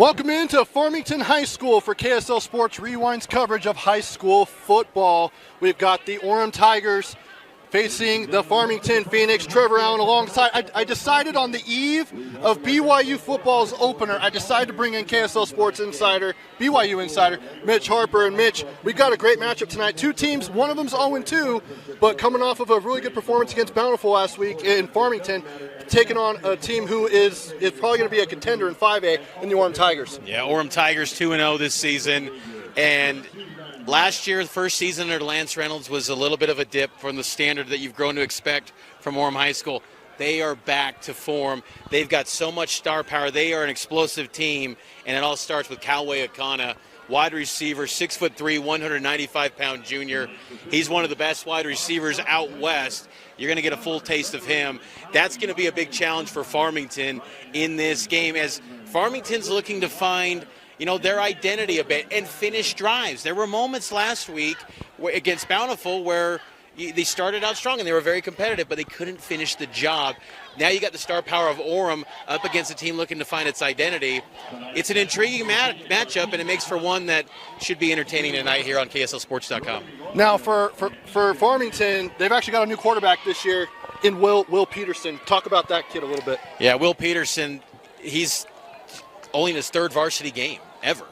Welcome into Farmington High School for KSL Sports Rewind's coverage of high school football. We've got the Orem Tigers facing the Farmington Phoenix. Trevor Allen alongside. I decided on the eve of BYU football's opener, I decided to bring in KSL Sports Insider, BYU Insider, Mitch Harper. And Mitch, we've got a great matchup tonight. Two teams, one of them's 0-2, but coming off of a really good performance against Bountiful last week in Farmington, taking on a team who is probably going to be a contender in 5A in the Orem Tigers. Yeah, Orem Tigers 2-0 this season, and last year, the first season under Lance Reynolds was a little bit of a dip from the standard that you've grown to expect from Orem High School. They are back to form. They've got so much star power. They are an explosive team, and it all starts with Coway Akana, wide receiver, 6'3", 195-pound junior. He's one of the best wide receivers out west. You're going to get a full taste of him. That's going to be a big challenge for Farmington in this game, as Farmington's looking to find their identity a bit and finish drives. There were moments last week against Bountiful where they started out strong and they were very competitive, but they couldn't finish the job. Now you got the star power of Orem up against a team looking to find its identity. It's an intriguing matchup, and it makes for one that should be entertaining tonight here on KSLSports.com. Now for Farmington, they've actually got a new quarterback this year in Will Peterson. Talk about that kid a little bit. Yeah, Will Peterson, he's only in his third varsity game ever.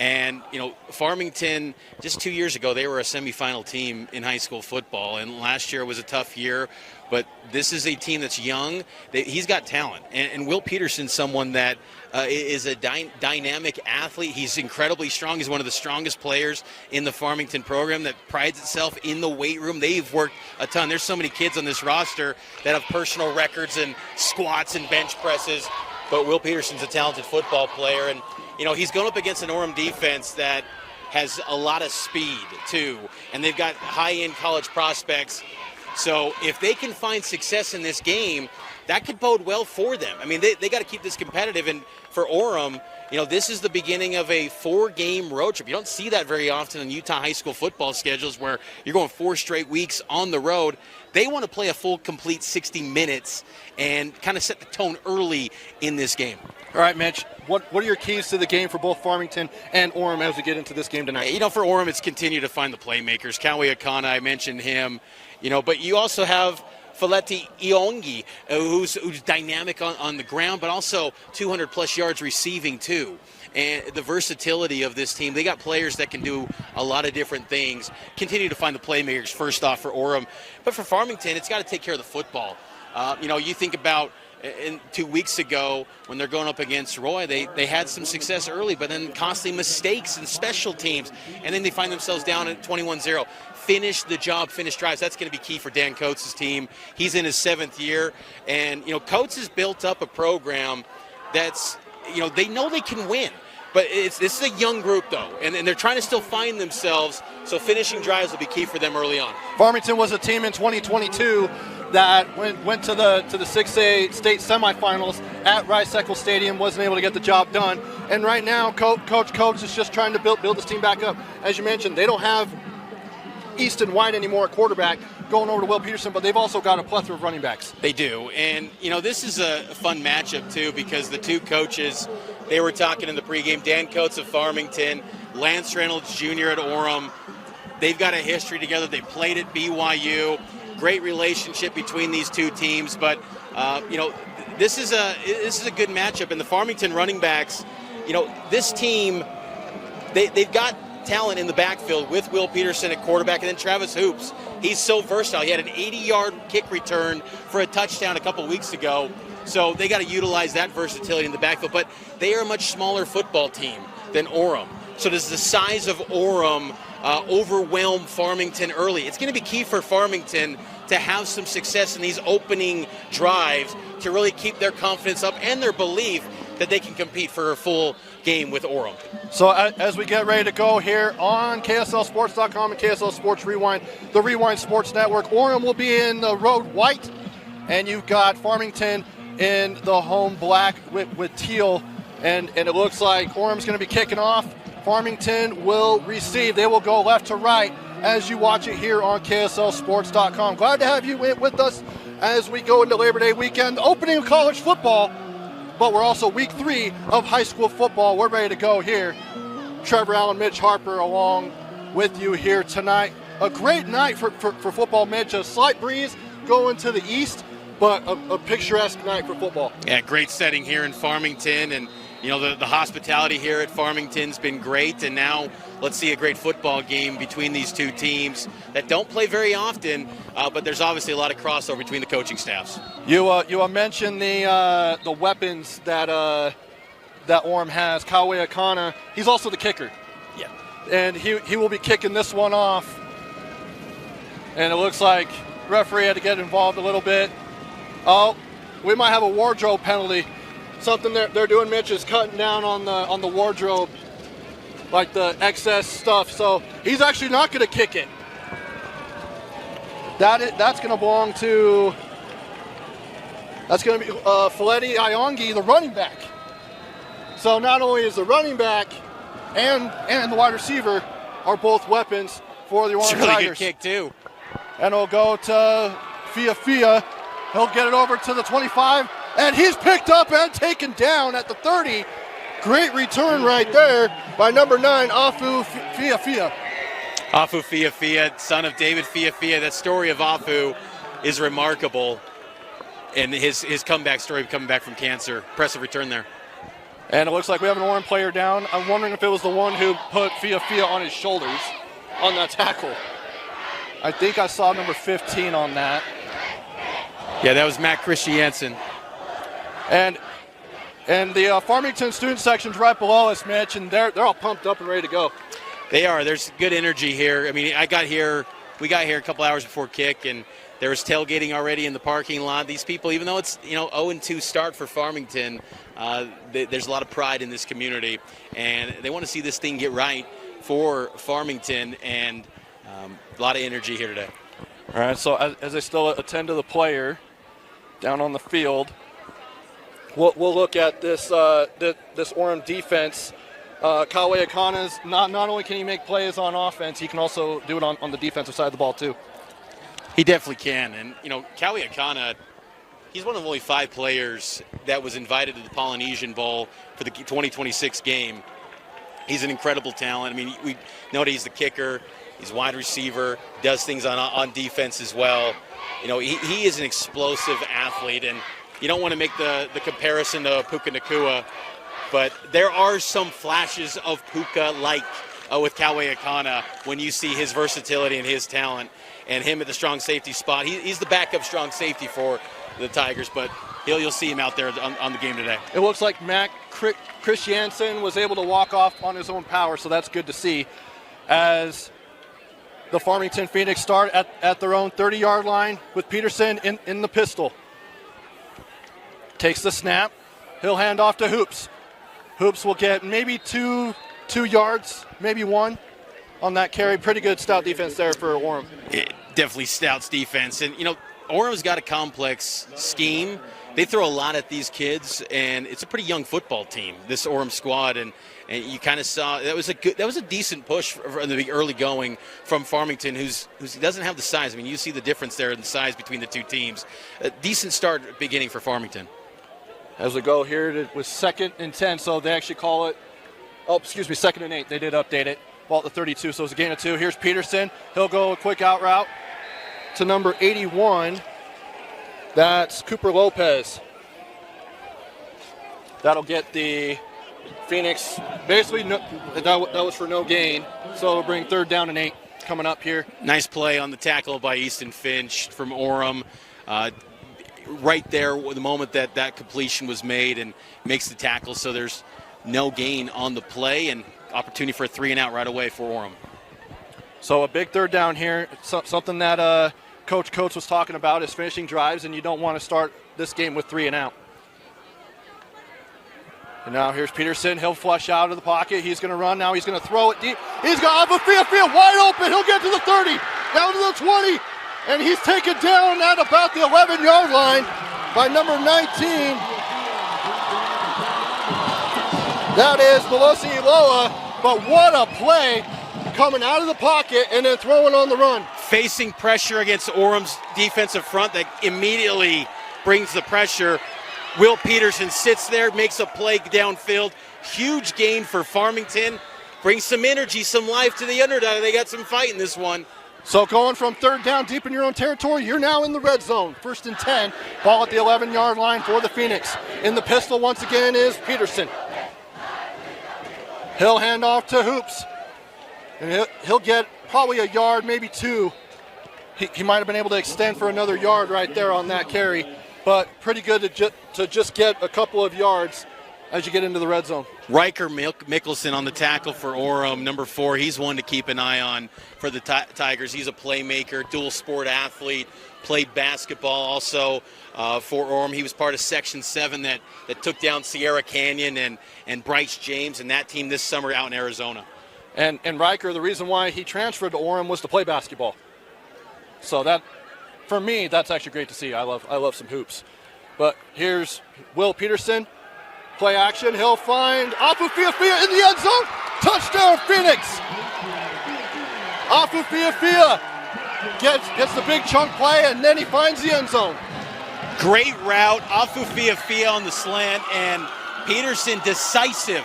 And, Farmington, just 2 years ago, they were a semifinal team in high school football. And last year was a tough year. But this is a team that's young. He's got talent. And Will Peterson's someone that is a dynamic athlete. He's incredibly strong. He's one of the strongest players in the Farmington program that prides itself in the weight room. They've worked a ton. There's so many kids on this roster that have personal records and squats and bench presses. But Will Peterson's a talented football player, and he's going up against an Orem defense that has a lot of speed too, and they've got high-end college prospects. So if they can find success in this game, that could bode well for them. I mean, they got to keep this competitive, and for Orem, this is the beginning of a 4-game road trip. You don't see that very often in Utah high school football schedules where you're going 4 straight weeks on the road. They want to play a full, complete 60 minutes and kind of set the tone early in this game. All right, Mitch, what are your keys to the game for both Farmington and Orem as we get into this game tonight? For Orem, it's continue to find the playmakers. Coway Akana, I mentioned him, but you also have Faleti Iongi, who's dynamic on the ground, but also 200-plus yards receiving, too. And the versatility of this team, they got players that can do a lot of different things. Continue to find the playmakers, first off, for Orem. But for Farmington, it's got to take care of the football. You think about 2 weeks ago when they're going up against Roy, they had some success early, but then costly mistakes in special teams. And then they find themselves down at 21-0. Finish the job, finish drives. That's going to be key for Dan Coates' team. He's in his 7th year. And, Coates has built up a program that's, they know they can win. But this is a young group, though, and they're trying to still find themselves, so finishing drives will be key for them early on. Farmington was a team in 2022 that went to the 6A state semifinals at Rice-Eccles Stadium, wasn't able to get the job done. And right now, Coach Coates is just trying to build this team back up. As you mentioned, they don't have Easton White anymore at quarterback, going over to Will Peterson, but they've also got a plethora of running backs. They do, and this is a fun matchup too, because the two coaches, they were talking in the pregame. Dan Coates of Farmington, Lance Reynolds Jr. at Orem. They've got a history together. They played at BYU. Great relationship between these two teams, but this is a good matchup. And the Farmington running backs, this team, they've got talent in the backfield with Will Peterson at quarterback, and then Travis Hoops. He's so versatile. He had an 80-yard kick return for a touchdown a couple weeks ago. So they got to utilize that versatility in the backfield. But they are a much smaller football team than Orem. So does the size of Orem overwhelm Farmington early? It's going to be key for Farmington to have some success in these opening drives to really keep their confidence up and their belief that they can compete for a full game with Orem. So as we get ready to go here on KSLSports.com and KSL Sports Rewind, the Rewind Sports Network, Orem will be in the road white, and you've got Farmington in the home black with teal, and it looks like Orem's going to be kicking off. Farmington will receive. They will go left to right as you watch it here on KSLSports.com. Glad to have you with us as we go into Labor Day weekend, opening of college football. but we're also week 3 of high school football. We're ready to go here. Trevor Allen, Mitch Harper along with you here tonight. A great night for football, Mitch. A slight breeze going to the east, but a picturesque night for football. Yeah, great setting here in Farmington, and the hospitality here at Farmington's been great, and now let's see a great football game between these two teams that don't play very often, but there's obviously a lot of crossover between the coaching staffs. You mentioned the weapons that Orem has. Kawe Akana, he's also the kicker. Yeah. And he will be kicking this one off. And it looks like referee had to get involved a little bit. Oh, we might have a wardrobe penalty. Something they're doing, Mitch, is cutting down on the wardrobe, like the excess stuff. So he's actually not going to kick it. That's going to belong to. That's going to be Faleti Iongi, the running back. So not only is the running back and the wide receiver are both weapons for the Orem It's a really Tigers. good kick too. And it'll go to Fia. He'll get it over to the 25, and he's picked up and taken down at the 30. Great return right there by number 9, Afu Fia. Afu Fia, son of David Fia. That story of Afu is remarkable, and his comeback story, coming back from cancer. Impressive return there. And it looks like we have an Orem player down. I'm wondering if it was the one who put Fia on his shoulders on that tackle. I think I saw number 15 on that. Yeah, that was Matt Christiansen. And the Farmington student section's right below us, Mitch, and they're all pumped up and ready to go. They are. There's good energy here. I mean, we got here a couple hours before kick, and there was tailgating already in the parking lot. These people, even though it's 0-2 start for Farmington, there's a lot of pride in this community, and they want to see this thing get right for Farmington, and a lot of energy here today. All right, so as they still attend to the player down on the field, we'll look at this Orem defense. Kawe Akana's not only can he make plays on offense, he can also do it on the defensive side of the ball too. He definitely can, and Kawe Akana, he's one of only 5 players that was invited to the Polynesian Bowl for the 2026 game. He's an incredible talent. I mean, we know that he's the kicker. He's a wide receiver, does things on defense as well. He is an explosive athlete, and you don't want to make the comparison to Puka Nakua, but there are some flashes of Puka-like with Kawe Akana when you see his versatility and his talent, and him at the strong safety spot. He's the backup strong safety for the Tigers, but you'll see him out there on the game today. It looks like Matt Christiansen was able to walk off on his own power, so that's good to see. As the Farmington Phoenix start at their own 30-yard line with Peterson in the pistol. Takes the snap. He'll hand off to Hoops. Hoops will get maybe two yards, maybe 1 on that carry. Pretty good stout defense there for Orem. Definitely Stout's defense. And, Orem's got a complex scheme. They throw a lot at these kids, and it's a pretty young football team, this Orem squad. And you kind of saw that was a decent push in the early going from Farmington, who doesn't have the size. I mean, you see the difference there in the size between the two teams. A decent start beginning for Farmington. As we go here, it was 2nd and 10, so they actually call it. Oh, excuse me, 2nd and 8. They did update it. Ball at the 32, so it's a gain of 2. Here's Peterson. He'll go a quick out route to number 81. That's Cooper Lopez. That'll get the Phoenix, basically, that was for no gain. So it'll bring 3rd down and 8 coming up here. Nice play on the tackle by Easton Finch from Orem. Right there, the moment that completion was made, and makes the tackle, so there's no gain on the play, and opportunity for a 3-and-out right away for Orem. So a big 3rd down here. Something that Coach Coates was talking about is finishing drives, and you don't want to start this game with 3-and-out. And now here's Peterson. He'll flush out of the pocket. He's going to run now. He's going to throw it deep. He's got Fia wide open. He'll get to the 30, down to the 20, and he's taken down at about the 11-yard line by number 19. That is Melosi Iloa, but what a play coming out of the pocket and then throwing on the run. Facing pressure against Orem's defensive front that immediately brings the pressure. Will Peterson sits there, makes a play downfield. Huge gain for Farmington. Brings some energy, some life to the underdog. They got some fight in this one. So going from third down deep in your own territory, you're now in the red zone. 1st and 10, ball at the 11-yard line for the Phoenix. In the pistol once again is Peterson. He'll hand off to Hoops. And he'll get probably a yard, maybe 2. He might have been able to extend for another yard right there on that carry. But pretty good to just get a couple of yards as you get into the red zone. Riker Mickelson on the tackle for Orem, number 4. He's one to keep an eye on for the Tigers. He's a playmaker, dual sport athlete, played basketball also for Orem. He was part of Section 7 that took down Sierra Canyon and Bryce James and that team this summer out in Arizona. And Riker, the reason why he transferred to Orem was to play basketball. So that, for me, that's actually great to see. I love some hoops. But here's Will Peterson. Play action. He'll find Afu Fiafia in the end zone. Touchdown, Phoenix. Afu Fiafia gets the big chunk play, and then he finds the end zone. Great route. Afu Fiafia on the slant, and Peterson decisive.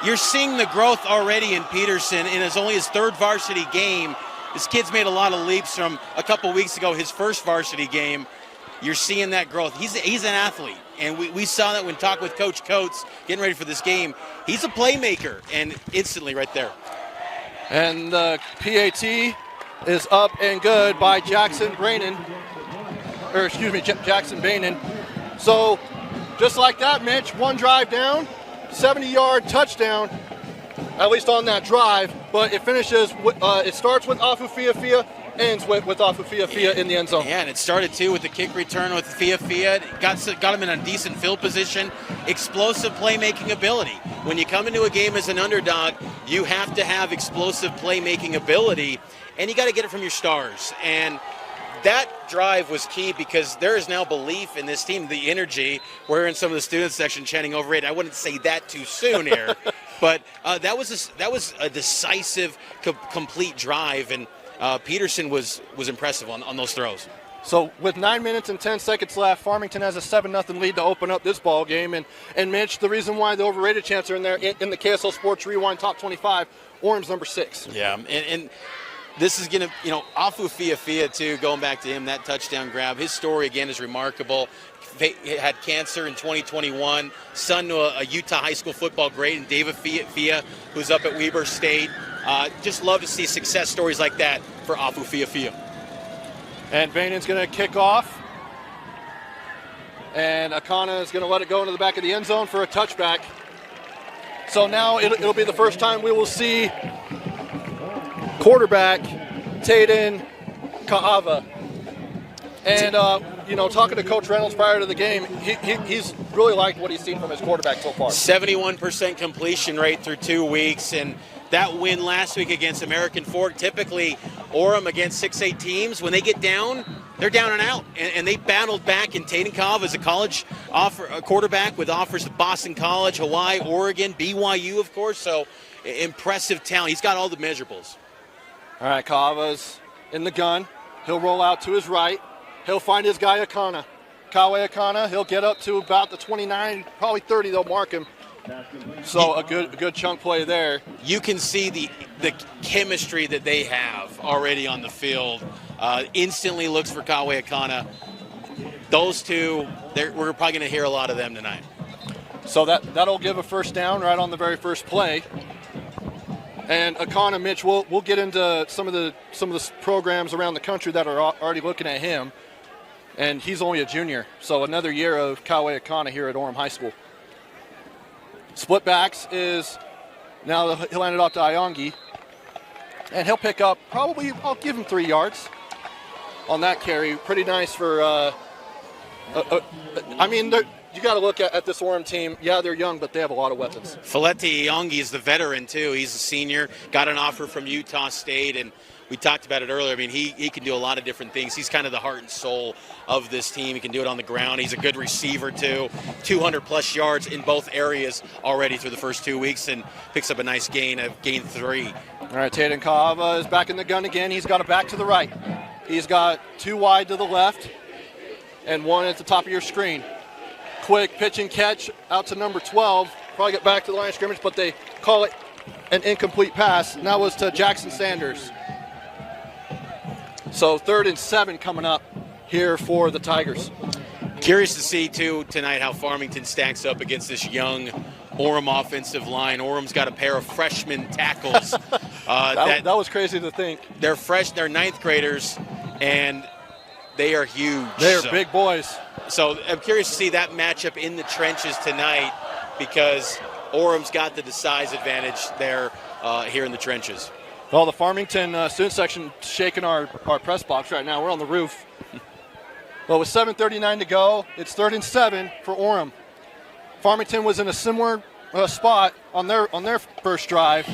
You're seeing the growth already in Peterson, and it's only his 3rd varsity game. This kid's made a lot of leaps from a couple weeks ago, his 1st varsity game. You're seeing that growth. He's an athlete, and we saw that when talking with Coach Coates, getting ready for this game. He's a playmaker, and instantly right there. And the PAT is up and good by Jackson Bainan. So just like that, Mitch, one drive down, 70-yard touchdown, at least on that drive. But it finishes. It starts with Afu Fiafia, ends with Afu Fiafia in the end zone. Yeah, and it started too with the kick return with Fiafia. Got him in a decent field position. Explosive playmaking ability. When you come into a game as an underdog, you have to have explosive playmaking ability, and you got to get it from your stars. And that drive was key because there is now belief in this team, the energy. We're in some of the student section chanting over it. I wouldn't say that too soon here, but that was a decisive, complete drive, and Peterson was impressive on those throws. So with 9 minutes and 10 seconds left, Farmington has a 7-0 lead to open up this ball game. And Mitch, the reason why the overrated chants are in there in the KSL Sports Rewind Top 25, Orem's number 6. Yeah, and this is going to, Afu Fiafia, too, going back to him, that touchdown grab. His story, again, is remarkable. He had cancer in 2021, son to a Utah high school football great, and David Fiafia, who's up at Weber State. Just love to see success stories like that for Afu Fiafia. And Bainan's going to kick off. And Akana is going to let it go into the back of the end zone for a touchback. So now it'll be the first time we will see quarterback Tayden Kaava. And, talking to Coach Reynolds prior to the game, he's really liked what he's seen from his quarterback so far. 71% completion rate through 2 weeks, and that win last week against American Fork, typically Orem against 6A teams, when they get down, they're down and out. And they battled back, and Tayden Kaava is a quarterback with offers to Boston College, Hawaii, Oregon, BYU, of course, so impressive talent. He's got all the measurables. All right, Kaava's in the gun. He'll roll out to his right. He'll find his guy Akana. Kawe Akana, he'll get up to about the 29, probably 30, they'll mark him. So a good chunk play there. You can see the chemistry that they have already on the field. Instantly looks for Kawe Akana. Those two, we're probably going to hear a lot of them tonight. So that'll give a first down right on the very first play. And Akana, Mitch, we'll get into some of the programs around the country that are already looking at him. And he's only a junior, so another year of Kawe Akana here at Orem High School. Split backs is now he'll hand it off to Iongi. And he'll pick up probably, I'll give him 3 yards on that carry. Pretty nice for, you got to look at this Orem team. Yeah, they're young, but they have a lot of weapons. Faleti Iongi is the veteran, too. He's a senior, got an offer from Utah State, and we talked about it earlier. I mean, he can do a lot of different things. He's kind of the heart and soul of this team. He can do it on the ground. He's a good receiver, too. 200-plus yards in both areas already through the first 2 weeks, and picks up a nice gain 3. All right, Tayden Kaava is back in the gun again. He's got it back to the right. He's got 2 wide to the left and 1 at the top of your screen. quick pitch and catch out to number 12. Probably get back to the line of scrimmage, but they call it an incomplete pass. And that was to Jackson Sanders. So 3rd and 7 coming up here for the Tigers. Curious to see, too, tonight how Farmington stacks up against this young Orem offensive line. Orem's got a pair of freshman tackles. That was crazy to think. They're 9th graders, and they are huge. They are big boys. So I'm curious to see that matchup in the trenches tonight, because Orem's got the size advantage there here in the trenches. Well, the Farmington student section shaking our press box right now. We're on the roof. Well, with 7:39 to go, it's 3rd and 7 for Orem. Farmington was in a similar spot on their first drive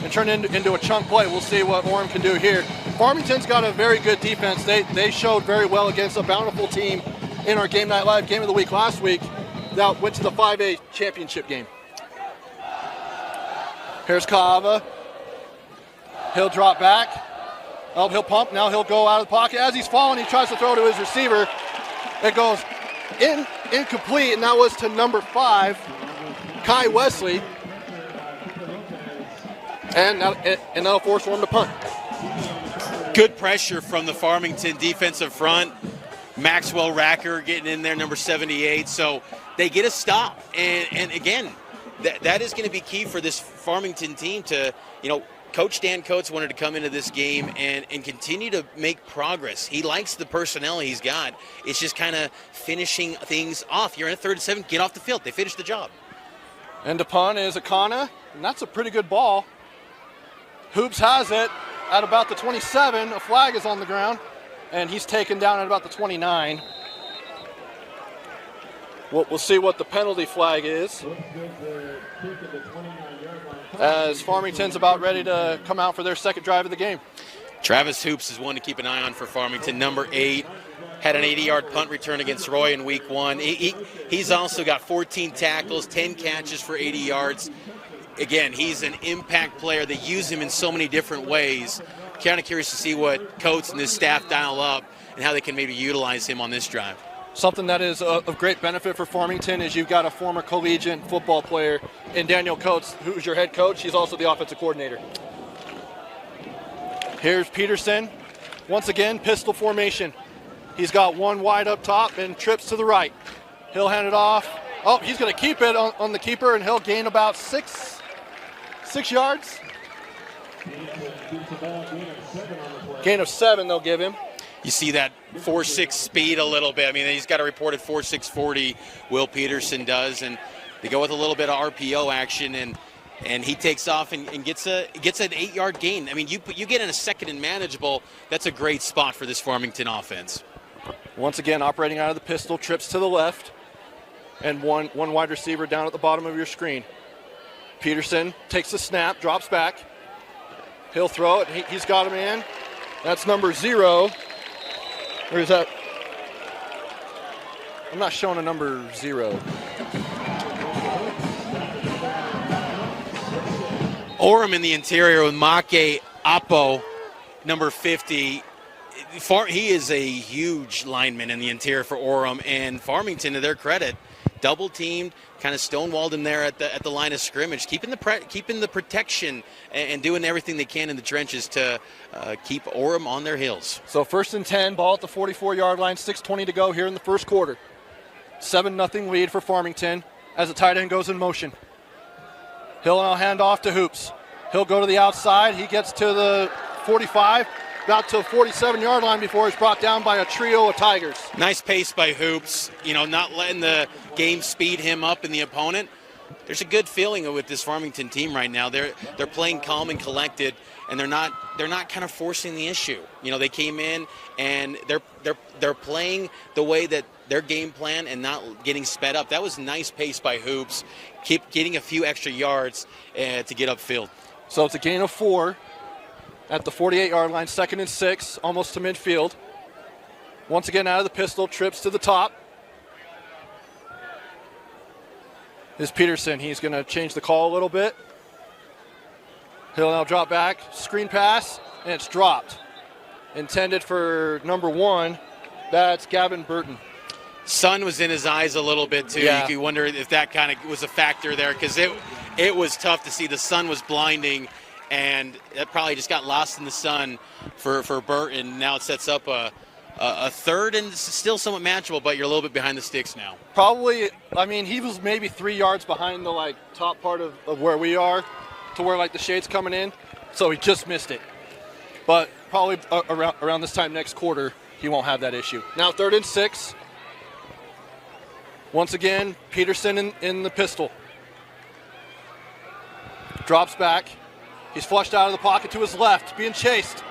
and turned into a chunk play. We'll see what Orem can do here. Farmington's got a very good defense. They showed very well against a bountiful team in our Game Night Live Game of the Week last week that went to the 5A championship game. Here's Kava. He'll drop back. Oh, he'll pump. Now he'll go out of the pocket. As he's falling, he tries to throw to his receiver. It goes incomplete, and that was to number 5, Kai Wesley. And that'll force Orem to punt. Good pressure from the Farmington defensive front. Maxwell Racker getting in there, number 78. So they get a stop. And again, that is going to be key for this Farmington team to, Coach Dan Coates wanted to come into this game and continue to make progress. He likes the personnel he's got. It's just kind of finishing things off. You're in a 3rd and 7, get off the field. They finished the job. And the punt is Akana, and that's a pretty good ball. Hoops has it at about the 27. A flag is on the ground, and he's taken down at about the 29. We'll see what the penalty flag is, as Farmington's about ready to come out for their second drive of the game. Travis Hoops is one to keep an eye on for Farmington. Number 8 had an 80-yard punt return against Roy in week 1. He's also got 14 tackles, 10 catches for 80 yards. Again, he's an impact player. They use him in so many different ways. Kind of curious to see what Coates and his staff dial up and how they can maybe utilize him on this drive. Something that is of great benefit for Farmington is you've got a former collegiate football player in Daniel Coates, who's your head coach. He's also the offensive coordinator. Here's Peterson. Once again, pistol formation. He's got one wide up top and trips to the right. He'll hand it off. Oh, he's going to keep it on the keeper, and he'll gain about 6 yards. Gain of 7 they'll give him. You see that 4.6 speed a little bit. I mean, he's got a reported 4.640, Will Peterson does, and they go with a little bit of RPO action, and he takes off and gets an 8-yard gain. I mean, you get in a 2nd and manageable, that's a great spot for this Farmington offense. Once again, operating out of the pistol, trips to the left, and one wide receiver down at the bottom of your screen. Peterson takes the snap, drops back. He'll throw it. He's got a man. That's number 0. Where is that? I'm not showing a number 0. Orem in the interior with Make Apo, number 50. He is a huge lineman in the interior for Orem, and Farmington, to their credit, double teamed, kind of stonewalled him there at the line of scrimmage, keeping the protection and doing everything they can in the trenches to keep Orem on their heels. So 1st and 10, ball at the 44-yard line, 6:20 to go here in the first quarter. 7-0 lead for Farmington as the tight end goes in motion. He'll now hand off to Hoops. He'll go to the outside. He gets to the 45, got to the 47-yard line before he's brought down by a trio of Tigers. Nice pace by Hoops, not letting the game speed him up in the opponent. There's a good feeling with this Farmington team right now. They're playing calm and collected, and they're not kind of forcing the issue. They came in and they're playing the way that their game plan and not getting sped up. That was nice pace by Hoops, keep getting a few extra yards to get upfield. So it's a gain of 4 at the 48-yard line, 2nd and 6, almost to midfield. Once again out of the pistol, trips to the top. Is Peterson. He's going to change the call a little bit. He'll now drop back, screen pass, and it's dropped. Intended for number 1. That's Gavin Burton. sun was in his eyes a little bit too. Yeah. You could wonder if that kind of was a factor there, because it was tough to see. The sun was blinding, and that probably just got lost in the sun for Burton. Now it sets up a third, and it's still somewhat manageable, but you're a little bit behind the sticks now. Probably, I mean, he was maybe 3 yards behind the top part of where we are, to where the shade's coming in, so he just missed it. But probably around this time next quarter, he won't have that issue. Now 3rd and 6. Once again, Peterson in the pistol. Drops back. He's flushed out of the pocket to his left, being chased.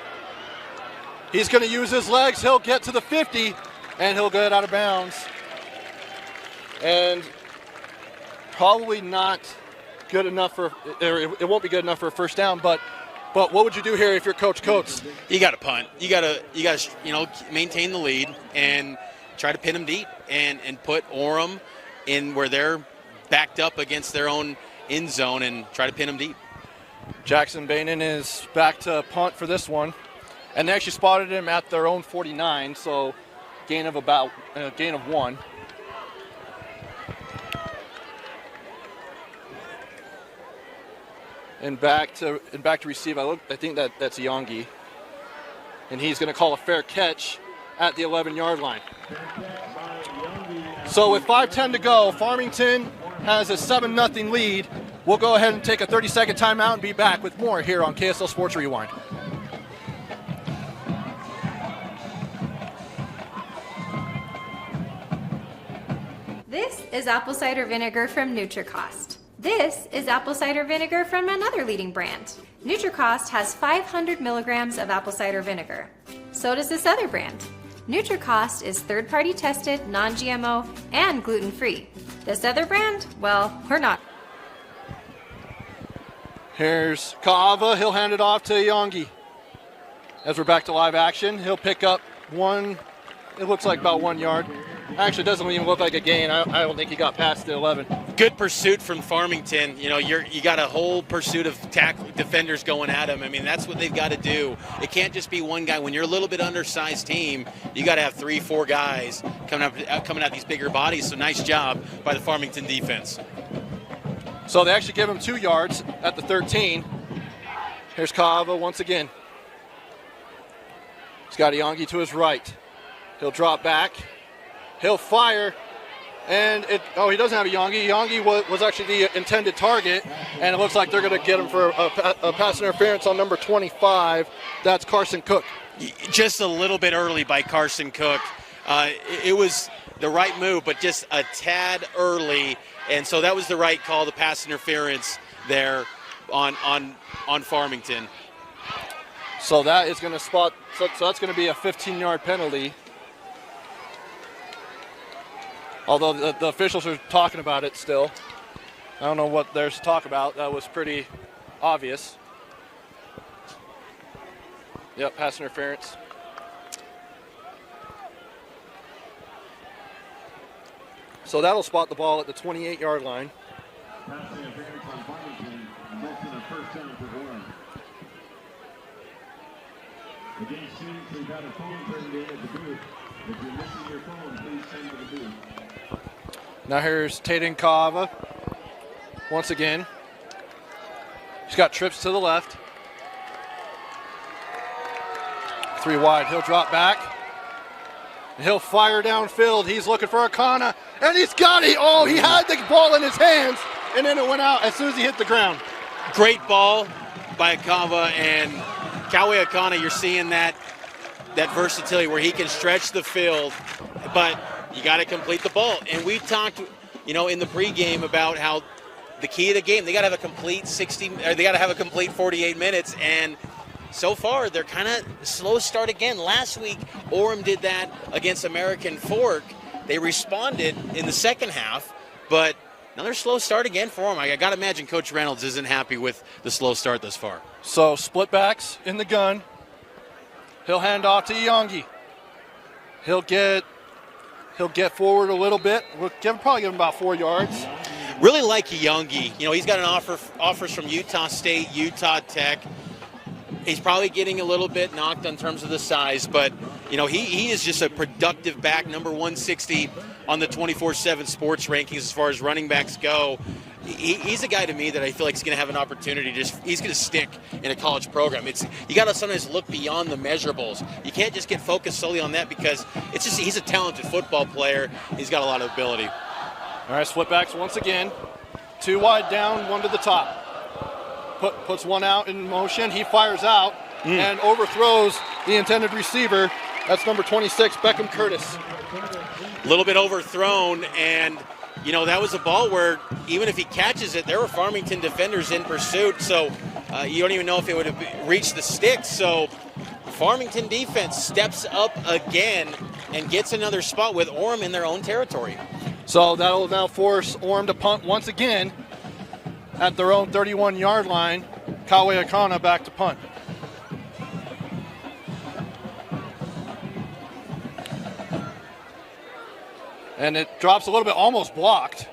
He's going to use his legs. He'll get to the 50, and he'll get out of bounds. And probably not good enough for, it won't be good enough for a first down, but what would you do here if you're Coach Coates? You got to punt. You got to maintain the lead and try to pin them deep and put Orem in where they're backed up against their own end zone and try to pin them deep. Jackson Bainan is back to punt for this one, and they actually spotted him at their own 49, so gain of 1. And back to receive. I think that's Yongi, and he's going to call a fair catch at the 11-yard line. So with 5:10 to go, Farmington has a 7-0 lead. We'll go ahead and take a 30-second timeout and be back with more here on KSL Sports Rewind. This is apple cider vinegar from NutriCost. This is apple cider vinegar from another leading brand. NutriCost has 500 milligrams of apple cider vinegar. So does this other brand. NutriCost is third-party tested, non-GMO, and gluten-free. This other brand, well, we're not. Here's Kava. He'll hand it off to Yongi. As we're back to live action, he'll pick up it looks like about 1 yard. Actually, it doesn't even look like a gain. I don't think he got past the 11. Good pursuit from Farmington. You got a whole pursuit of defenders going at him. I mean, that's what they've got to do. It can't just be one guy. When you're a little bit undersized team, you got to have 3-4 guys coming at these bigger bodies. So nice job by the Farmington defense. So they actually give him 2 yards at the 13. Here's Kava once again. He's got Yongi to his right. He'll drop back. He'll fire. And he doesn't have a Yongi. Yongi was actually the intended target. And it looks like they're going to get him for a pass interference on number 25. That's Carson Cook. Just a little bit early by Carson Cook. It was the right move, but just a tad early. And so that was the right call, the pass interference there on Farmington. So that is going to so that's going to be a 15-yard penalty. Although the officials are talking about it still. I don't know what there's to talk about. That was pretty obvious. Yep, pass interference. So that'll spot the ball at the 28-yard line. Pass interference on Farmington, results in a first down for Orem. Again, students, we've had a phone turned in at the booth. If you're missing your phone, please send to the booth. Now here's Taden Kava. Once again. He's got trips to the left. 3 wide. He'll drop back. And he'll fire downfield. He's looking for Akana. And he's got it. Oh, he had the ball in his hands. And then it went out as soon as he hit the ground. Great ball by Akava, and Kawe Akana, you're seeing that versatility where he can stretch the field, but you got to complete the ball. And we talked, in the pregame about how the key of the game, they got to have a complete 48 minutes, and so far they're kind of slow start again. Last week, Orem did that against American Fork. They responded in the second half, but another slow start again for him. I got to imagine Coach Reynolds isn't happy with the slow start thus far. So split backs in the gun. He'll hand off to Yongi. He'll get forward a little bit. We'll probably give him about 4 yards. Really like Yongi. He's got offers from Utah State, Utah Tech. He's probably getting a little bit knocked in terms of the size, but he is just a productive back, number 160 on the 24/7 sports rankings as far as running backs go. He's a guy to me that I feel like is going to have an opportunity. He's going to stick in a college program. You got to sometimes look beyond the measurables. You can't just get focused solely on that because he's a talented football player. He's got a lot of ability. All right, split backs once again. 2 wide down, 1 to the top. Puts 1 out in motion. He fires out and overthrows the intended receiver. That's number 26, Beckham Curtis. A little bit overthrown, and that was a ball where even if he catches it, there were Farmington defenders in pursuit, so you don't even know if it would have reached the sticks. So Farmington defense steps up again and gets another spot with Orem in their own territory. So that'll now force Orem to punt once again at their own 31-yard line. Kawe Akana back to punt. And it drops a little bit, almost blocked.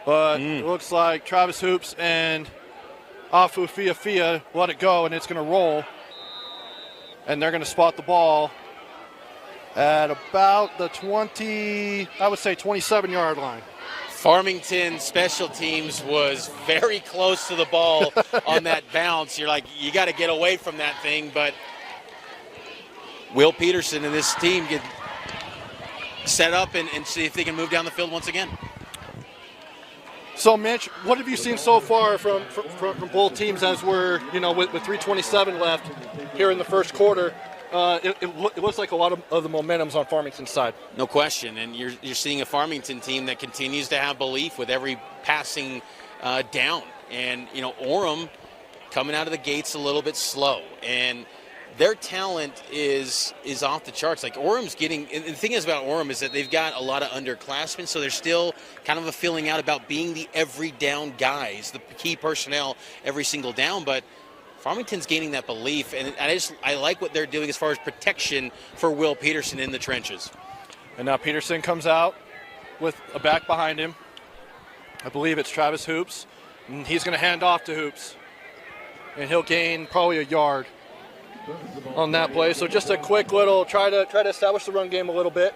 But it looks like Travis Hoops and Afu Fia let it go, and it's going to roll. And they're going to spot the ball at about the 27-yard line. Farmington special teams was very close to the ball on that bounce. You're like, you got to get away from that thing. But Will Peterson and this team get set up and see if they can move down the field once again. So, Mitch, what have you seen so far from both teams as we're, with 3:27 left here in the first quarter? It looks like a lot of the momentum's on Farmington's side. No question, and you're seeing a Farmington team that continues to have belief with every passing down. And, Orem coming out of the gates a little bit slow, and their talent is off the charts. Like Orem's getting, and the thing is about Orem is that they've got a lot of underclassmen, so there's still kind of a feeling out about being the every down guys, the key personnel every single down. But Farmington's gaining that belief, and I like what they're doing as far as protection for Will Peterson in the trenches. And now Peterson comes out with a back behind him. I believe it's Travis Hoops, and he's going to hand off to Hoops, and he'll gain probably a yard on that play. So just a quick little try to establish the run game a little bit,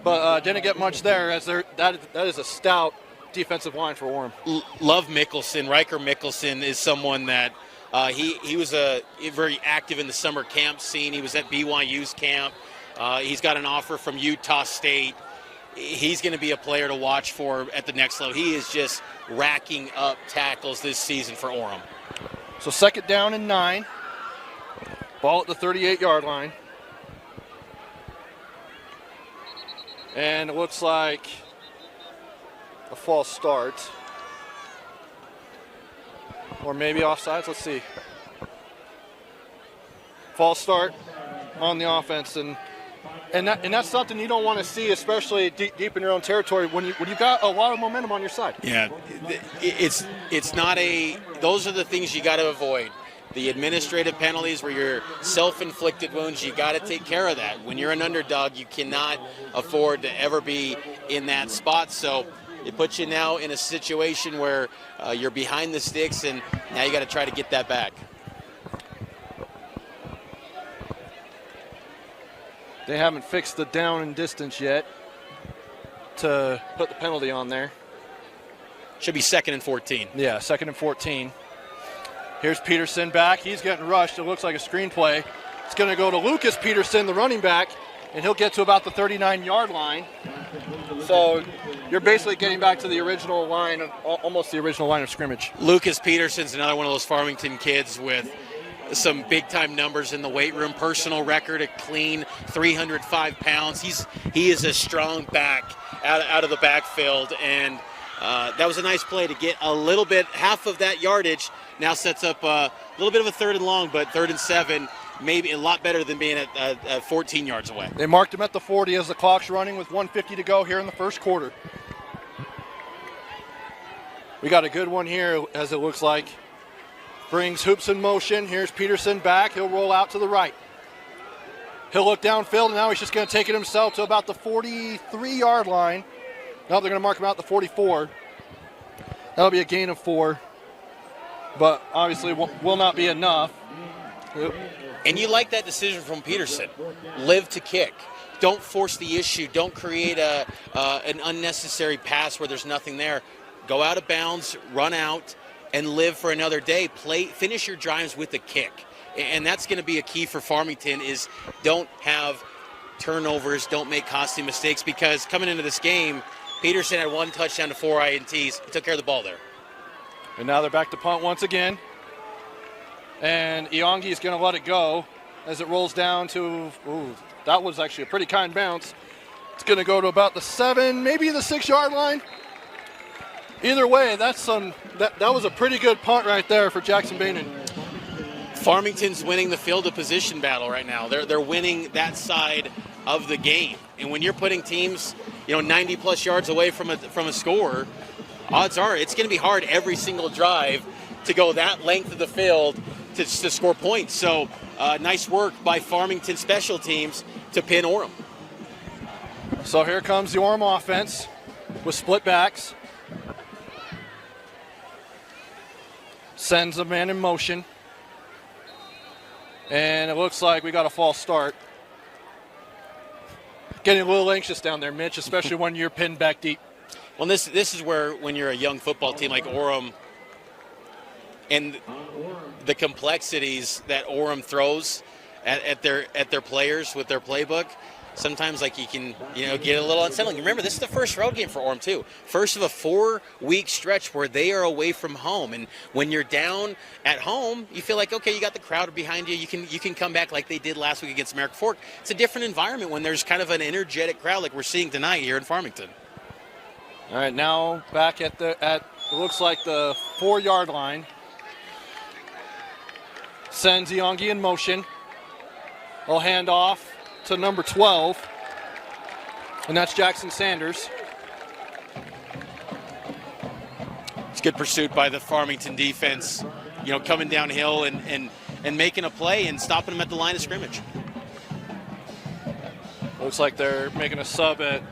but didn't get much there as that is a stout defensive line for Orem. Love Mickelson. Riker Mickelson is someone that he was very active in the summer camp scene. He was at BYU's camp. He's got an offer from Utah State. He's going to be a player to watch for at the next level. He is just racking up tackles this season for Orem. So 2nd down and 9. Ball at the 38-yard line. And it looks like a false start. Or maybe offsides. Let's see. False start on the offense. And that's something you don't want to see, especially deep in your own territory when you've got a lot of momentum on your side. Yeah, it's not those are the things you got to avoid. The administrative penalties where you're self-inflicted wounds, you got to take care of that. When you're an underdog, you cannot afford to ever be in that spot. So it puts you now in a situation where you're behind the sticks, and now you got to try to get that back. They haven't fixed the down and distance yet to put the penalty on there. Should be 2nd and 14. Yeah, 2nd and 14. Here's Peterson back. He's getting rushed. It looks like a screenplay. It's going to go to Lucas Peterson, the running back, and he'll get to about the 39-yard line. So you're basically getting back to the original line, almost the original line of scrimmage. Lucas Peterson's another one of those Farmington kids with some big-time numbers in the weight room. Personal record, a clean 305 pounds. He is a strong back out of the backfield, and that was a nice play to get a little bit, half of that yardage. Now sets up a little bit of a 3rd and long, but 3rd and 7, maybe a lot better than being at 14 yards away. They marked him at the 40 as the clock's running with 1:50 to go here in the first quarter. We got a good one here, as it looks like. Brings Hoops in motion. Here's Peterson back. He'll roll out to the right. He'll look downfield, and now he's just going to take it himself to about the 43-yard line. Now they're going to mark him out the 44. That'll be a gain of 4. But obviously will not be enough. And you like that decision from Peterson. Live to kick. Don't force the issue. Don't create an unnecessary pass where there's nothing there. Go out of bounds, run out, and live for another day. Finish your drives with a kick. And that's going to be a key for Farmington is don't have turnovers, don't make costly mistakes, because coming into this game, Peterson had 1 touchdown to 4 INTs. He took care of the ball there. And now they're back to punt once again. And Iongi is going to let it go as it rolls down to, that was actually a pretty kind bounce. It's going to go to about the 7, maybe the 6-yard line. Either way, that was a pretty good punt right there for Jackson Bainan. Farmington's winning the field of position battle right now. They're winning that side of the game. And when you're putting teams, 90 plus yards away from a score, odds are it's going to be hard every single drive to go that length of the field to score points. So nice work by Farmington special teams to pin Orem. So here comes the Orem offense with split backs. Sends a man in motion. And it looks like we got a false start. Getting a little anxious down there, Mitch, especially when you're pinned back deep. Well, this is where, when you're a young football team like Orem, and the complexities that Orem throws at their players with their playbook, sometimes like you can get a little unsettling. Remember, this is the first road game for Orem too. First of a 4-week stretch where they are away from home, and when you're down at home, you feel like, okay, you got the crowd behind you. You can come back like they did last week against American Fork. It's a different environment when there's kind of an energetic crowd like we're seeing tonight here in Farmington. All right, now back at it looks like the 4-yard line. Sends Iongi in motion. He'll hand off to number 12, and that's Jackson Sanders. It's good pursuit by the Farmington defense, coming downhill and making a play and stopping them at the line of scrimmage. Looks like they're making a sub at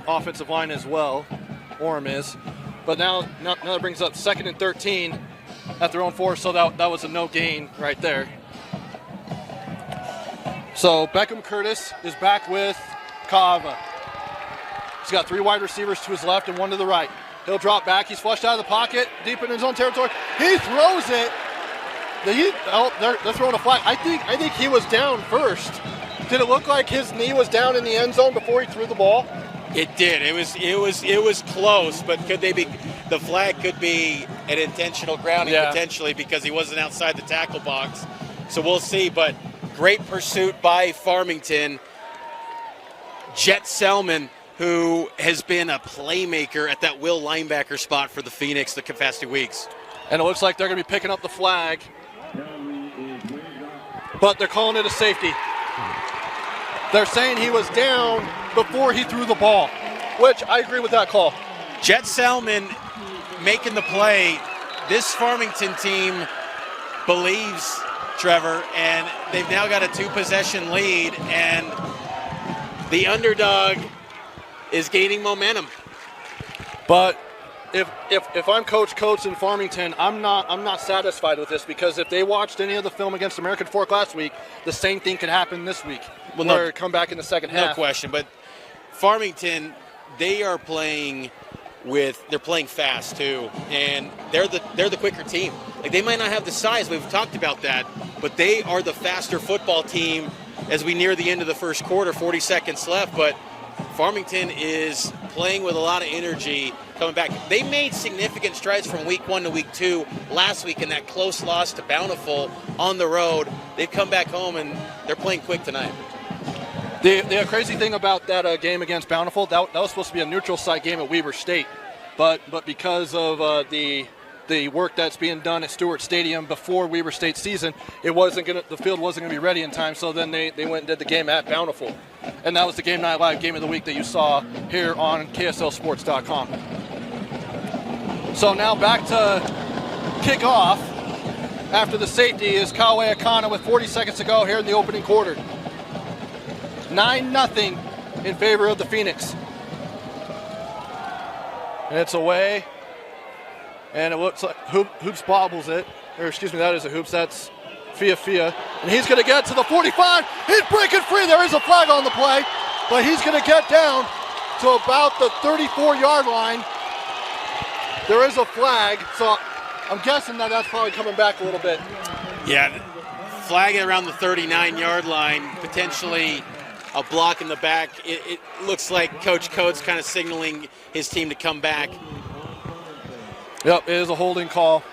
offensive line as well. Orem is. But now that brings up 2nd and 13 at their own 4, so that was a no gain right there. So Beckham Curtis is back with Kava. He's got 3 wide receivers to his left and 1 to the right. He'll drop back. He's flushed out of the pocket, deep in his own territory. He throws it. They're throwing a flag. I think he was down first. Did it look like his knee was down in the end zone before he threw the ball? It did. It was close, but could they be? The flag could be an intentional grounding potentially because he wasn't outside the tackle box. So we'll see. But great pursuit by Farmington. Jet Selman, who has been a playmaker at that will linebacker spot for the Phoenix the past 2 weeks. And it looks like they're going to be picking up the flag. But they're calling it a safety. They're saying he was down before he threw the ball, which I agree with that call. Jet Selman making the play. This Farmington team believes, Trevor, and they've now got a 2-possession lead, and the underdog is gaining momentum. But if I'm Coach Coates in Farmington, I'm not satisfied with this, because if they watched any of the film against American Fork last week, the same thing could happen this week. Well, come back in the second half. No question, but Farmington, they're playing fast too, and they're the quicker team. Like, they might not have the size, we've talked about that, but they are the faster football team as we near the end of the first quarter, 40 seconds left. But Farmington is playing with a lot of energy coming back. They made significant strides from week 1 to week 2 last week in that close loss to Bountiful on the road. They've come back home and they're playing quick tonight. The crazy thing about that game against Bountiful, that was supposed to be a neutral site game at Weber State, but because of the work that's being done at Stewart Stadium before Weber State season, the field wasn't gonna be ready in time. So then they went and did the game at Bountiful, and that was the Game Night Live game of the week that you saw here on KSLSports.com. So now back to kickoff after the safety is Kawe Akana with 40 seconds to go here in the opening quarter. 9-0 in favor of the Phoenix. And it's away. And it looks like Hoops bobbles it. Or excuse me, that is a Hoops. That's Fia, and he's going to get to the 45. He's breaking free. There is a flag on the play, but he's going to get down to about the 34-yard line. There is a flag, so I'm guessing that that's probably coming back a little bit. Yeah, flag around the 39-yard line, potentially a block in the back. It looks like Coach Coates kind of signaling his team to come back. Yep, it is a holding call.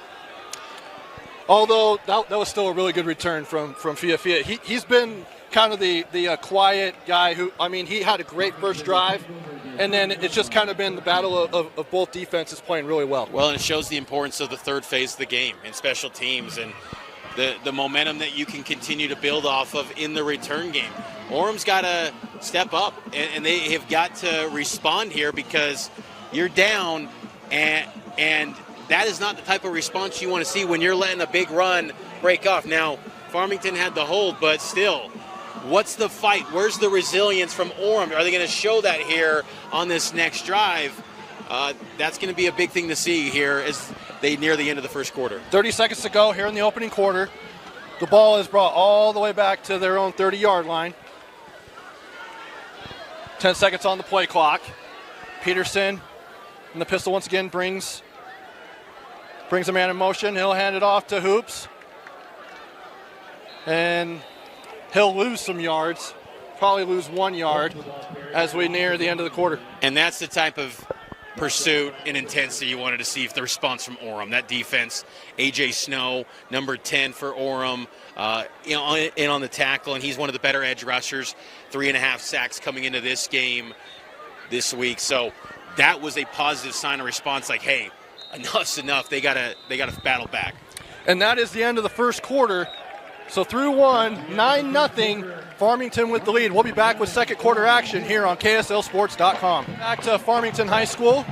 Although that was still a really good return from Fia. He's been kind of the quiet guy who, I mean, he had a great first drive, and then it's just kind of been the battle of both defenses playing really well. Well, and it shows the importance of the third phase of the game in special teams and the momentum that you can continue to build off of in the return game. Orem's got to step up, and they have got to respond here because you're down, and that is not the type of response you want to see when you're letting a big run break off. Now, Farmington had the hold, but still, what's the fight? Where's the resilience from Orem? Are they going to show that here on this next drive? That's going to be a big thing to see here as they near the end of the first quarter. 30 seconds to go here in the opening quarter. The ball is brought all the way back to their own 30-yard line. 10 seconds on the play clock. Peterson in the pistol once again brings a man in motion. He'll hand it off to Hoops. And he'll lose some yards, probably lose 1 yard as we near the end of the quarter. And that's the type of pursuit and intensity you wanted to see if the response from Orem. That defense, A.J. Snow, number 10 for Orem, in on the tackle, and he's one of the better edge rushers. 3.5 sacks coming into this game this week. So that was a positive sign of response, like, hey, enough's enough. They gotta battle back. And that is the end of the first quarter. So through 9-0, Farmington with the lead. We'll be back with second quarter action here on KSLSports.com. Back to Farmington High School.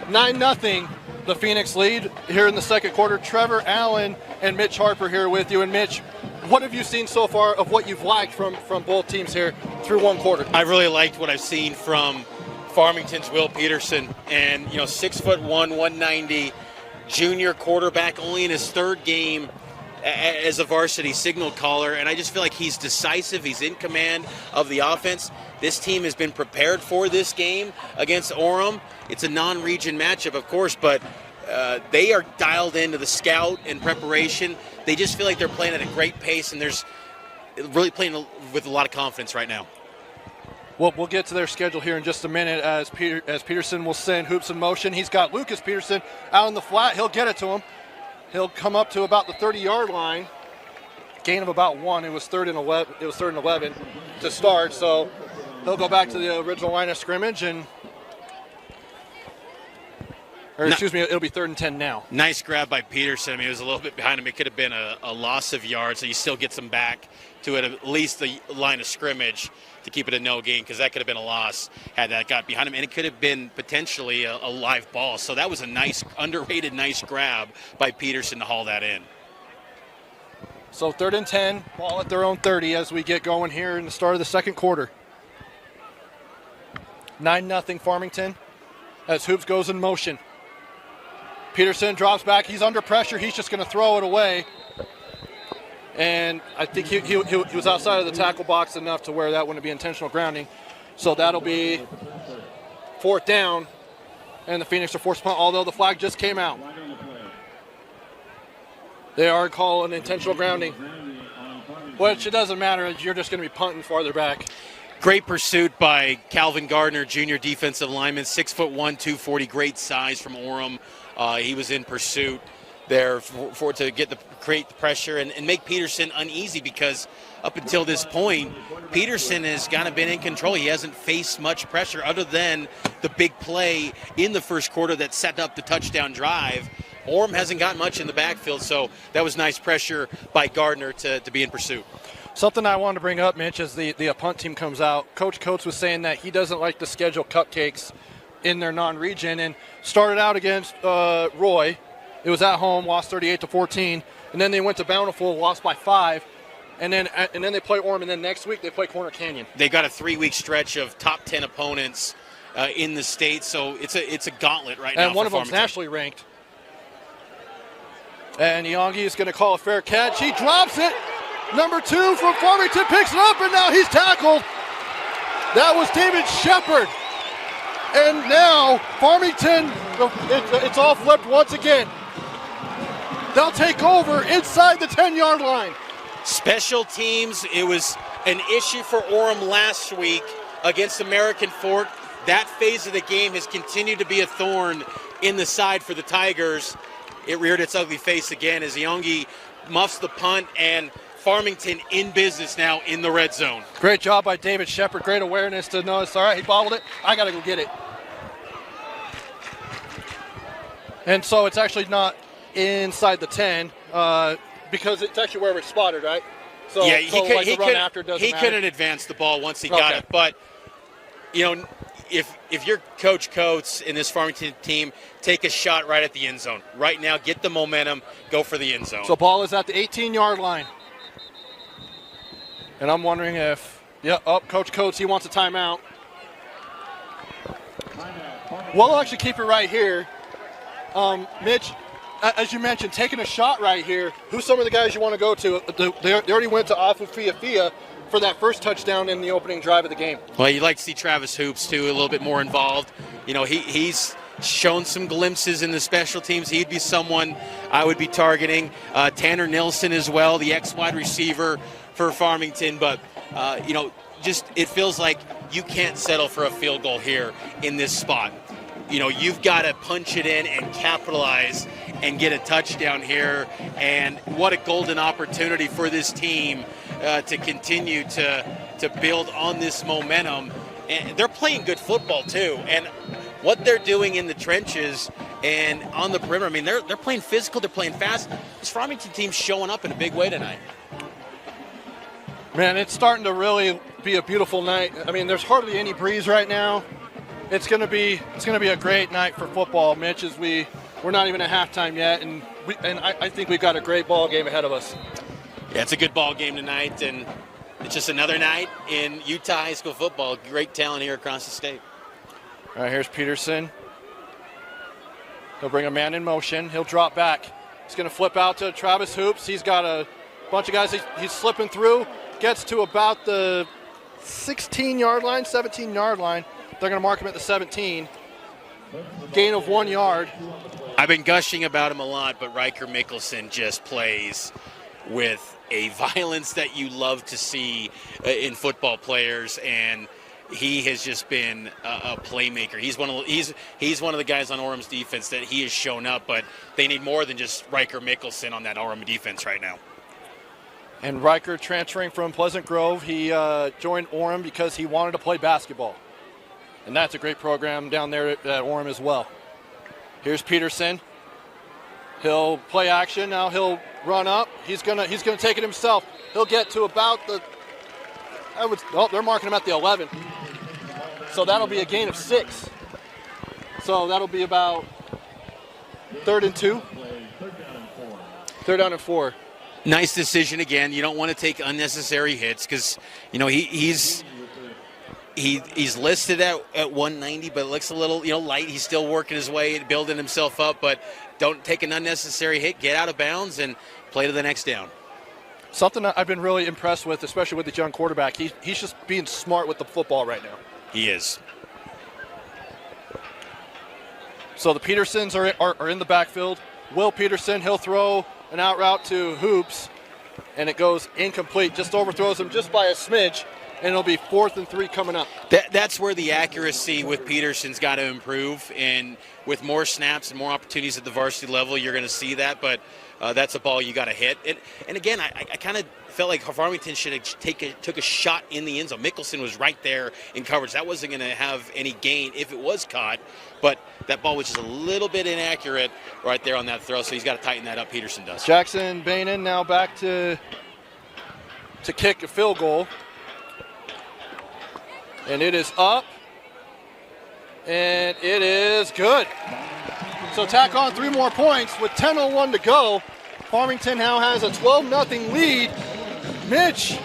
9-0, the Phoenix lead here in the second quarter. Trevor Allen and Mitch Harper here with you. And Mitch, what have you seen so far of what you've liked from both teams here through one quarter? I really liked what I've seen from Farmington's Will Peterson, and 6'1", 190, junior quarterback, only in his third game as a varsity signal caller, and I just feel like he's decisive. He's in command of the offense. This team has been prepared for this game against Orem. It's a non-region matchup, of course, but they are dialed into the scout and preparation. They just feel like they're playing at a great pace, and there's really playing with a lot of confidence right now. Well, we'll get to their schedule here in just a minute as Peterson will send Hoops in motion. He's got Lucas Peterson out in the flat. He'll get it to him. He'll come up to about the 30-yard line. Gain of about 1. It was third and 11. It was 3rd and 11 to start. So he'll go back to the original line of scrimmage it'll be 3rd and 10 now. Nice grab by Peterson. I mean, it was a little bit behind him. It could have been a loss of yards, so he still gets him back to at least the line of scrimmage to keep it a no gain, because that could have been a loss had that got behind him, and it could have been potentially a live ball. So that was a nice, underrated, nice grab by Peterson to haul that in. So 3rd and 10, ball at their own 30 as we get going here in the start of the second quarter. 9-0 Farmington as Hoops goes in motion. Peterson drops back. He's under pressure. He's just going to throw it away. And I think he was outside of the tackle box enough to where that wouldn't be intentional grounding. So that'll be 4th down. And the Phoenix are forced to punt, although the flag just came out. They are calling intentional grounding. Which it doesn't matter. You're just going to be punting farther back. Great pursuit by Calvin Gardner, junior defensive lineman, 6'1", 240, great size from Orem. He was in pursuit there to create the pressure and make Peterson uneasy, because up until this point, Peterson has kind of been in control. He hasn't faced much pressure other than the big play in the first quarter that set up the touchdown drive. Orem hasn't got much in the backfield, so that was nice pressure by Gardner to be in pursuit. Something I wanted to bring up, Mitch, as the punt team comes out. Coach Coates was saying that he doesn't like to schedule cupcakes in their non-region, and started out against Roy. It was at home, lost 38-14, and then they went to Bountiful, lost by 5, and then they play Orem, and then next week they play Corner Canyon. They got a 3-week stretch of top 10 opponents in the state, so it's a gauntlet right now. And one for of them's Farmington. nationally ranked. And Yongi is going to call a fair catch. He drops it. Number 2 from Farmington picks it up, and now he's tackled. That was David Shepard. And now Farmington, it's all flipped once again. They'll take over inside the 10-yard line. Special teams, it was an issue for Orem last week against American Fork. That phase of the game has continued to be a thorn in the side for the Tigers. It reared its ugly face again as Yongi muffs the punt, and Farmington in business now in the red zone. Great job by David Shepard. Great awareness to know it's all right. He bobbled it. I got to go get it. And so it's actually not inside the 10 because it's actually where it's spotted, right? So, yeah, he couldn't advance the ball once he got it. But, you know, if you're Coach Coates in this Farmington team, take a shot right at the end zone. Right now, get the momentum, go for the end zone. So ball is at the 18-yard line. And I'm wondering if, Coach Coates, he wants a timeout. We'll actually keep it right here. Mitch, as you mentioned, taking a shot right here. Who's some of the guys you want to go to? They already went to Afu Fia for that first touchdown in the opening drive of the game. Well, you'd like to see Travis Hoops, too, a little bit more involved. You know, he's shown some glimpses in the special teams. He'd be someone I would be targeting. Tanner Nilsson as well, the ex-wide receiver for Farmington. But, you know, just it feels like you can't settle for a field goal here in this spot. You know, you've got to punch it in and capitalize and get a touchdown here. And what a golden opportunity for this team to continue to build on this momentum. And they're playing good football, too. And what they're doing in the trenches and on the perimeter, I mean, they're playing physical, they're playing fast. This Farmington team's showing up in a big way tonight. Man, it's starting to really be a beautiful night. I mean, there's hardly any breeze right now. It's gonna be a great night for football, Mitch. As we're not even at halftime yet, and I think we've got a great ball game ahead of us. Yeah, it's a good ball game tonight, and it's just another night in Utah high school football. Great talent here across the state. All right, here's Peterson. He'll bring a man in motion. He'll drop back. He's gonna flip out to Travis Hoops. He's got a bunch of guys. He's slipping through. Gets to about the 16-yard line, 17-yard line. They're going to mark him at the 17. Gain of 1 yard. I've been gushing about him a lot, but Riker Mickelson just plays with a violence that you love to see in football players, and he has just been a playmaker. He's one of the guys on Orem's defense that he has shown up, but they need more than just Riker Mickelson on that Orem defense right now. And Riker transferring from Pleasant Grove, he joined Orem because he wanted to play basketball. And that's a great program down there at Orem as well. Here's Peterson. He'll play action. Now he'll run up. He's gonna take it himself. He'll get to about the. They're marking him at the 11. So that'll be a gain of 6. So that'll be about 3rd and 2. 3rd down and 4. Nice decision again. You don't want to take unnecessary hits because you know he's listed at 190, but it looks a little light. He's still working his way, building himself up, but don't take an unnecessary hit. Get out of bounds and play to the next down. Something that I've been really impressed with, especially with the young quarterback, he's just being smart with the football right now. He is. So the Petersons are in the backfield. Will Peterson, he'll throw an out route to Hoops, and it goes incomplete. Just overthrows him just by a smidge. And it'll be 4th and 3 coming up. That's where the accuracy with Peterson's got to improve. And with more snaps and more opportunities at the varsity level, you're going to see that. But that's a ball you got to hit. And again, I kind of felt like Farmington should have took a shot in the end zone. Mickelson was right there in coverage. That wasn't going to have any gain if it was caught. But that ball was just a little bit inaccurate right there on that throw. So he's got to tighten that up. Peterson does. Jackson Bainan now back to kick a field goal. And it is up, and it is good. So tack on 3 more points with 10:01 to go. Farmington now has a 12-0 lead. Mitch,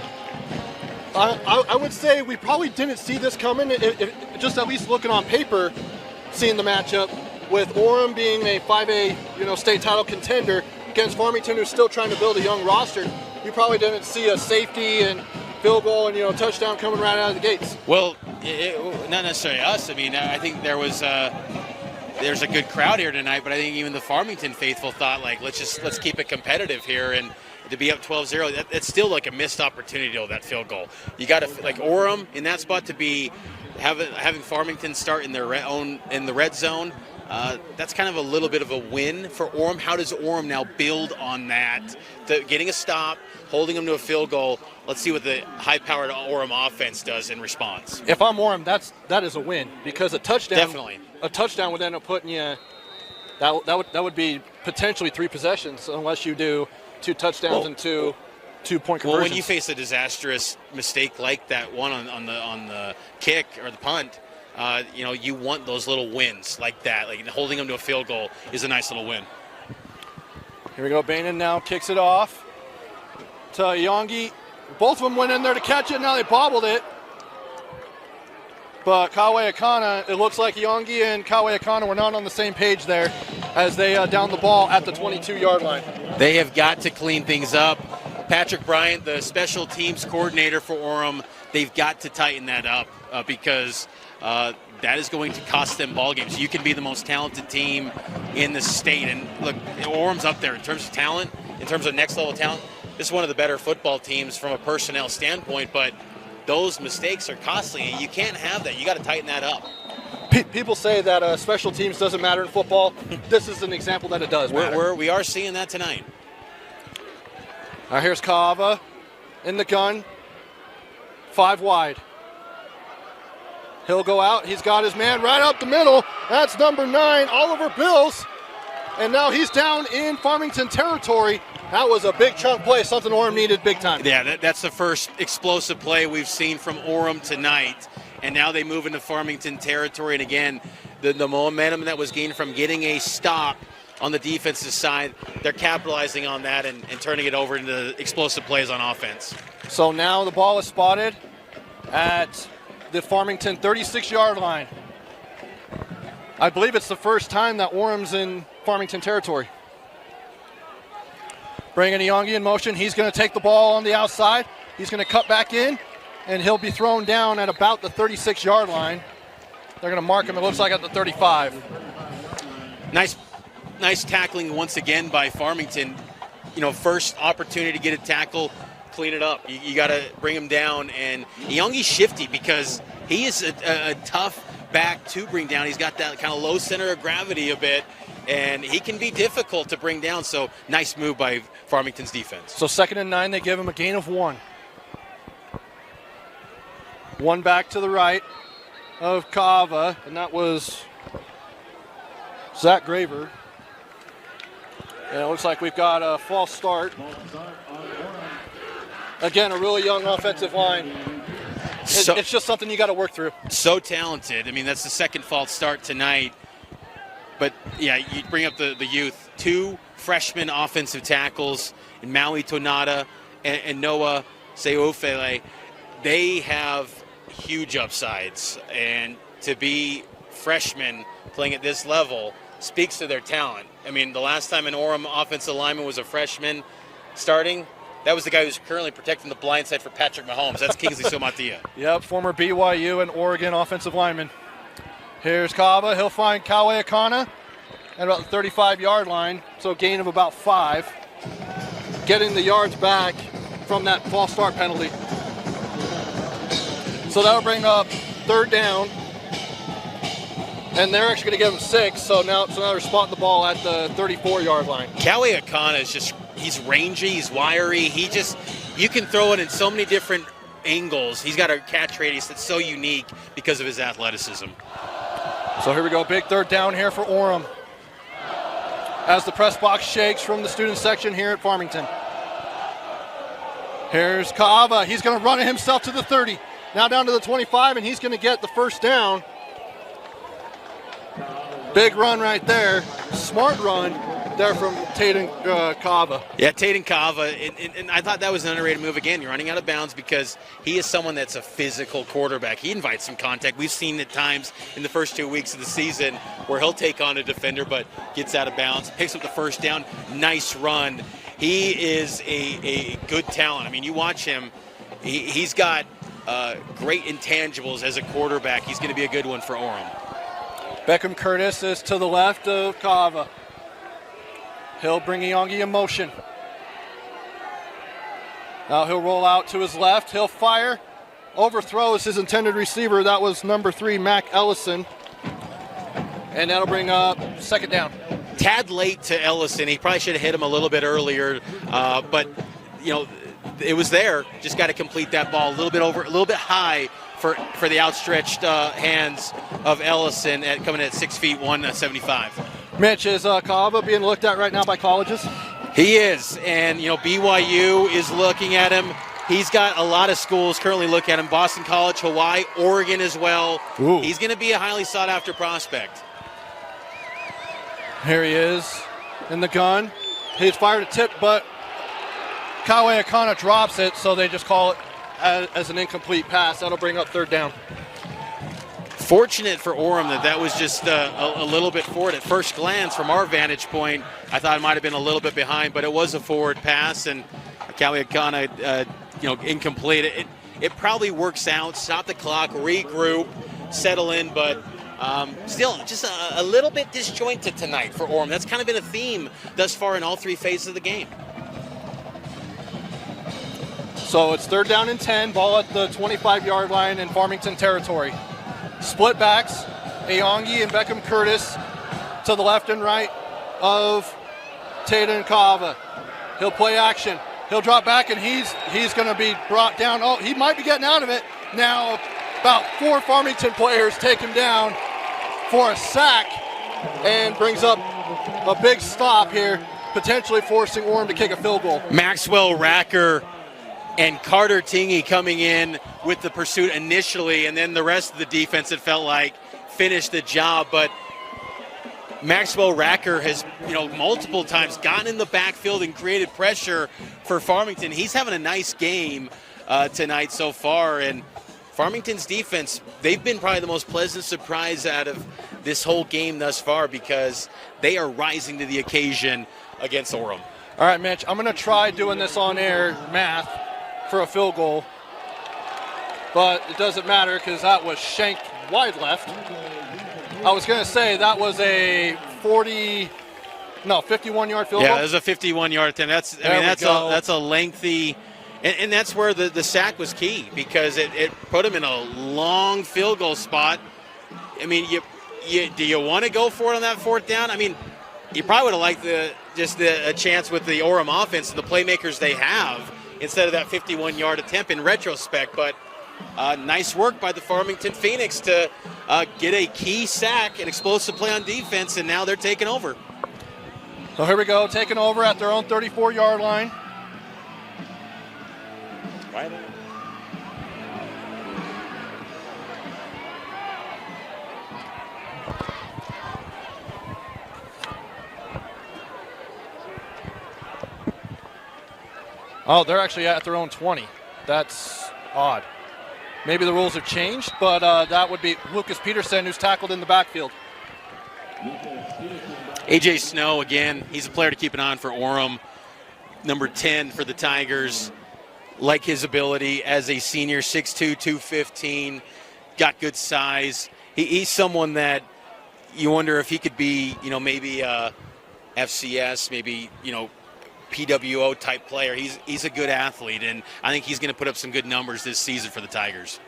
I would say we probably didn't see this coming, if just at least looking on paper, seeing the matchup with Orem being a 5A state title contender against Farmington, who's still trying to build a young roster, you probably didn't see a safety and field goal and touchdown coming right out of the gates. Well, not necessarily us. I mean, I think there's a good crowd here tonight, but I think even the Farmington faithful thought, like, let's keep it competitive here, and to be up 12-0, it's still like a missed opportunity to that field goal. You got to, like, Orem in that spot to be having Farmington start in the red zone. That's kind of a little bit of a win for Orem. How does Orem now build on that? Getting a stop, holding them to a field goal. Let's see what the high-powered Orem offense does in response. If I'm Orem, that is a win, because a touchdown. Definitely. A touchdown would end up putting you. That would be potentially 3 possessions unless you do 2 touchdowns and 2-point conversions. Well, when you face a disastrous mistake like that one on the kick or the punt, you want those little wins like that. Like holding them to a field goal is a nice little win. Here we go. Bainan now kicks it off to Yongi. Both of them went in there to catch it. Now they bobbled it. But Kawe Akana, it looks like Yongi and Kawe Akana were not on the same page there as they downed the ball at the 22-yard line. They have got to clean things up. Patrick Bryant, the special teams coordinator for Orem, they've got to tighten that up because that is going to cost them ball games. You can be the most talented team in the state, and look, Orem's up there in terms of talent, in terms of next level talent. This is one of the better football teams from a personnel standpoint, but those mistakes are costly, and you can't have that. You got to tighten that up. People say that special teams doesn't matter in football. This is an example that it does matter. We are seeing that tonight. All right, here's Kava in the gun, 5 wide. He'll go out. He's got his man right up the middle. That's number 9, Oliver Bills. And now he's down in Farmington territory. That was a big chunk play, something Orem needed big time. Yeah, that's the first explosive play we've seen from Orem tonight. And now they move into Farmington territory. And again, the momentum that was gained from getting a stop on the defensive side, they're capitalizing on that and turning it over into explosive plays on offense. So now the ball is spotted at the Farmington 36-yard line. I believe it's the first time that Orem's in Farmington territory. Bringing Yongi in motion. He's going to take the ball on the outside. He's going to cut back in, and he'll be thrown down at about the 36-yard line. They're going to mark him, it looks like, at the 35. Nice tackling once again by Farmington. First opportunity to get a tackle, clean it up. You got to bring him down. And Yongi's shifty because he is a tough back to bring down. He's got that kind of low center of gravity a bit, and he can be difficult to bring down. So nice move by Farmington's defense. So 2nd and 9, they give him a gain of 1. 1 back to the right of Kava, and that was Zach Graver. And it looks like we've got a false start. Again, a really young offensive line. It's just something you got to work through. So talented. I mean, that's the second false start tonight. But, yeah, you bring up the youth. 2 freshman offensive tackles in Maui Tonada and Noah Seofele. They have huge upsides. And to be freshmen playing at this level speaks to their talent. I mean, the last time an Orem offensive lineman was a freshman starting, that was the guy who's currently protecting the blind side for Patrick Mahomes. That's Kingsley Somatia. Yep, former BYU and Oregon offensive lineman. Here's Kava. He'll find Kawe Akana at about the 35-yard line, so gain of about 5. Getting the yards back from that false start penalty. So that'll bring up 3rd down. And they're actually going to give him 6, so now they're spotting the ball at the 34-yard line. Kawe Akana is he's rangy, he's wiry. You can throw it in so many different angles. He's got a catch radius that's so unique because of his athleticism. So here we go, big 3rd down here for Orem as the press box shakes from the student section here at Farmington. Here's Kava. He's going to run it himself to the 30. Now down to the 25, and he's going to get the 1st down. Big run right there. Smart run. there from Tatum Kava. Yeah, Tatum Kava, and I thought that was an underrated move again. You're running out of bounds because he is someone that's a physical quarterback. He invites some contact. We've seen at times in the first 2 weeks of the season where he'll take on a defender but gets out of bounds, picks up the first down, nice run. He is a good talent. I mean, you watch him, he's got great intangibles as a quarterback. He's going to be a good one for Orem. Beckham Curtis is to the left of Kava. He'll bring Iongi in motion. Now he'll roll out to his left. He'll fire. Overthrows his intended receiver. That was number 3, Mac Ellison. And that'll bring up second down. Tad late to Ellison. He probably should have hit him a little bit earlier. But, it was there. Just got to complete that ball a little bit high for the outstretched hands of Ellison coming at 6 feet 175. Mitch, is Kava being looked at right now by colleges? He is, and BYU is looking at him. He's got a lot of schools currently look at him. Boston College, Hawaii, Oregon as well. Ooh. He's going to be a highly sought after prospect. Here he is in the gun. He's fired a tip, but Kawe Akana drops it, so they just call it as an incomplete pass. That'll bring up third down. Fortunate for Orem that was just a little bit forward. At first glance, from our vantage point, I thought it might have been a little bit behind, but it was a forward pass, and Kawe Akana, incomplete. It probably works out. Stop the clock, regroup, settle in, but still just a little bit disjointed tonight for Orem. That's kind of been a theme thus far in all 3 phases of the game. So it's third down and 10, ball at the 25-yard line in Farmington territory. Split backs, Iongi and Beckham Curtis to the left and right of Tatum Kava. He'll play action. He'll drop back, and he's going to be brought down. Oh, he might be getting out of it. Now about 4 Farmington players take him down for a sack and brings up a big stop here, potentially forcing Orem to kick a field goal. Maxwell Racker and Carter Tingy coming in with the pursuit initially, and then the rest of the defense, it felt like, finished the job. But Maxwell Racker has, multiple times gotten in the backfield and created pressure for Farmington. He's having a nice game tonight so far, and Farmington's defense, they've been probably the most pleasant surprise out of this whole game thus far because they are rising to the occasion against Orem. All right, Mitch, I'm going to try doing this on air math for a field goal, but it doesn't matter because that was shanked wide left. I was going to say that was a 51-yard field goal. Yeah, it was a 51-yard attempt. That's a lengthy, and that's where the sack was key because it put him in a long field goal spot. I mean, do you want to go for it on that fourth down? I mean, you probably would have liked a chance with the Orem offense and the playmakers they have instead of that 51-yard attempt in retrospect. But nice work by the Farmington Phoenix to get a key sack, an explosive play on defense, and now they're taking over. So here we go, taking over at their own 34-yard line. Right. Oh, they're actually at their own 20. That's odd. Maybe the rules have changed, but that would be Lucas Peterson, who's tackled in the backfield. A.J. Snow, again, he's a player to keep an eye on for Orem. Number 10 for the Tigers. Like his ability as a senior, 6'2", 215, got good size. He's someone that you wonder if he could be, maybe FCS, maybe, PWO type player. He's a good athlete, and I think he's going to put up some good numbers this season for the Tigers.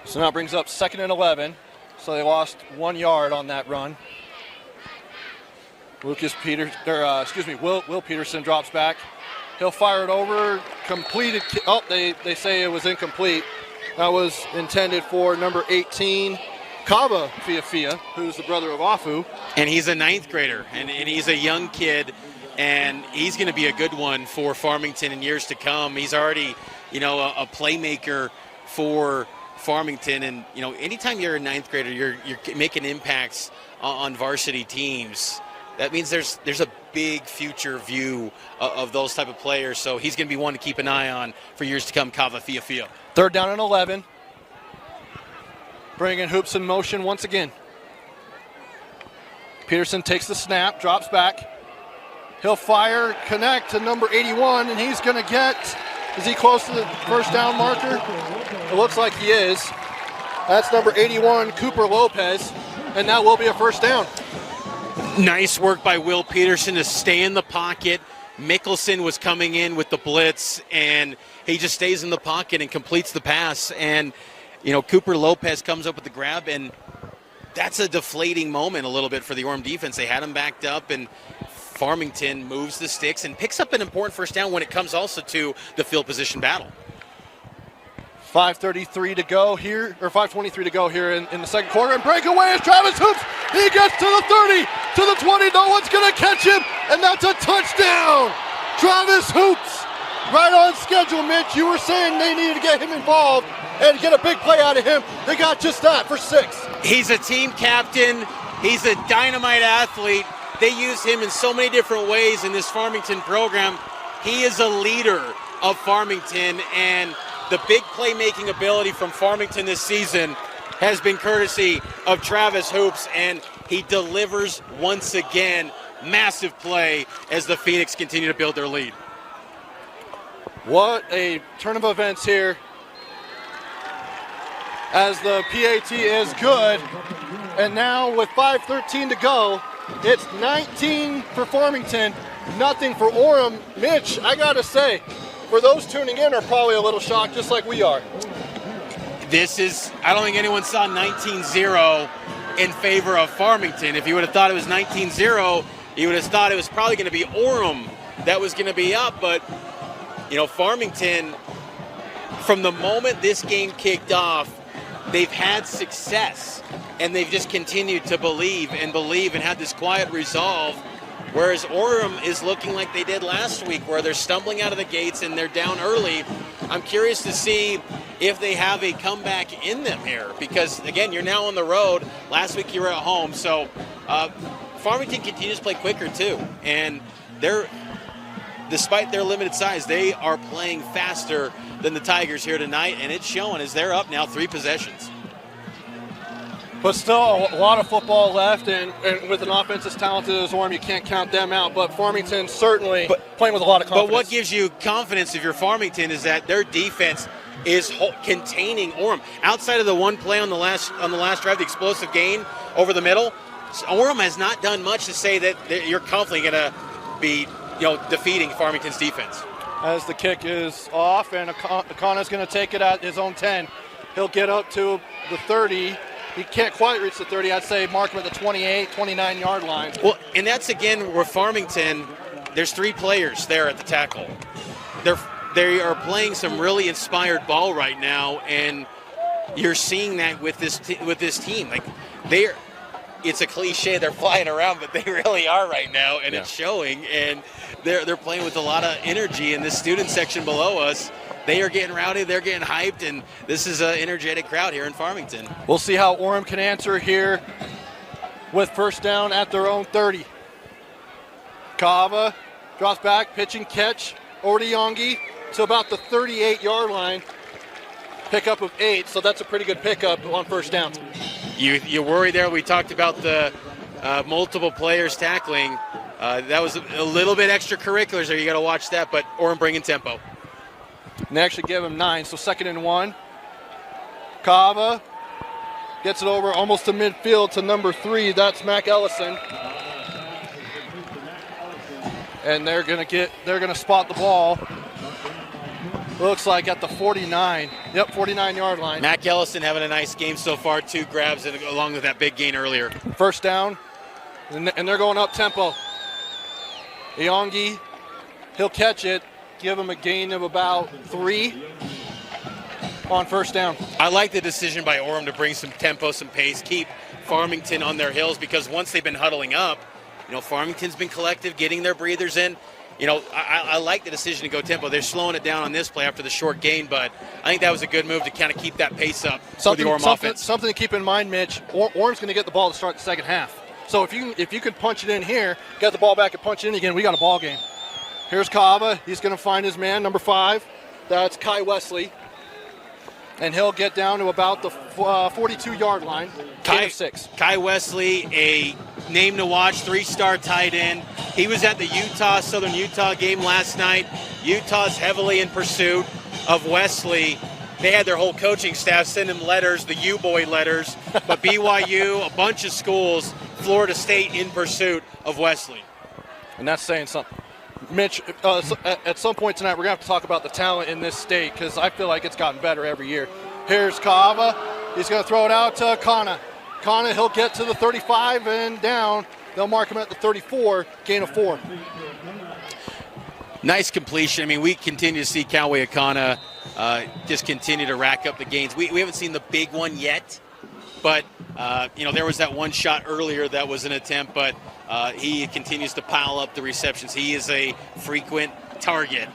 So now it brings up 2nd and 11. So they lost 1 yard on that run. Will Peterson drops back. He'll fire it over. Completed. Oh, they say it was incomplete. That was intended for number 18, Kava Fiafia, who's the brother of Afu. And he's a 9th grader, and he's a young kid, and he's going to be a good one for Farmington in years to come. He's already, a playmaker for Farmington. And, anytime you're a ninth grader, you're making impacts on varsity teams. That means there's a big future view of those type of players. So he's going to be one to keep an eye on for years to come, Kava Fiafio. 3rd down and 11. Bringing hoops in motion once again. Peterson takes the snap, drops back. He'll fire, connect to number 81, and he's going to get, is he close to the first down marker? It looks like he is. That's number 81, Cooper Lopez, and that will be a first down. Nice work by Will Peterson to stay in the pocket. Mickelson was coming in with the blitz, and he just stays in the pocket and completes the pass. And, Cooper Lopez comes up with the grab, and that's a deflating moment a little bit for the Orem defense. They had him backed up, and Farmington moves the sticks and picks up an important first down when it comes also to the field position battle. 5:33 to go here, or 5:23 to go here in the second quarter, and breakaway is Travis Hoops. He gets to the 30, to the 20. No one's going to catch him, and that's a touchdown. Travis Hoops, right on schedule, Mitch. You were saying they needed to get him involved and get a big play out of him. They got just that for 6. He's a team captain. He's a dynamite athlete. They use him in so many different ways in this Farmington program. He is a leader of Farmington, and the big playmaking ability from Farmington this season has been courtesy of Travis Hoops, and he delivers once again. Massive play as the Phoenix continue to build their lead. What a turn of events here, as the PAT is good. And now with 5:13 to go, it's 19 for Farmington, nothing for Orem. Mitch, I gotta say, for those tuning in are probably a little shocked, just like we are. I don't think anyone saw 19-0 in favor of Farmington. If you would have thought it was 19-0, you would have thought it was probably going to be Orem that was going to be up. But, Farmington, from the moment this game kicked off, they've had success, and they've just continued to believe and have this quiet resolve, whereas Orem is looking like they did last week, where they're stumbling out of the gates and they're down early. I'm curious to see if they have a comeback in them here, because, again, you're now on the road. Last week you were at home, so Farmington continues to play quicker too, and despite their limited size, they are playing faster than the Tigers here tonight, and it's showing as they're up now 3 possessions. But still a lot of football left, and with an offense as talented as Orem, you can't count them out. But Farmington certainly playing with a lot of confidence. But what gives you confidence if you're Farmington is that their defense is containing Orem. Outside of the one play on the last drive, the explosive gain over the middle, Orem has not done much to say that you're confidently going to be defeating Farmington's defense. As the kick is off, and Akana's going to take it at his own 10. He'll get up to the 30. He can't quite reach the 30. I'd say mark him at the 28, 29-yard line. Well, and that's, again, where Farmington, there's 3 players there at the tackle. They are playing some really inspired ball right now, and you're seeing that with this team. Like, it's a cliche, they're flying around, but they really are right now, and it's showing. And they're playing with a lot of energy in this student section below us. They are getting rowdy, they're getting hyped, and this is an energetic crowd here in Farmington. We'll see how Orem can answer here with first down at their own 30. Kava drops back, pitch and catch over to Yongi to about the 38-yard line. Pickup of 8, so that's a pretty good pickup on first down. You worry there. We talked about the multiple players tackling. That was a little bit extracurriculars there. You got to watch that, but Orem bringing tempo. And they actually give him 9, so 2nd and 1. Kava gets it over almost to midfield to number 3. That's Mac Ellison. And they're gonna spot the ball. Looks like at the 49. Yep, 49-yard line. Mac Ellison having a nice game so far. 2 grabs along with that big gain earlier. First down, and they're going up tempo. Iongi, he'll catch it. Give him a gain of about 3 on first down. I like the decision by Orem to bring some tempo, some pace, keep Farmington on their heels, because once they've been huddling up, Farmington's been collective, getting their breathers in. I like the decision to go tempo. They're slowing it down on this play after the short gain, but I think that was a good move to kind of keep that pace up for the Orem offense. Something to keep in mind, Mitch. Orem's going to get the ball to start the second half. So if you could punch it in here, get the ball back and punch it in again, we got a ball game. Here's Kava. He's going to find his man, number 5. That's Kai Wesley. And he'll get down to about the 42-yard line. Gain of 6. Kai Wesley, a name to watch, 3-star tight end. He was at the Southern Utah game last night. Utah's heavily in pursuit of Wesley. They had their whole coaching staff send him letters, the U-boy letters. But BYU, a bunch of schools, Florida State in pursuit of Wesley. And that's saying something. Mitch, at some point tonight, we're going to have to talk about the talent in this state because I feel like it's gotten better every year. Here's Kava. He's going to throw it out to Kana. Kana, he'll get to the 35 and down. They'll mark him at the 34, gain of 4. Nice completion. I mean, we continue to see Coway Akana just continue to rack up the gains. We haven't seen the big one yet, but, there was that one shot earlier that was an attempt, but he continues to pile up the receptions. He is a frequent target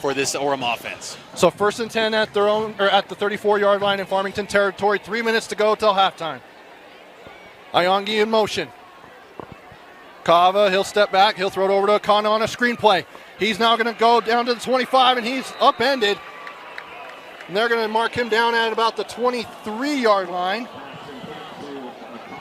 for this Orem offense. So 1st and 10 at their own, or at the 34-yard line in Farmington territory. 3 minutes to go till halftime. Iongi in motion. Kava, he'll step back. He'll throw it over to Akana on a screenplay. He's now going to go down to the 25, and he's upended. And they're going to mark him down at about the 23-yard line,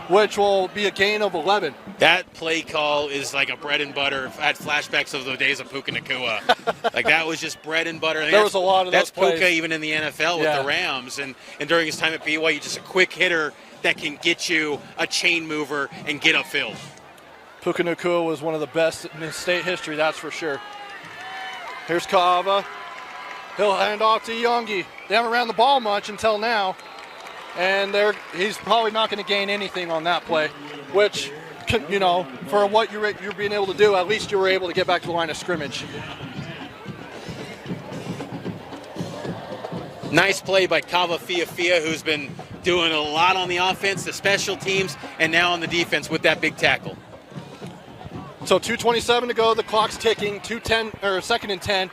which will be a gain of 11. That play call is like a bread and butter. I had flashbacks of the days of Puka Nakua. Like that was just bread and butter. There was a lot of those plays. That's Puka even in the NFL with the Rams. And during his time at BYU, just a quick hitter that can get you a chain mover and get upfield. Puka Nakua was one of the best in state history, that's for sure. Here's Kava. He'll hand off to Iongi. They haven't ran the ball much until now. And he's probably not going to gain anything on that play, which, for what you're being able to do, at least you were able to get back to the line of scrimmage. Nice play by Kava Fiafia, who's been doing a lot on the offense, the special teams, and now on the defense with that big tackle. So 2:27 to go. The clock's ticking. 2:10 and 10.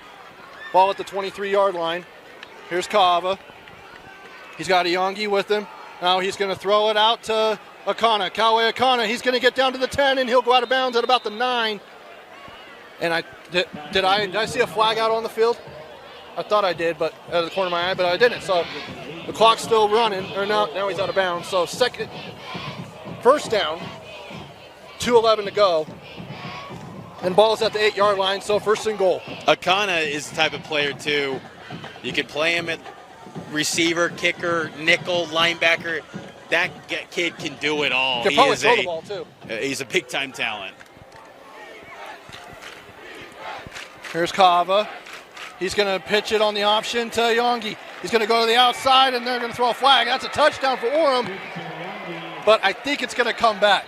Ball at the 23-yard line. Here's Kava. He's got Iongi with him. Now he's going to throw it out to Akana. Coway Akana. He's going to get down to the 10, and he'll go out of bounds at about the 9. And did I see a flag out on the field? I thought I did, but out of the corner of my eye, but I didn't. So the clock's still running. Or now he's out of bounds. So first down. 2:11 to go. And ball's at the 8-yard line, so 1st and goal. Akana is the type of player, too. You can play him at receiver, kicker, nickel, linebacker. That kid can do it all. Can probably throw the ball, too. He's a big-time talent. Here's Kava. He's going to pitch it on the option to Iongi. He's going to go to the outside, and they're going to throw a flag. That's a touchdown for Orem, but I think it's going to come back.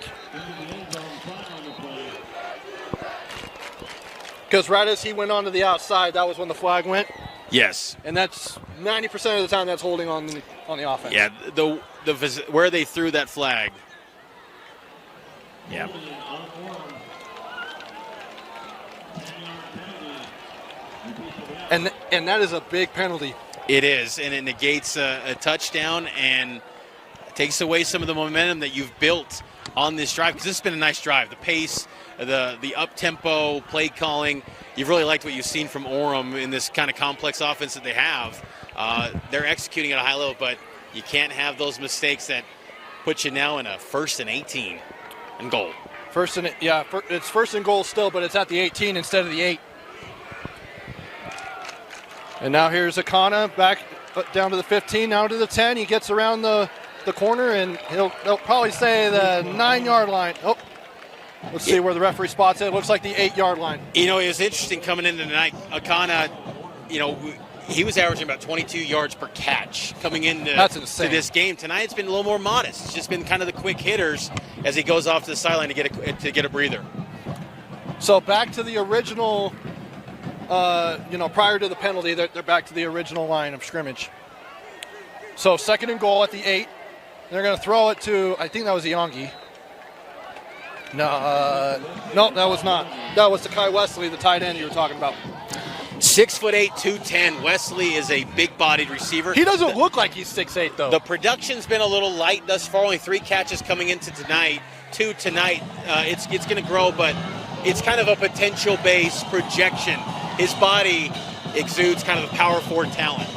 Because right as he went onto the outside, that was when the flag went. Yes. And that's 90% of the time that's holding on the offense. Yeah, where they threw that flag. Yeah. And that is a big penalty. It is, and it negates a touchdown and takes away some of the momentum that you've built on this drive, because this has been a nice drive. The pace, the up-tempo play calling, you've really liked what you've seen from Orem in this kind of complex offense that they have. They're executing at a high level, but you can't have those mistakes that put you now in a 1st and 18 and goal. It's 1st and goal still, but it's at the 18 instead of the 8. And now here's Akana back down to the 15, now to the 10. He gets around the corner, and they'll probably say the 9-yard line. Oh, let's see where the referee spots it. It looks like the 8-yard line. It was interesting coming into tonight. Akana, he was averaging about 22 yards per catch coming into to this game. Tonight it's been a little more modest. It's just been kind of the quick hitters as he goes off to the sideline to get a breather. So back to the original, prior to the penalty, they're back to the original line of scrimmage. So 2nd and goal at the 8. They're going to throw it to, I think that was Iongi. No, that was not. That was Takai Wesley, the tight end you were talking about. 6'8", 210. Wesley is a big-bodied receiver. He doesn't look like he's 6'8", though. The production's been a little light thus far. Only 3 catches coming into tonight. 2 tonight. It's going to grow, but it's kind of a potential base projection. His body exudes kind of a power forward talent.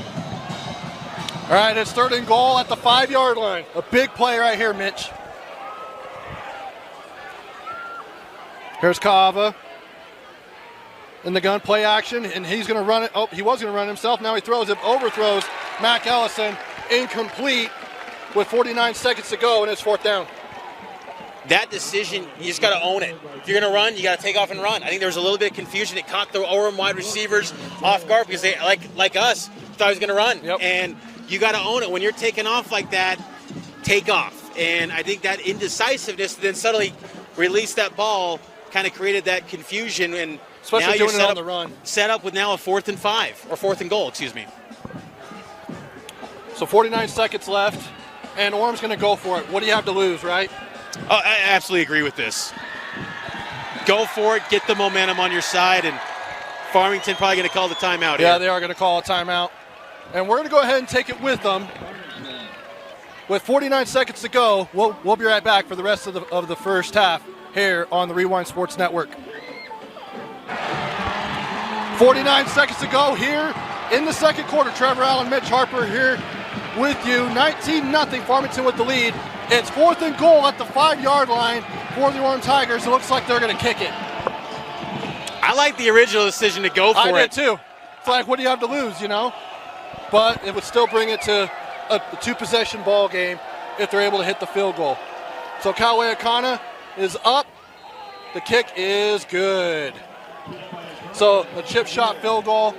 All right, it's 3rd and goal at the 5-yard line. A big play right here, Mitch. Here's Kava in the gun, play action, and he's going to run it. Oh, he was going to run it himself. Now he throws it, overthrows Mac Ellison, incomplete with 49 seconds to go, and it's 4th down. That decision, you just got to own it. If you're going to run, you got to take off and run. I think there was a little bit of confusion. It caught the Orem wide receivers off guard because they, like us, thought he was going to run. Yep. And you got to own it. When you're taking off like that, take off. And I think that indecisiveness then suddenly released that ball, kind of created that confusion. And especially now you're doing it on the run. Set up with now a 4th and 5, or 4th and goal, excuse me. So 49 seconds left, and Orem's going to go for it. What do you have to lose, right? Oh, I absolutely agree with this. Go for it, get the momentum on your side, and Farmington probably going to call the timeout here. Yeah, they are going to call a timeout. And we're going to go ahead and take it with them. With 49 seconds to go, we'll be right back for the rest of the first half here on the Rewind Sports Network. 49 seconds to go here in the second quarter. Trevor Allen, Mitch Harper here with you. 19-0, Farmington with the lead. It's 4th and goal at the 5-yard line for the Orem Tigers. It looks like they're going to kick it. I like the original decision to go for it. I did too. It's like, what do you have to lose, you know? But it would still bring it to a 2-possession ball game if they're able to hit the field goal. So Kawe Akana is up. The kick is good. So a chip shot field goal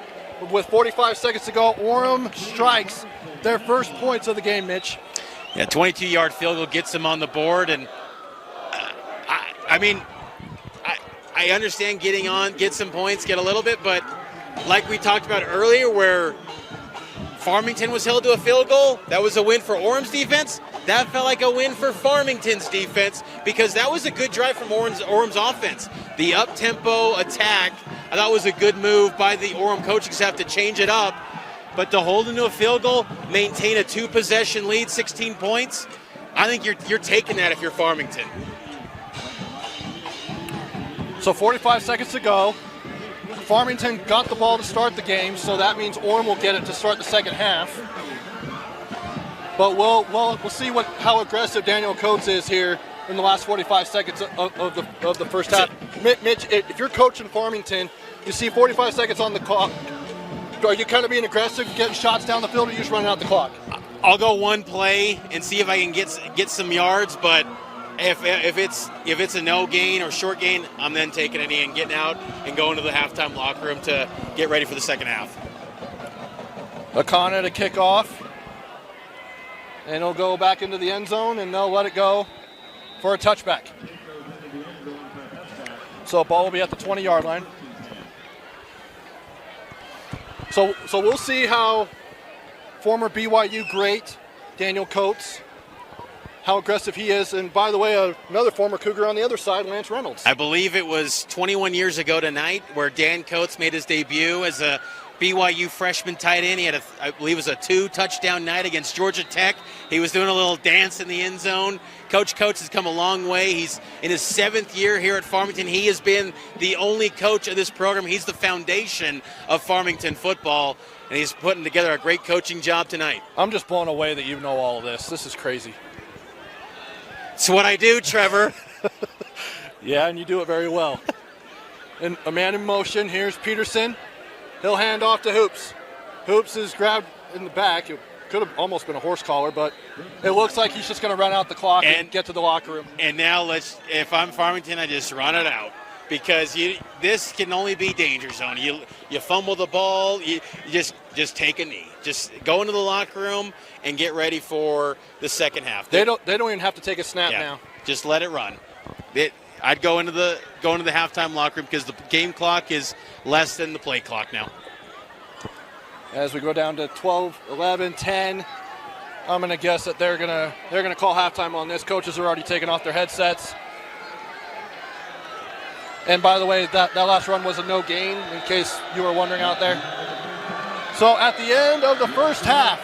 with 45 seconds to go. Orem strikes their first points of the game, Mitch. Yeah, 22-yard field goal gets them on the board. And I understand get some points, get a little bit, but like we talked about earlier where Farmington was held to a field goal, that was a win for Orem's defense. That felt like a win for Farmington's defense because that was a good drive from Orem's offense. The up-tempo attack, I thought was a good move by the Orem coaching staff to change it up. But to hold into a field goal, maintain a 2-possession lead, 16 points, I think you're taking that if you're Farmington. So 45 seconds to go. Farmington got the ball to start the game, so that means Orem will get it to start the second half. But we'll see how aggressive Daniel Coates is here in the last 45 seconds of the first half. Mitch, if you're coaching Farmington, you see 45 seconds on the clock. Are you kind of being aggressive, getting shots down the field, or are you just running out the clock? I'll go one play and see if I can get some yards, but if it's a no gain or short gain, I'm then taking it in, getting out and going to the halftime locker room to get ready for the second half. Akana to kick off. And he'll go back into the end zone, and they'll let it go for a touchback. So ball will be at the 20-yard line. So we'll see how former BYU great Daniel Coates, how aggressive he is. And by the way, another former Cougar on the other side, Lance Reynolds. I believe it was 21 years ago tonight where Dan Coates made his debut as a BYU freshman tight end. He had, I believe it was a 2-touchdown night against Georgia Tech. He was doing a little dance in the end zone. Coach Coates has come a long way. He's in his 7th year here at Farmington. He has been the only coach of this program. He's the foundation of Farmington football, and he's putting together a great coaching job tonight. I'm just blown away that you know all of this. This is crazy. It's what I do, Trevor. Yeah, and you do it very well. And a man in motion. Here's Peterson. He'll hand off to Hoops. Hoops is grabbed in the back. It could have almost been a horse collar, but it looks like he's just going to run out the clock and get to the locker room. And now if I'm Farmington, I just run it out because this can only be danger zone. You fumble the ball, you just take a knee. Just go into the locker room and get ready for the second half. They don't even have to take a snap now. Just let it run. I'd go into the halftime locker room because the game clock is less than the play clock now. As we go down to 12, 11, 10, I'm going to guess that they're going to call halftime on this. Coaches are already taking off their headsets. And by the way, that last run was a no gain, in case you were wondering out there. So at the end of the first half,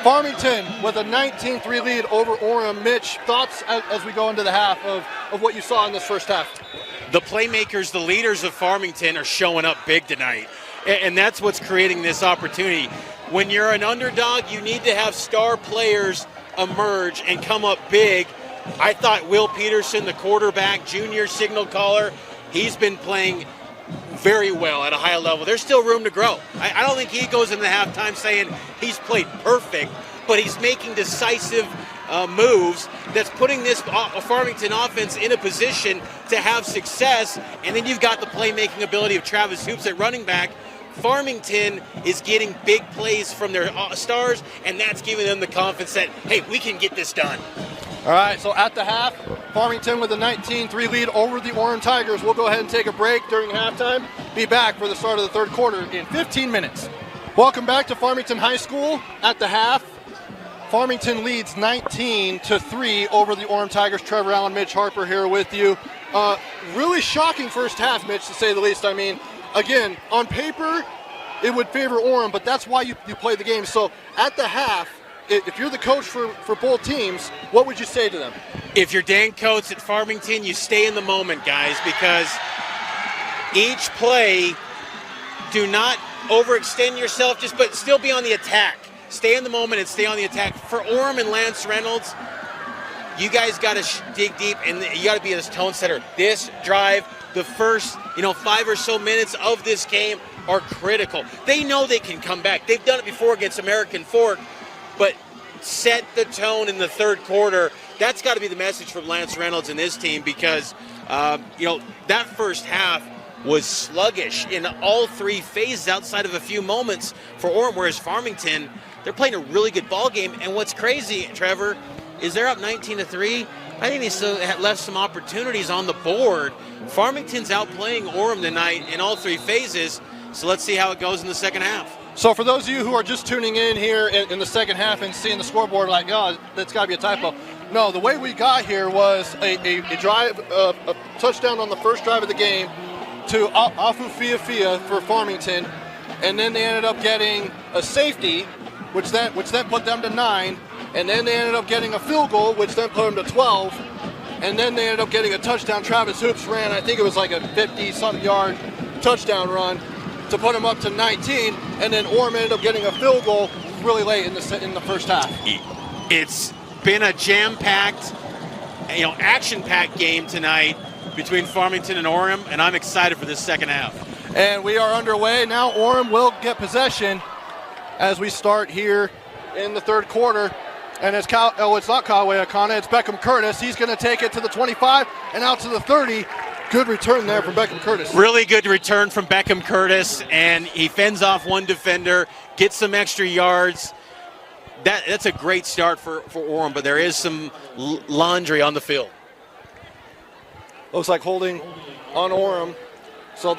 Farmington with a 19-3 lead over Orem. Mitch, thoughts as we go into the half of what you saw in this first half? The playmakers, the leaders of Farmington are showing up big tonight. And that's what's creating this opportunity. When you're an underdog, you need to have star players emerge and come up big. I thought Will Peterson, the quarterback, junior signal caller, he's been playing very well at a high level. There's still room to grow. I don't think he goes into halftime saying he's played perfect, but he's making decisive moves that's putting this Farmington offense in a position to have success. And then you've got the playmaking ability of Travis Hoops at running back. Farmington is getting big plays from their stars, and that's giving them the confidence that, hey, we can get this done. All right, so at the half, Farmington with a 19-3 lead over the Orem Tigers. We'll go ahead and take a break during halftime. Be back for the start of the third quarter in 15 minutes. Welcome back to Farmington High School. At the half, Farmington leads 19-3 over the Orem Tigers. Trevor Allen, Mitch Harper here with you. Really shocking first half, Mitch, to say the least. I mean, again, on paper, it would favor Orem, but that's why you play the game. So at the half, if you're the coach for both teams, what would you say to them? If you're Dan Coates at Farmington, you stay in the moment, guys, because each play, do not overextend yourself, but still be on the attack. Stay in the moment and stay on the attack. For Orem and Lance Reynolds, you guys got to dig deep, and you got to be this tone setter. This drive, the first 5 or so minutes of this game are critical. They know they can come back. They've done it before against American Fork, but set the tone in the third quarter. That's got to be the message from Lance Reynolds and his team, because that first half was sluggish in all three phases outside of a few moments for Orem, whereas Farmington, they're playing a really good ball game. And what's crazy, Trevor, is they're up 19-3. I think they still left some opportunities on the board. Farmington's outplaying Orem tonight in all three phases, so let's see how it goes in the second half. So for those of you who are just tuning in here in the second half and seeing the scoreboard like, oh, that's got to be a typo. No, the way we got here was a drive, a touchdown on the first drive of the game to Afu Fia for Farmington, and then they ended up getting a safety, which then put them to 9, and then they ended up getting a field goal, which then put them to 12, and then they ended up getting a touchdown. Travis Hoops ran, I think it was like a 50-something yard touchdown run to put them up to 19, and then Orem ended up getting a field goal really late in the first half. It's been a jam-packed, action-packed game tonight between Farmington and Orem, and I'm excited for this second half. And we are underway now. Orem will get possession as we start here in the third quarter. And it's not Callaway Akana, it's Beckham Curtis. He's going to take it to the 25 and out to the 30. Good return there from Beckham Curtis. Really good return from Beckham Curtis, and he fends off one defender, gets some extra yards. That's a great start for Orem, but there is some laundry on the field. Looks like holding on Orem, so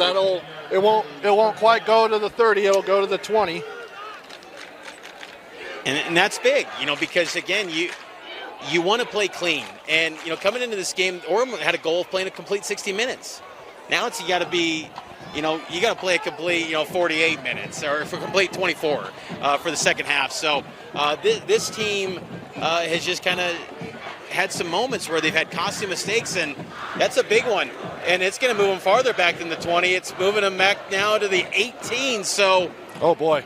it won't quite go to the 30. It'll go to the 20. And that's big, because again, you want to play clean. And, coming into this game, Orem had a goal of playing a complete 60 minutes. Now you got to play a complete, 48 minutes or for complete 24 for the second half. So this team has just kind of had some moments where they've had costly mistakes, and that's a big one. And it's going to move them farther back than the 20. It's moving them back now to the 18. So, oh boy,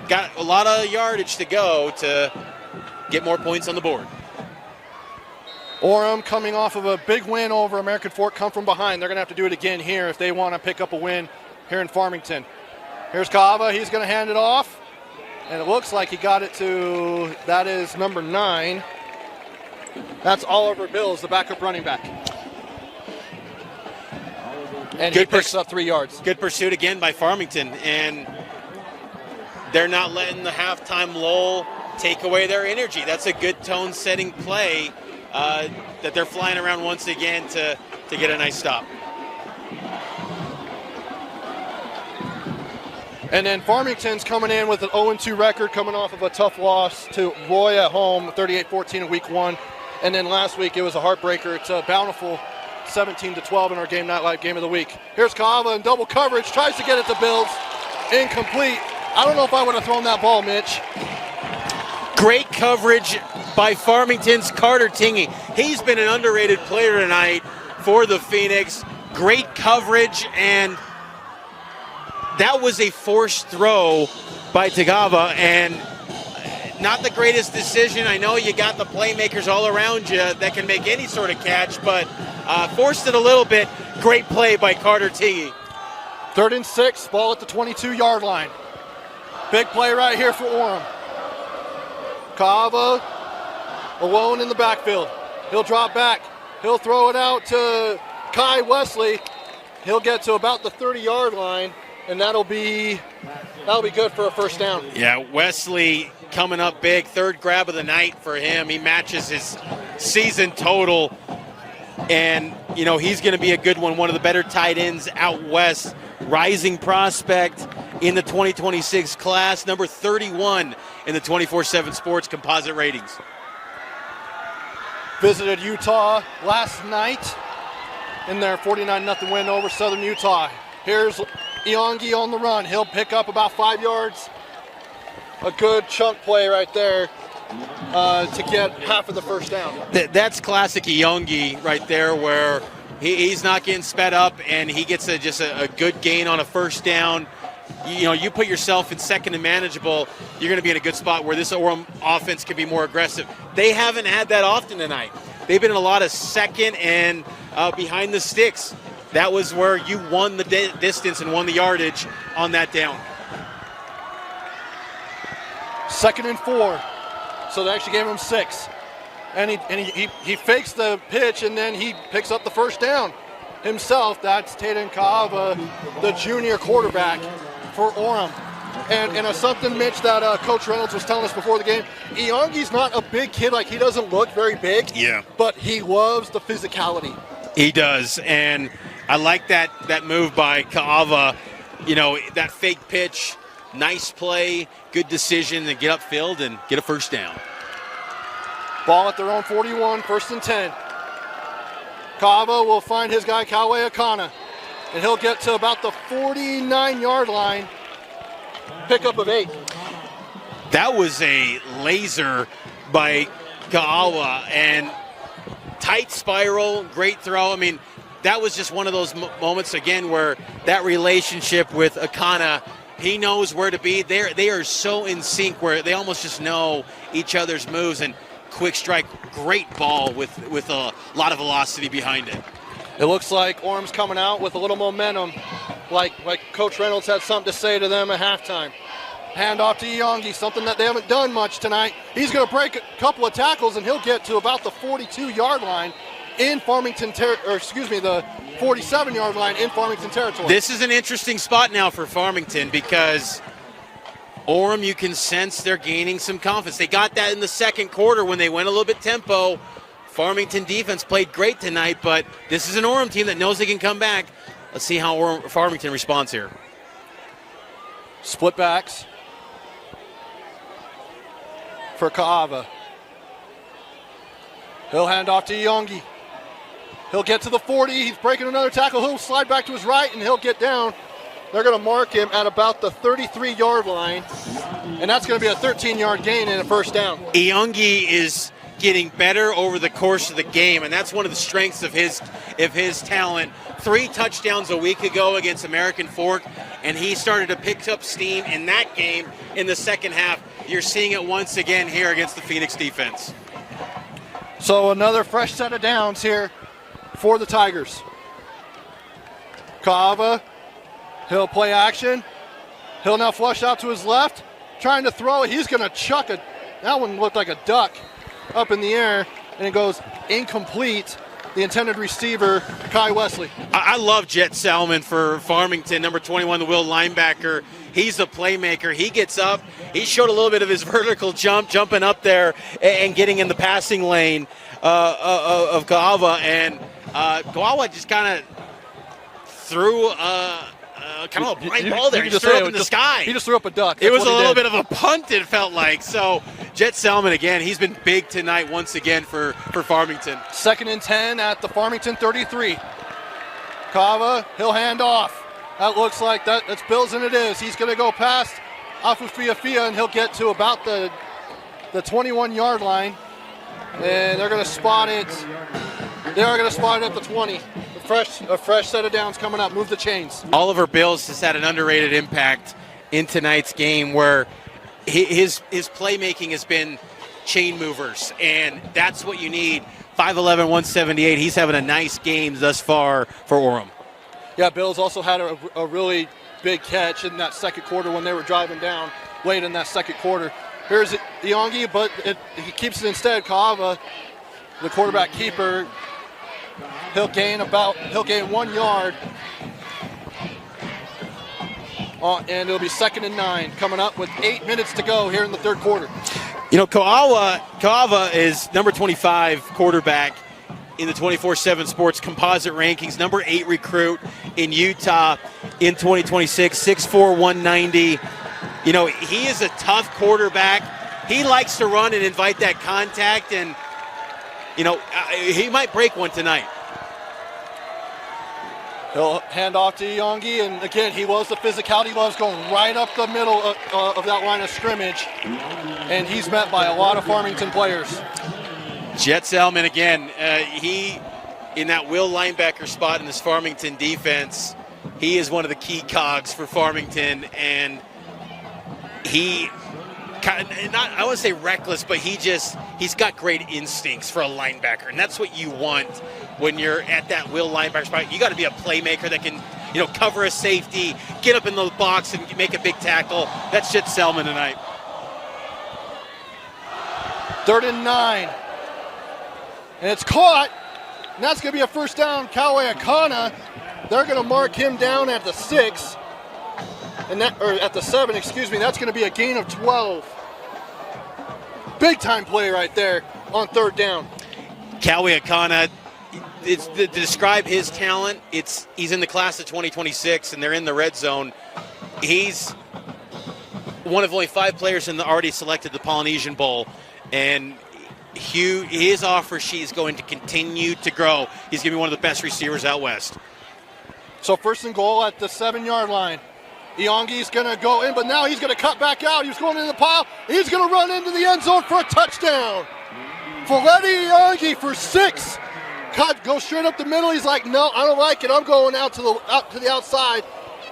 got a lot of yardage to go to get more points on the board. Orem coming off of a big win over American Fork, come from behind. They're going to have to do it again here if they want to pick up a win here in Farmington. Here's Kava. He's going to hand it off, and it looks like he got it to, that is number 9. That's Oliver Bills, the backup running back. And he picks up 3 yards. Good pursuit again by Farmington, and they're not letting the halftime lull take away their energy. That's a good tone-setting play that they're flying around once again to get a nice stop. And then Farmington's coming in with an 0-2 record, coming off of a tough loss to Roy at home, 38-14 in week 1. And then last week it was a heartbreaker to Bountiful 17-12 in our Game Night Live Game of the Week. Here's Kava in double coverage, tries to get it to Bills. Incomplete. I don't know if I would have thrown that ball, Mitch. Great coverage by Farmington's Carter Tingey. He's been an underrated player tonight for the Phoenix. Great coverage, and that was a forced throw by Tagava, and not the greatest decision. I know you got the playmakers all around you that can make any sort of catch, but forced it a little bit. Great play by Carter Tingey. 3rd and 6, ball at the 22-yard line. Big play right here for Orem. Kava alone in the backfield. He'll drop back. He'll throw it out to Kai Wesley. He'll get to about the 30-yard line, and that'll be good for a first down. Yeah, Wesley coming up big. 3rd grab of the night for him. He matches his season total, and he's going to be a good one. One of the better tight ends out west. Rising prospect in the 2026 class, number 31 in the 24/7 Sports composite ratings. Visited Utah last night in their 49-0 win over Southern Utah. Here's Iongi on the run. He'll pick up about 5 yards. A good chunk play right there to get half of the first down. That's classic Iongi right there, where he's not getting sped up and he gets just a good gain on a first down. You put yourself in second and manageable, you're going to be in a good spot where this Orem offense can be more aggressive. They haven't had that often tonight. They've been in a lot of second and behind the sticks. That was where you won the distance and won the yardage on that down. 2nd and 4. So they actually gave him 6. And he fakes the pitch, and then he picks up the first down himself. That's Taden Kaava, the junior quarterback for Orem. And something, Mitch, that Coach Reynolds was telling us before the game, Iongi's not a big kid. Like, he doesn't look very big. Yeah. But he loves the physicality. He does, and I like that move by Kaava. That fake pitch, nice play, good decision to get upfield and get a first down. Ball at their own 41, 1st and 10. Kava will find his guy, Kawe Akana, and he'll get to about the 49-yard line. Pickup of 8. That was a laser by Kaawa, and tight spiral, great throw. I mean, that was just one of those moments, again, where that relationship with Akana, he knows where to be. They are so in sync where they almost just know each other's moves, and quick strike, great ball with a lot of velocity behind it. It looks like Orem's coming out with a little momentum, like Coach Reynolds had something to say to them at halftime. Hand off to Iongi, something that they haven't done much tonight. He's going to break a couple of tackles, and he'll get to about the 42-yard line in Farmington, the 47-yard line in Farmington territory. This is an interesting spot now for Farmington because Orem, you can sense they're gaining some confidence. They got that in the second quarter when they went a little bit tempo. Farmington defense played great tonight, but this is an Orem team that knows they can come back. Let's see how Farmington responds here. Split backs for Kaava. He'll hand off to Iongi. He'll get to the 40. He's breaking another tackle. He'll slide back to his right, and he'll get down. They're going to mark him at about the 33-yard line, and that's going to be a 13-yard gain and a first down. Iongi is getting better over the course of the game, and that's one of the strengths of his talent. 3 touchdowns a week ago against American Fork, and he started to pick up steam in that game in the second half. You're seeing it once again here against the Phoenix defense. So another fresh set of downs here for the Tigers. Kaava, he'll play action. He'll now flush out to his left, trying to throw it. He's going to chuck it. That one looked like a duck up in the air, and it goes incomplete. The intended receiver, Kai Wesley. I love Jet Salmon for Farmington, number 21, the will linebacker. He's a playmaker. He gets up. He showed a little bit of his vertical jumping up there and getting in the passing lane of Kaava. And Kaava just kind of threw kind of a blind ball there. He just threw it up in the sky. He just threw up a duck. It was a little bit of a punt, it felt like. So Jet Selman again. He's been big tonight once again for Farmington. 2nd and 10 at the Farmington 33. Kava, he'll hand off. That looks like that's Bills, and it is. He's going to go past Afufia, and he'll get to about the 21-yard line. And they're going to spot it. They are going to spot it at the 20. A fresh set of downs coming up. Move the chains. Oliver Bills has had an underrated impact in tonight's game where his playmaking has been chain movers, and that's what you need. 5'11", 178. He's having a nice game thus far for Orem. Yeah, Bills also had a really big catch in that second quarter when they were driving down late in that second quarter. Here's Iongi, but he keeps it instead. Kava, the quarterback keeper, he'll gain 1 yard. And it'll be 2nd and 9 coming up with 8 minutes to go here in the third quarter. You know, Kava is number 25 quarterback in the 24/7 Sports composite rankings, number 8 recruit in Utah in 2026, 6'4", 190. You know, he is a tough quarterback. He likes to run and invite that contact, and, you know, he might break one tonight. He'll hand off to Iongi, and again, he loves the physicality. He loves going right up the middle of that line of scrimmage, and he's met by a lot of Farmington players. Jet Selman again. He, in that will linebacker spot in this Farmington defense, he is one of the key cogs for Farmington, and he not, I wouldn't say reckless, but he's got great instincts for a linebacker, and that's what you want when you're at that will linebacker spot. You got to be a playmaker that can, you know, cover a safety, get up in the box and make a big tackle. That's Jet Selman tonight. 3rd and 9. And it's caught. And that's going to be a first down. Kauai Akana, they're going to mark him down at the 6. Or at the 7, excuse me. That's going to be a gain of 12. Big time play right there on 3rd down. Kauai Akana, to describe his talent, he's in the class of 2026, and they're in the red zone. He's one of only 5 players already selected the Polynesian Bowl, and his offer sheet is going to continue to grow. He's going to be one of the best receivers out west. So 1st and goal at the 7-yard line. Iongi's going to go in, but now he's going to cut back out. He was going into the pile. He's going to run into the end zone for a touchdown. Foleti Iongi for 6. Goes straight up the middle. He's like, no, I don't like it. I'm going out to the outside.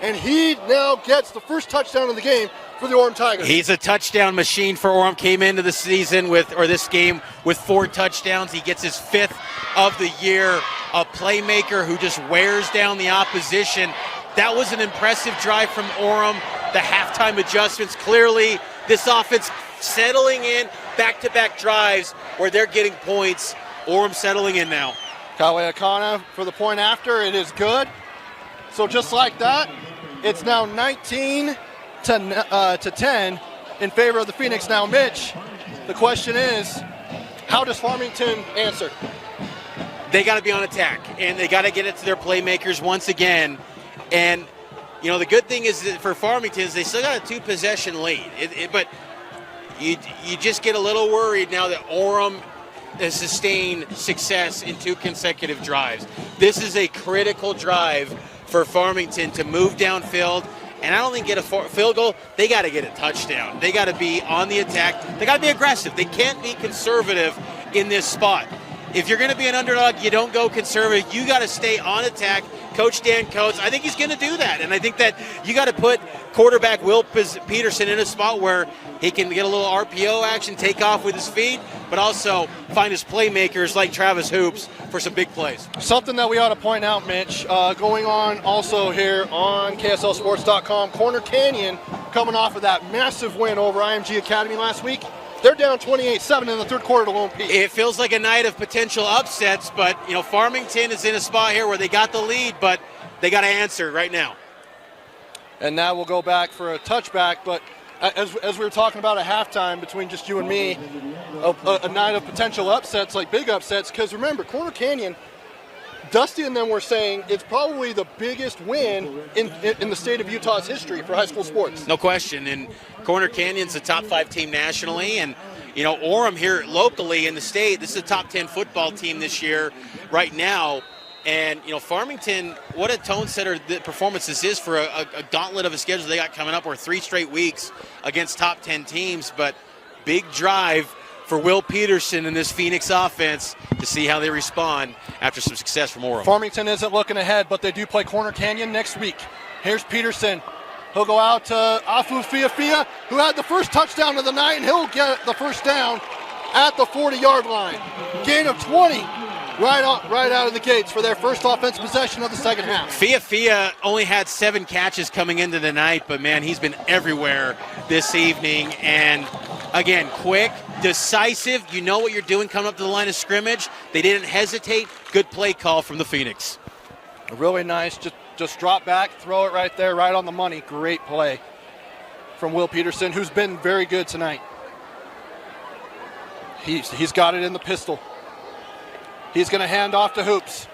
And he now gets the first touchdown of the game for the Orem Tigers. He's a touchdown machine for Orem. Came into the season this game with 4 touchdowns. He gets his 5th of the year. A playmaker who just wears down the opposition. That was an impressive drive from Orem. The halftime adjustments, clearly this offense settling in, back-to-back drives where they're getting points. Orem settling in now. Kauai Akana for the point after. It is good. So just like that, it's now 19 to 10 in favor of the Phoenix. Now, Mitch, the question is, how does Farmington answer? They got to be on attack, and they got to get it to their playmakers once again. And, you know, the good thing is that for Farmington is they still got a 2-possession lead. But you just get a little worried now that Orem has sustained success in 2 consecutive drives. This is a critical drive for Farmington to move downfield. And I don't think get a field goal. They got to get a touchdown. They got to be on the attack. They got to be aggressive. They can't be conservative in this spot. If you're going to be an underdog, you don't go conservative. You got to stay on attack. Coach Dan Coates, I think he's going to do that. And I think that you got to put quarterback Will Peterson in a spot where he can get a little RPO action, take off with his feet, but also find his playmakers like Travis Hoops for some big plays. Something that we ought to point out, Mitch, going on also here on KSLSports.com, Corner Canyon coming off of that massive win over IMG Academy last week. They're down 28-7 in the third quarter to Lone Peak. It feels like a night of potential upsets, but, you know, Farmington is in a spot here where they got the lead, but they got to answer right now. And now we'll go back for a touchback, but as we were talking about at halftime between just you and me, a night of potential upsets, like big upsets, because remember, Corner Canyon, Dusty and them were saying it's probably the biggest win in the state of Utah's history for high school sports. No question. And Corner Canyon's a top 5 team nationally, and You know, Orem here locally in the state, this is a top 10 football team this year right now. And, you know, Farmington, what a tone setter the performance this is for a gauntlet of a schedule they got coming up, or 3 straight weeks against top 10 teams. But big drive for Will Peterson in this Phoenix offense to see how they respond after some success from Orem. Farmington isn't looking ahead, but they do play Corner Canyon next week. Here's Peterson. He'll go out to Afu Fiafia, who had the first touchdown of the night, and he'll get the first down at the 40-yard line. Gain of 20 right out of the gates for their first offensive possession of the second half. Fiafia only had 7 catches coming into the night, but, man, he's been everywhere this evening. And, again, quick, decisive. You know what you're doing coming up to the line of scrimmage. They didn't hesitate. Good play call from the Phoenix. Really nice. Just drop back, throw it right there, right on the money. Great play from Will Peterson, who's been very good tonight. He's got it in the pistol. He's going to hand off to Hoops.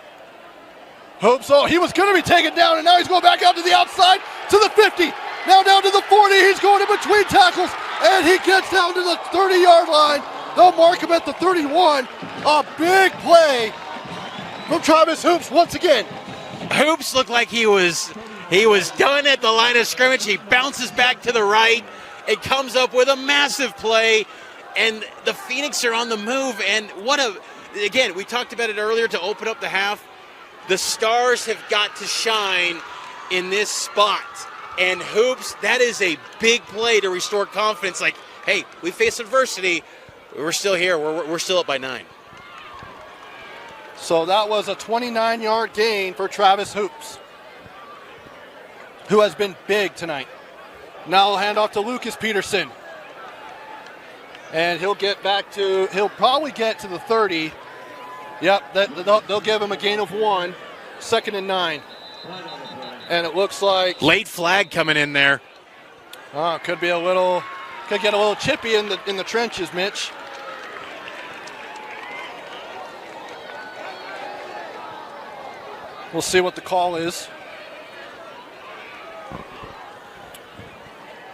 Hoops, oh, he was going to be taken down, and now he's going back out to the outside to the 50. Now down to the 40. He's going in between tackles, and he gets down to the 30-yard line. They'll mark him at the 31. A big play from Travis Hoops once again. Hoops looked like he was done at the line of scrimmage. He bounces back to the right. It comes up with a massive play, and the Phoenix are on the move. And again, we talked about it earlier to open up the half. The stars have got to shine in this spot. And Hoops, that is a big play to restore confidence. Like, hey, we face adversity. We're still here. We're still up by 9. So that was a 29-yard gain for Travis Hoops, who has been big tonight. Now he'll hand off to Lucas Peterson. And he'll probably get to the 30. Yep, they'll give him a gain of 1, 2nd and 9. And it looks like late flag coming in there. Could get a little chippy in the trenches, Mitch. We'll see what the call is.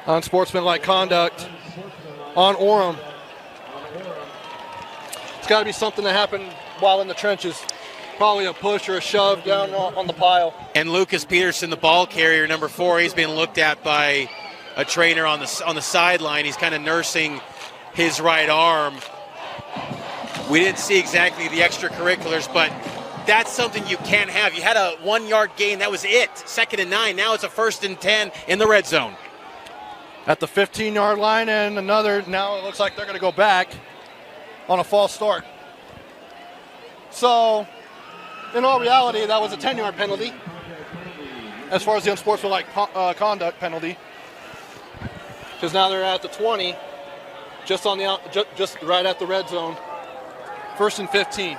Unsportsmanlike conduct on Orem. It's got to be something that happened while in the trenches. Probably a push or a shove down on the pile. And Lucas Peterson, the ball carrier, number 4, he's being looked at by a trainer on the sideline. He's kind of nursing his right arm. We didn't see exactly the extracurriculars, but that's something you can't have. You had a 1-yard gain. That was it. 2nd and 9. Now it's a 1st and 10 in the red zone. At the 15-yard line, and another. Now it looks like they're going to go back on a false start. So, in all reality, that was a 10-yard penalty as far as the unsportsmanlike conduct penalty. Because now they're at the 20, just right at the red zone. 1st and 15.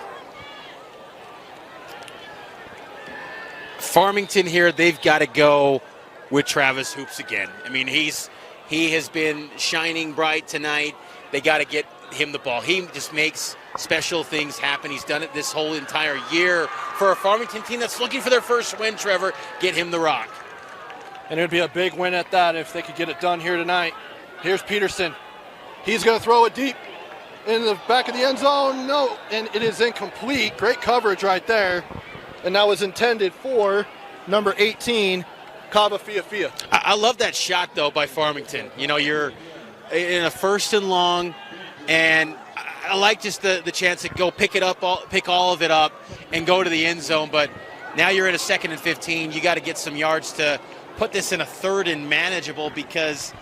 Farmington here, they've got to go with Travis Hoops again. I mean, he has been shining bright tonight. They got to get him the ball. He just makes special things happen. He's done it this whole entire year. For a Farmington team that's looking for their first win, Trevor, get him the rock. And it would be a big win at that if they could get it done here tonight. Here's Peterson. He's going to throw it deep in the back of the end zone. No, and it is incomplete. Great coverage right there. And that was intended for number 18, Kaba Fiafia. I love that shot, though, by Farmington. You know, you're in a 1st and long, and I like just the chance to go pick all of it up and go to the end zone. But now you're in a 2nd and 15. You got to get some yards to put this in a 3rd and manageable because,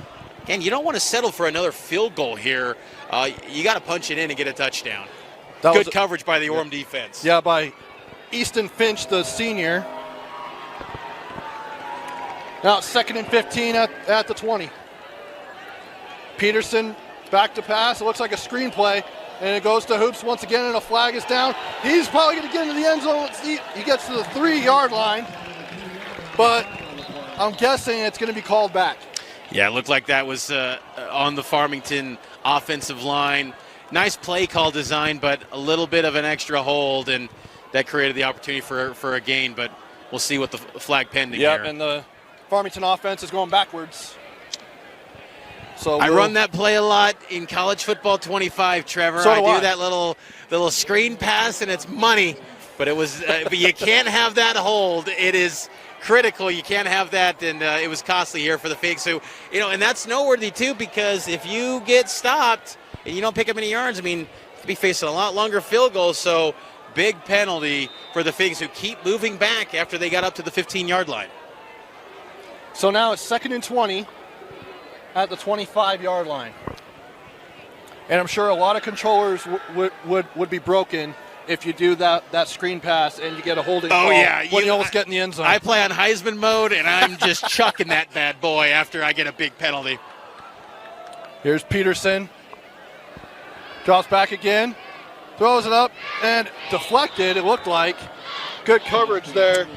again, you don't want to settle for another field goal here. You got to punch it in and get a touchdown. Good coverage by the Orem defense. Yeah, by Easton Finch, the senior. Now it's 2nd and 15 at the 20. Peterson back to pass. It looks like a screenplay, and it goes to Hoops once again, and a flag is down. He's probably going to get into the end zone. He gets to the 3-yard line, but I'm guessing it's going to be called back. Yeah, it looked like that was on the Farmington offensive line. Nice play call design, but a little bit of an extra hold, and that created the opportunity for a gain, but we'll see what the flag pending here. Yep, and the Farmington offense is going backwards. So I run that play a lot in college football 25, Trevor. So I do do I. that little screen pass, and it's money. But it was, but you can't have that hold. It is critical. You can't have that, and it was costly here for the Phoenix. So, and that's noteworthy too, because if you get stopped and you don't pick up any yards, I mean, you'll be facing a lot longer field goals. So, big penalty for the Phoenix, who keep moving back after they got up to the 15-yard line. So now it's 2nd and 20 at the 25-yard line. And I'm sure a lot of controllers would be broken if you do that screen pass and you get a holding call when you almost get in the end zone. I play on Heisman mode, and I'm just chucking that bad boy after I get a big penalty. Here's Peterson. Drops back again. Throws it up and deflected, it looked like. Good coverage there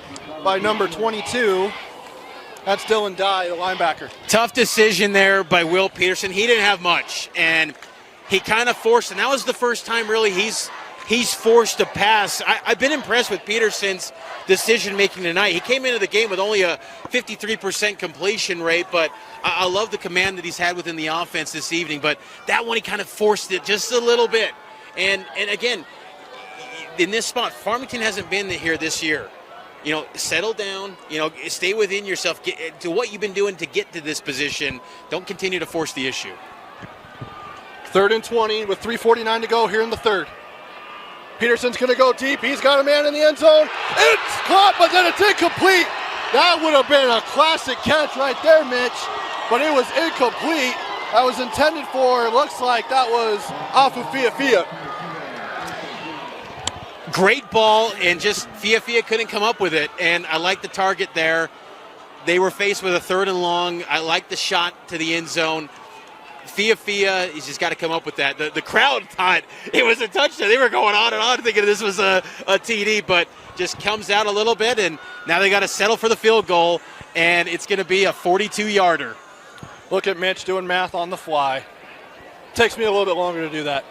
by number 22. That's Dylan Dye, the linebacker. Tough decision there by Will Peterson. He didn't have much, and he kind of forced, and that was the first time really he's forced a pass. I've been impressed with Peterson's decision-making tonight. He came into the game with only a 53% completion rate, but I love the command that he's had within the offense this evening. But that one, he kind of forced it just a little bit. And again, in this spot, Farmington hasn't been here this year. Settle down, stay within yourself, get to what you've been doing to get to this position. Don't continue to force the issue. 3rd and 20 with 3:49 to go here in the third. Peterson's going to go deep. He's got a man in the end zone. It's caught, but then it's incomplete. That would have been a classic catch right there, Mitch, but it was incomplete. That was intended for, looks like that was Afu Fiafia. Great ball, and just Fiafia couldn't come up with it, and I like the target there. They were faced with a 3rd and long. I like the shot to the end zone. Fiafia, he's just got to come up with that. The crowd thought it was a touchdown. They were going on and on thinking this was a TD, but just comes out a little bit, and now they got to settle for the field goal, and it's going to be a 42-yarder. Look at Mitch doing math on the fly. Takes me a little bit longer to do that.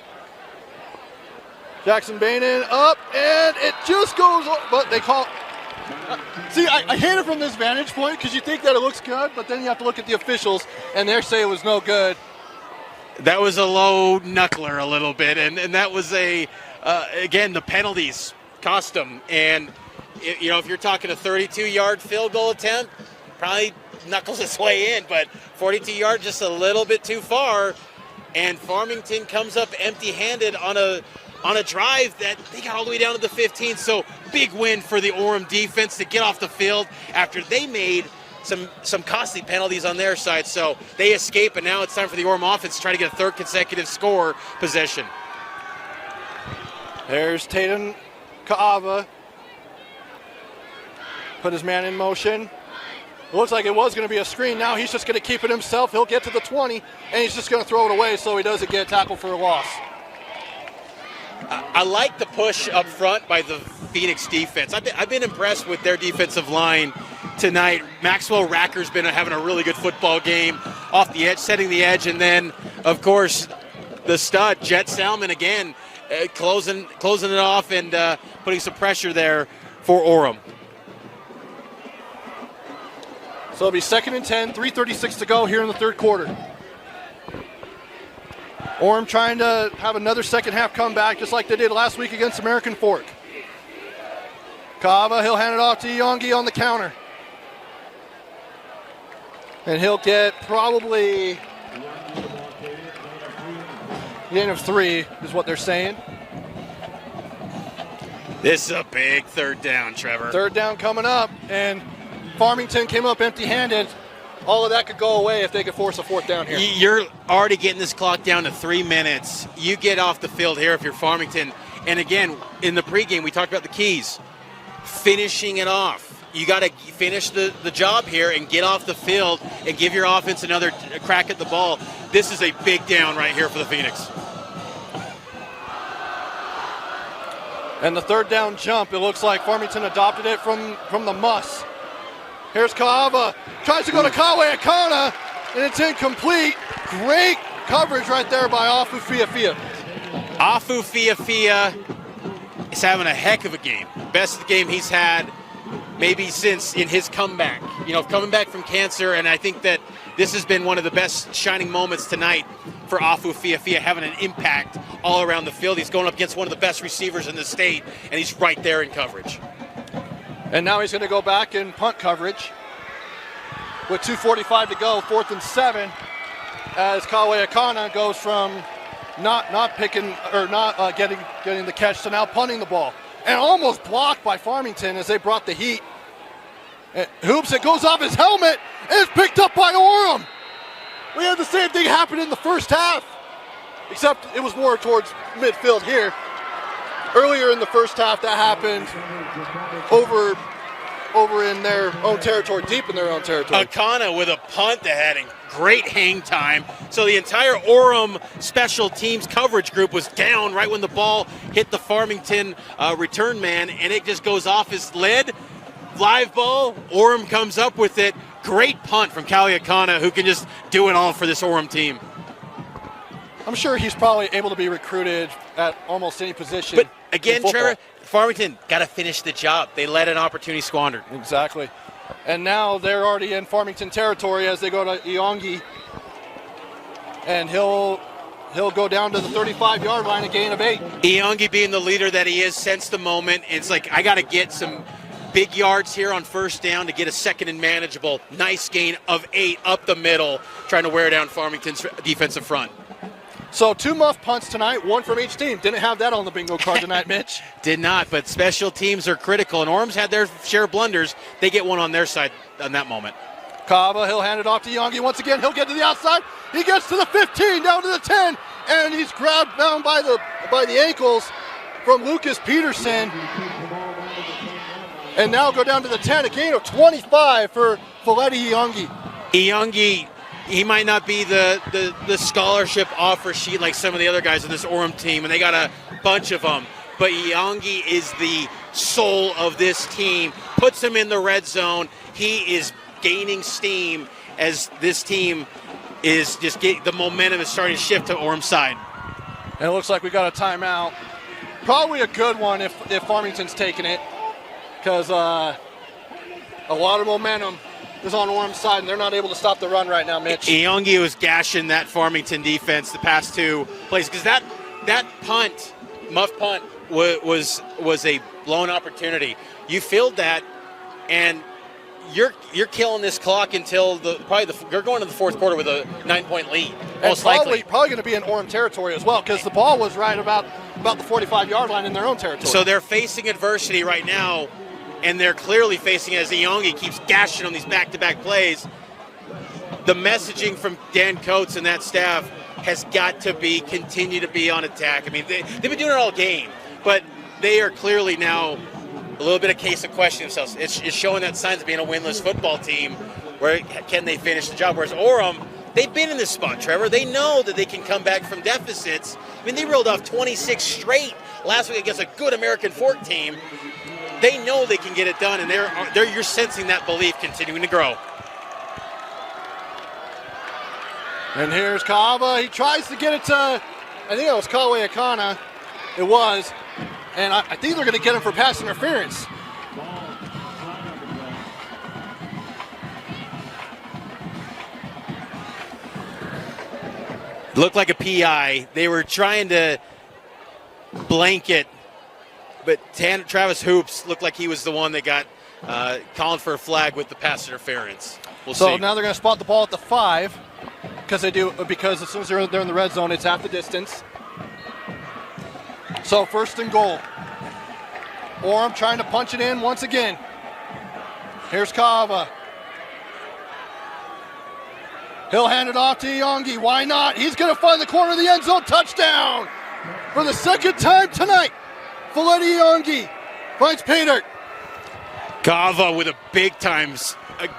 Jackson Bainan up, and it just goes, but they call. See, I hate it from this vantage point because you think that it looks good, but then you have to look at the officials, and they say it was no good. That was a low knuckler a little bit, and that was again, the penalties cost them. And, if you're talking a 32-yard field goal attempt, probably knuckles its way in, but 42 yards just a little bit too far, and Farmington comes up empty-handed on a drive that they got all the way down to the 15. So big win for the Orem defense to get off the field after they made some costly penalties on their side. So they escape, and now it's time for the Orem offense to try to get a 3rd consecutive score possession. There's Tatum Kaava. Put his man in motion. It looks like it was going to be a screen. Now he's just going to keep it himself. He'll get to the 20, and he's just going to throw it away so he doesn't get tackled for a loss. I like the push up front by the Phoenix defense. I've been impressed with their defensive line tonight. Maxwell Racker's been having a really good football game off the edge, setting the edge, and then, of course, the stud, Jet Salmon, again, closing it off and putting some pressure there for Orem. So it'll be 2nd and 10, 3:36 to go here in the third quarter. Orem trying to have another second half comeback just like they did last week against American Fork. Kava, he'll hand it off to Yongi on the counter. And he'll get probably the end of 3 is what they're saying. This is a big 3rd down, Trevor. 3rd down coming up, and Farmington came up empty-handed. All of that could go away if they could force a 4th down here. You're already getting this clock down to 3 minutes. You get off the field here if you're Farmington. And again, in the pregame, we talked about the keys. Finishing it off. You got to finish the job here and get off the field and give your offense another crack at the ball. This is a big down right here for the Phoenix. And the 3rd down jump, it looks like Farmington adopted it from the Muss. Here's Kaava, tries to go to Kawe Akana, and it's incomplete. Great coverage right there by Afu Fiafia. Afu Fiafia is having a heck of a game. Best game he's had maybe since in his comeback, coming back from cancer. And I think that this has been one of the best shining moments tonight for Afu Fiafia, having an impact all around the field. He's going up against one of the best receivers in the state, and he's right there in coverage. And now he's going to go back in punt coverage with 2:45 to go, 4th and 7, as Kawe Akana goes from not picking or not getting the catch to now punting the ball, and almost blocked by Farmington as they brought the heat. And Hoops, it goes off his helmet, and it's picked up by Orem. We had the same thing happen in the first half, except it was more towards midfield here. Earlier in the first half, that happened over in their own territory, deep in their own territory. Akana with a punt that had a great hang time. So the entire Orem special teams coverage group was down right when the ball hit the Farmington return man, and it just goes off his lid. Live ball, Orem comes up with it. Great punt from Kali Akana, who can just do it all for this Orem team. I'm sure he's probably able to be recruited at almost any position. But again, Trevor, Farmington got to finish the job. They let an opportunity squandered. Exactly. And now they're already in Farmington territory as they go to Iongi. And he'll go down to the 35-yard line, a gain of 8. Iongi being the leader that he is, since the moment, it's like, I got to get some big yards here on first down to get a second and manageable. Nice gain of 8 up the middle, trying to wear down Farmington's defensive front. So 2 muff punts tonight, 1 from each team. Didn't have that on the bingo card tonight, Mitch. Did not, but special teams are critical, and Orem's had their share of blunders. They get one on their side on that moment. Kava, he'll hand it off to Iongi once again. He'll get to the outside. He gets to the 15, down to the 10, and he's grabbed down by the ankles from Lucas Peterson. And now go down to the 10, a gain of 25 for Foleti Iongi. Iongi, he might not be the scholarship offer sheet like some of the other guys on this Orem team, and they got a bunch of them. But Iongi is the soul of this team, puts him in the red zone. He is gaining steam as this team is just getting the momentum is starting to shift to Orem's side. And it looks like we got a timeout. Probably a good one if Farmington's taking it, because a lot of momentum is on Orem's side, and they're not able to stop the run right now, Mitch. Iongi was gashing that Farmington defense the past 2 plays, because that punt, muff punt, was a blown opportunity. You filled that, and you're killing this clock until you're going to the fourth quarter with a 9-point lead. Most likely. Probably going to be in Orem territory as well, because the ball was right about the 45-yard line in their own territory. So they're facing adversity right now, and they're clearly facing it as Iongi keeps gashing on these back-to-back plays. The messaging from Dan Coates and that staff has got to continue to be on attack. I mean, they've been doing it all game, but they are clearly now a little bit of case of questioning themselves. It's showing that signs of being a winless football team. Where can they finish the job? Whereas Orem, they've been in this spot, Trevor. They know that they can come back from deficits. I mean, they rolled off 26 straight last week against a good American Fork team. They know they can get it done, and you're sensing that belief continuing to grow. And here's Kava. He tries to get it to, I think it was Kawe Akana. It was. And I think they're going to get him for pass interference. Looked like a PI. They were trying to blanket, but Travis Hoops looked like he was the one that got calling for a flag with the pass interference. We'll see. So now they're going to spot the ball at the 5 because as soon as they're in the red zone, it's half the distance. So 1st and goal. Orem trying to punch it in once again. Here's Kava. He'll hand it off to Iongi. Why not? He's going to find the corner of the end zone. Touchdown for the 2nd time tonight. Foleti Iongi finds pay dirt. Kava with a big time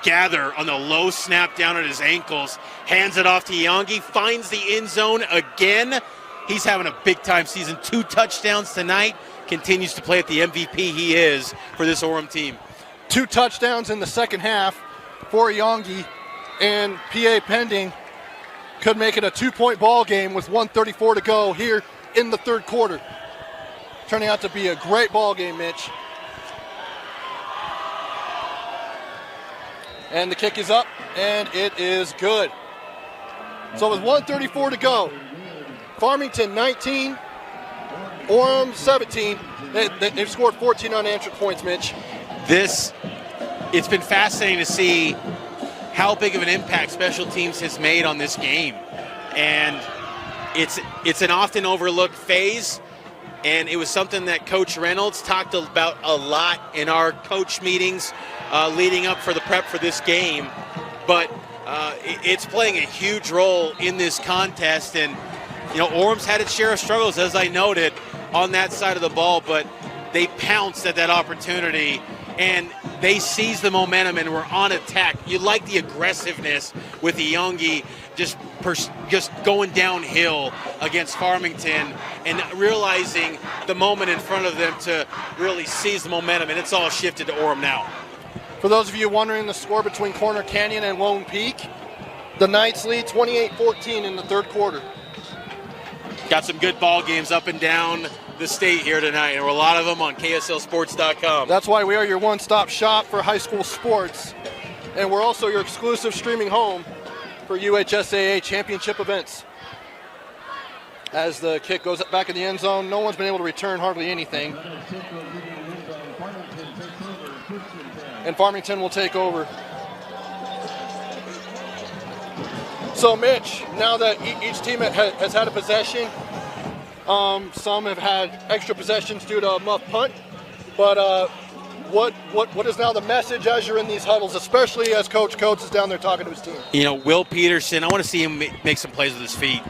gather on the low snap down at his ankles. Hands it off to Iongi. Finds the end zone again. He's having a big-time season. 2 touchdowns tonight. Continues to play at the MVP he is for this Orem team. 2 touchdowns in the second half for Iongi, and PA pending could make it a 2-point ball game with 1:34 to go here in the 3rd quarter. Turning out to be a great ball game, Mitch. And the kick is up, and it is good. So with 1:34 to go, Farmington 19, Orem 17. They've scored 14 unanswered points, Mitch. It's been fascinating to see how big of an impact special teams has made on this game. And it's an often overlooked phase, and it was something that Coach Reynolds talked about a lot in our coach meetings leading up for the prep for this game. But it's playing a huge role in this contest, and Orem's had its share of struggles, as I noted, on that side of the ball, but they pounced at that opportunity and they seized the momentum and were on attack. You like the aggressiveness with Iongi just going downhill against Farmington and realizing the moment in front of them to really seize the momentum, and it's all shifted to Orem now. For those of you wondering the score between Corner Canyon and Lone Peak, the Knights lead 28-14 in the third quarter. Got some good ball games up and down the state here tonight, and there were a lot of them on KSLSports.com. That's why we are your one-stop shop for high school sports, and we're also your exclusive streaming home for UHSAA championship events. As the kick goes back in the end zone, no one's been able to return hardly anything. And Farmington will take over. So Mitch, now that each team has had a possession, some have had extra possessions due to a muff punt, but what is now the message as you're in these huddles, especially as Coach Coates is down there talking to his team? Will Peterson, I want to see him make some plays with his feet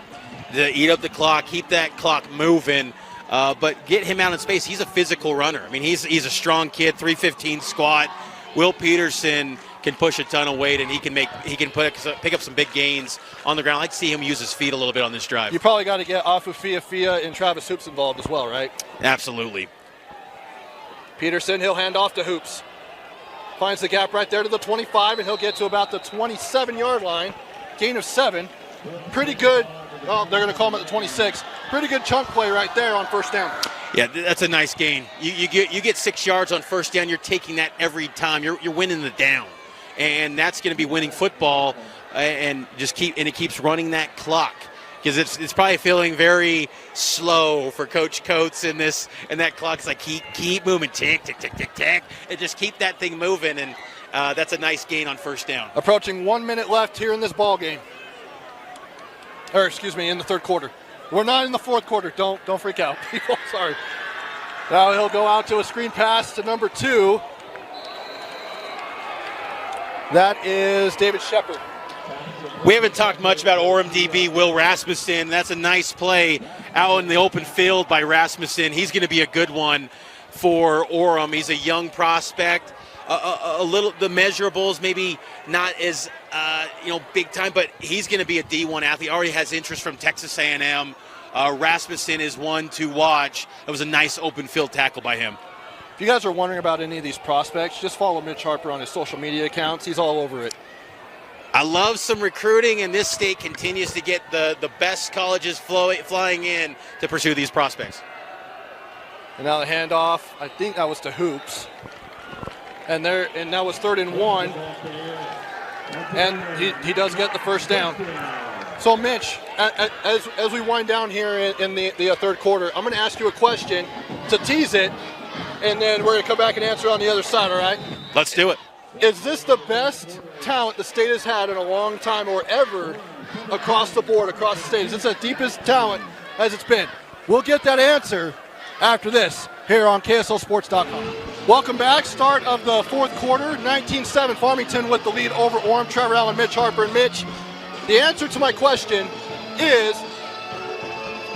to eat up the clock, keep that clock moving, but get him out in space. He's a physical runner. I mean, he's a strong kid, 315 squat. Will Peterson can push a ton of weight, and he can pick up some big gains on the ground. I like to see him use his feet a little bit on this drive. You probably got to get Afu Fia and Travis Hoops involved as well, right? Absolutely. Peterson, he'll hand off to Hoops. Finds the gap right there to the 25, and he'll get to about the 27-yard line. Gain of 7. Pretty good. Oh, they're going to call him at the 26. Pretty good chunk play right there on first down. Yeah, that's a nice gain. You get 6 yards on first down. You're taking that every time. You're winning the down, and that's going to be winning football. And it keeps running that clock, because it's probably feeling very slow for Coach Coates in this, and that clock's like keep moving, tick tick tick tick tick, and just keep that thing moving. And that's a nice gain on first down. Approaching 1 minute left here in this ball game. Or excuse me, in the third quarter. We're not in the fourth quarter. Don't freak out, people. Sorry. Now he'll go out to a screen pass to number 2. That is David Shepard. We haven't talked much about Orem DB Will Rasmussen. That's a nice play out in the open field by Rasmussen. He's going to be a good one for Orem. He's a young prospect. A little, the measurables maybe not as big time, but he's going to be a D1 athlete. Already has interest from Texas A&M. Rasmussen is one to watch. It was a nice open field tackle by him. If you guys are wondering about any of these prospects, just follow Mitch Harper on his social media accounts. He's all over it. I love some recruiting, and this state continues to get the best colleges flying in to pursue these prospects. And now the handoff, I think that was to Hoops. And that was 3rd and 1. And he does get the first down. So Mitch, as we wind down here in the third quarter, I'm going to ask you a question to tease it, and then we're going to come back and answer on the other side, all right? Let's do it. Is this the best talent the state has had in a long time or ever across the board, across the state? Is this the deepest talent as it's been? We'll get that answer after this here on KSLSports.com. Welcome back. Start of the fourth quarter, 19-7 Farmington with the lead over Orem. Trevor Allen, Mitch Harper. And Mitch, the answer to my question is,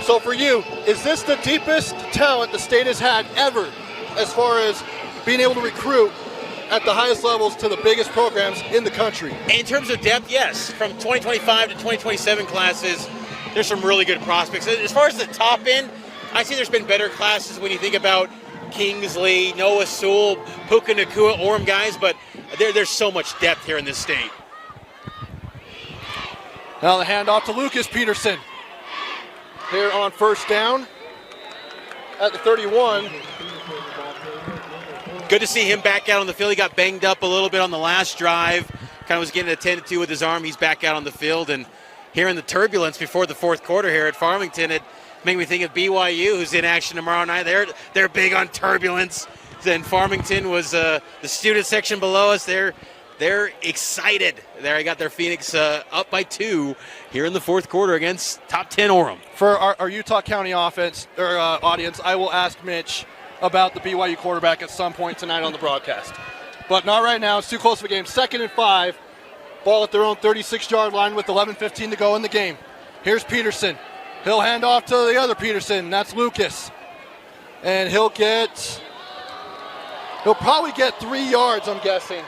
so for you, is this the deepest talent the state has had ever as far as being able to recruit at the highest levels to the biggest programs in the country? In terms of depth, yes. From 2025 to 2027 classes, there's some really good prospects. As far as the top end, I see there's been better classes when you think about Kingsley, Noah Sewell, Puka Nakua, Orem guys, but there's so much depth here in this state. Now the handoff to Lucas Peterson here on first down at the 31. Good to see him back out on the field. He got banged up a little bit on the last drive kind of was getting attended to with his arm. He's back out on the field, and hearing the turbulence before the fourth quarter here at Farmington, it made me think of BYU, who's in action tomorrow night. They're big on turbulence. Then Farmington was the student section below us. They're excited. There, I got their Phoenix up by 2 here in the fourth quarter against top 10 Orem. For our Utah County offense or audience, I will ask Mitch about the BYU quarterback at some point tonight on the broadcast. But not right now. It's too close of a game. 2nd and 5. Ball at their own 36-yard line with 11:15 to go in the game. Here's Peterson. He'll hand off to the other Peterson. That's Lucas. And he'll probably get 3 yards, I'm guessing.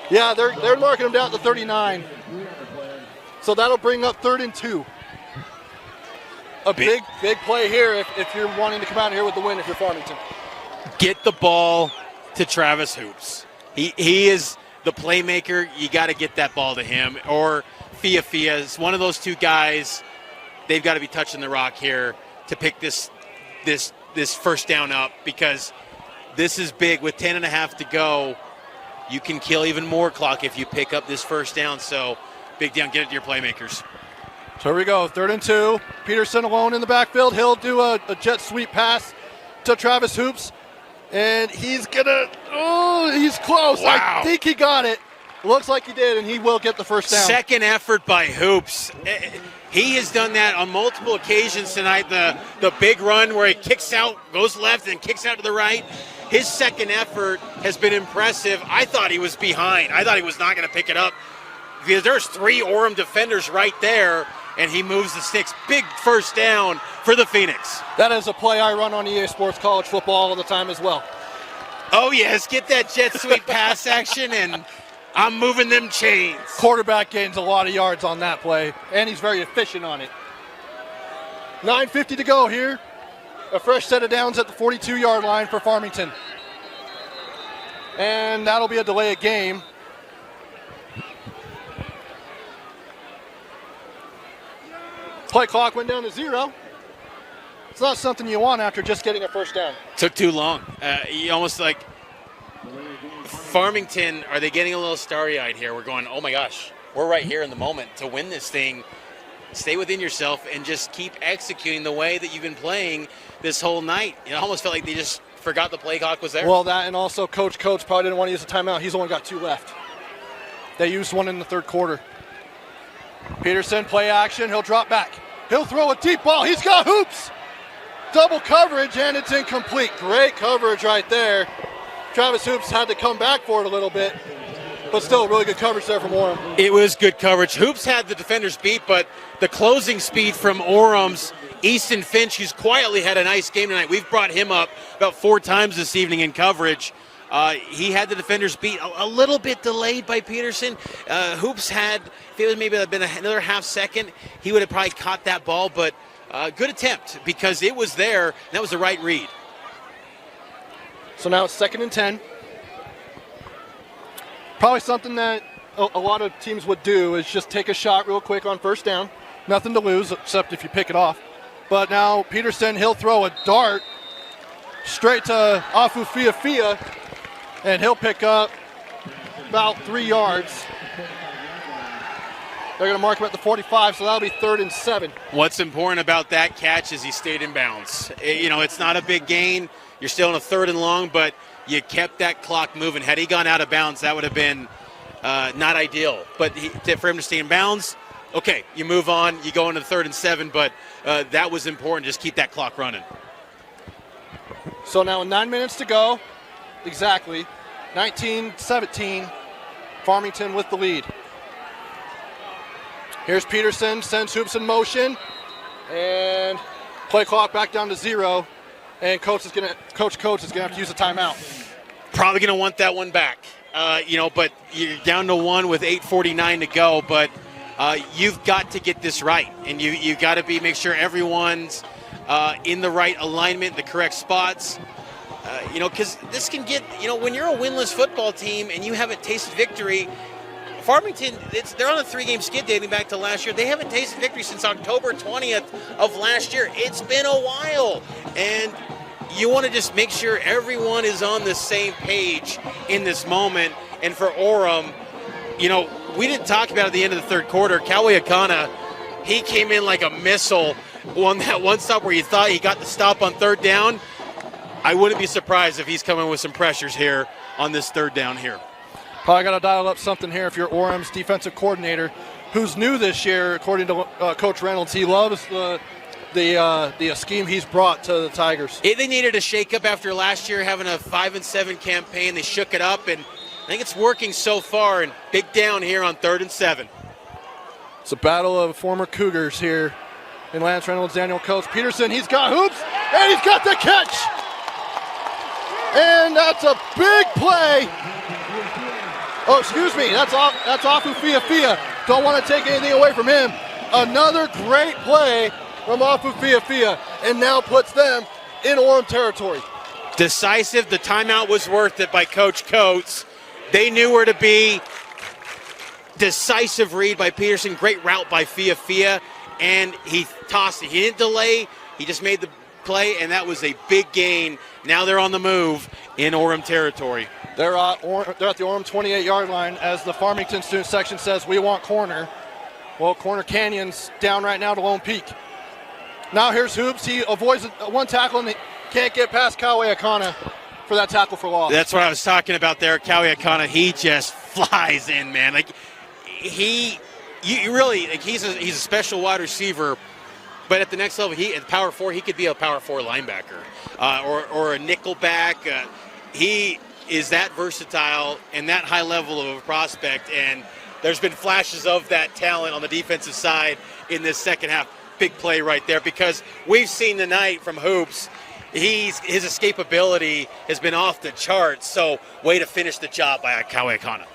Yeah, they're marking him down to 39. So that'll bring up 3rd and 2. A big play here if you're wanting to come out here with the win if you're Farmington. Get the ball to Travis Hoops. He is the playmaker. You got to get that ball to him. Or Fia is one of those two guys. They've got to be touching the rock here to pick this first down up, because this is big. With 10.5 to go, you can kill even more clock if you pick up this first down. So big down, get it to your playmakers. So here we go, 3rd and 2. Peterson alone in the backfield. He'll do a jet sweep pass to Travis Hoops. And he's he's close. Wow. I think he got it. Looks like he did, and he will get the first down. Second effort by Hoops. He has done that on multiple occasions tonight. The big run where he kicks out, goes left, and kicks out to the right. His second effort has been impressive. I thought he was behind. I thought he was not going to pick it up, because there's 3 Orem defenders right there, and he moves the sticks. Big first down for the Phoenix. That is a play I run on EA Sports College Football all the time as well. Oh, yes, get that jet sweep pass action, and I'm moving them chains. Quarterback gains a lot of yards on that play, and he's very efficient on it. 9:50 to go here. A fresh set of downs at the 42-yard line for Farmington. And that'll be a delay of game. Play clock went down to 0. It's not something you want after just getting a first down. Took too long. You almost like Farmington, are they getting a little starry-eyed here? We're going, oh my gosh, we're right here in the moment to win this thing. Stay within yourself and just keep executing the way that you've been playing this whole night. It almost felt like they just forgot the play clock was there. Well, that, and also Coach probably didn't want to use a timeout. He's only got 2 left. They used one in the 3rd quarter. Peterson, play action. He'll drop back. He'll throw a deep ball. He's got Hoops. Double coverage, and it's incomplete. Great coverage right there. Travis Hoops had to come back for it a little bit, but still really good coverage there from Orem. It was good coverage. Hoops had the defenders beat, but the closing speed from Orem's Easton Finch, who's quietly had a nice game tonight. We've brought him up about 4 times this evening in coverage. He had the defenders beat, a little bit delayed by Peterson. Hoops had, if it was maybe been another half second, he would have probably caught that ball, but good attempt, because it was there, and that was the right read. So now it's 2nd and 10. Probably something that a lot of teams would do is just take a shot real quick on first down. Nothing to lose except if you pick it off. But now Peterson, he'll throw a dart straight to Afu Fia, and he'll pick up about 3 yards. They're going to mark him at the 45, so that'll be 3rd and 7. What's important about that catch is he stayed in bounds. It's not a big gain. You're still in a 3rd and long, but you kept that clock moving. Had he gone out of bounds, that would have been not ideal. But for him to stay in bounds, okay, you move on. You go into 3rd and 7, but that was important. Just keep that clock running. So now 9 minutes to go, exactly. 19-17, Farmington with the lead. Here's Peterson, sends Hoops in motion, and play clock back down to 0. And Coach is gonna have to use a timeout. Probably gonna want that one back. But you're down to 1 with 8:49 to go. But you've got to get this right, and you've got to make sure everyone's in the right alignment, the correct spots. Because this can get, when you're a winless football team and you haven't tasted victory. Farmington, they're on a 3-game skid dating back to last year. They haven't tasted victory since October 20th of last year. It's been a while. And you want to just make sure everyone is on the same page in this moment. And for Orem, you know, we didn't talk about at the end of the third quarter. Kawe Akana, he came in like a missile on that one stop where you thought he got the stop on third down. I wouldn't be surprised if he's coming with some pressures here on this third down here. Probably got to dial up something here if you're Orem's defensive coordinator, who's new this year, according to Coach Reynolds. He loves the scheme he's brought to the Tigers. They needed a shakeup after last year having a 5-7 campaign. They shook it up, and I think it's working so far. And big down here on 3rd and 7. It's a battle of former Cougars here in Lance Reynolds, Daniel Coates. Peterson, he's got hoops, and he's got the catch. And that's a big play. Oh, excuse me, that's Afu Fia. Don't want to take anything away from him. Another great play from Afu Fia, and now puts them in Orem territory. Decisive. The timeout was worth it by Coach Coates. They knew where to be. Decisive read by Peterson. Great route by Fia, and he tossed it. He didn't delay. He just made the play, and that was a big gain. Now they're on the move in Orem territory. They're at the Orem 28-yard line as the Farmington student section says, we want corner. Well, Corner Canyon's down right now to Lone Peak. Now here's Hoops. He avoids one tackle and he can't get past Kawe Akana for that tackle for loss. That's what I was talking about there. Kawe Akana, he just flies in, man. Like he's a special wide receiver, but at the next level, at Power 4, he could be a Power 4 linebacker or a nickel back. He is that versatile and that high level of a prospect, and there's been flashes of that talent on the defensive side in this second half. Big play right there, because we've seen tonight from Hoops, his escapability has been off the charts. So way to finish the job by Kawe Akana.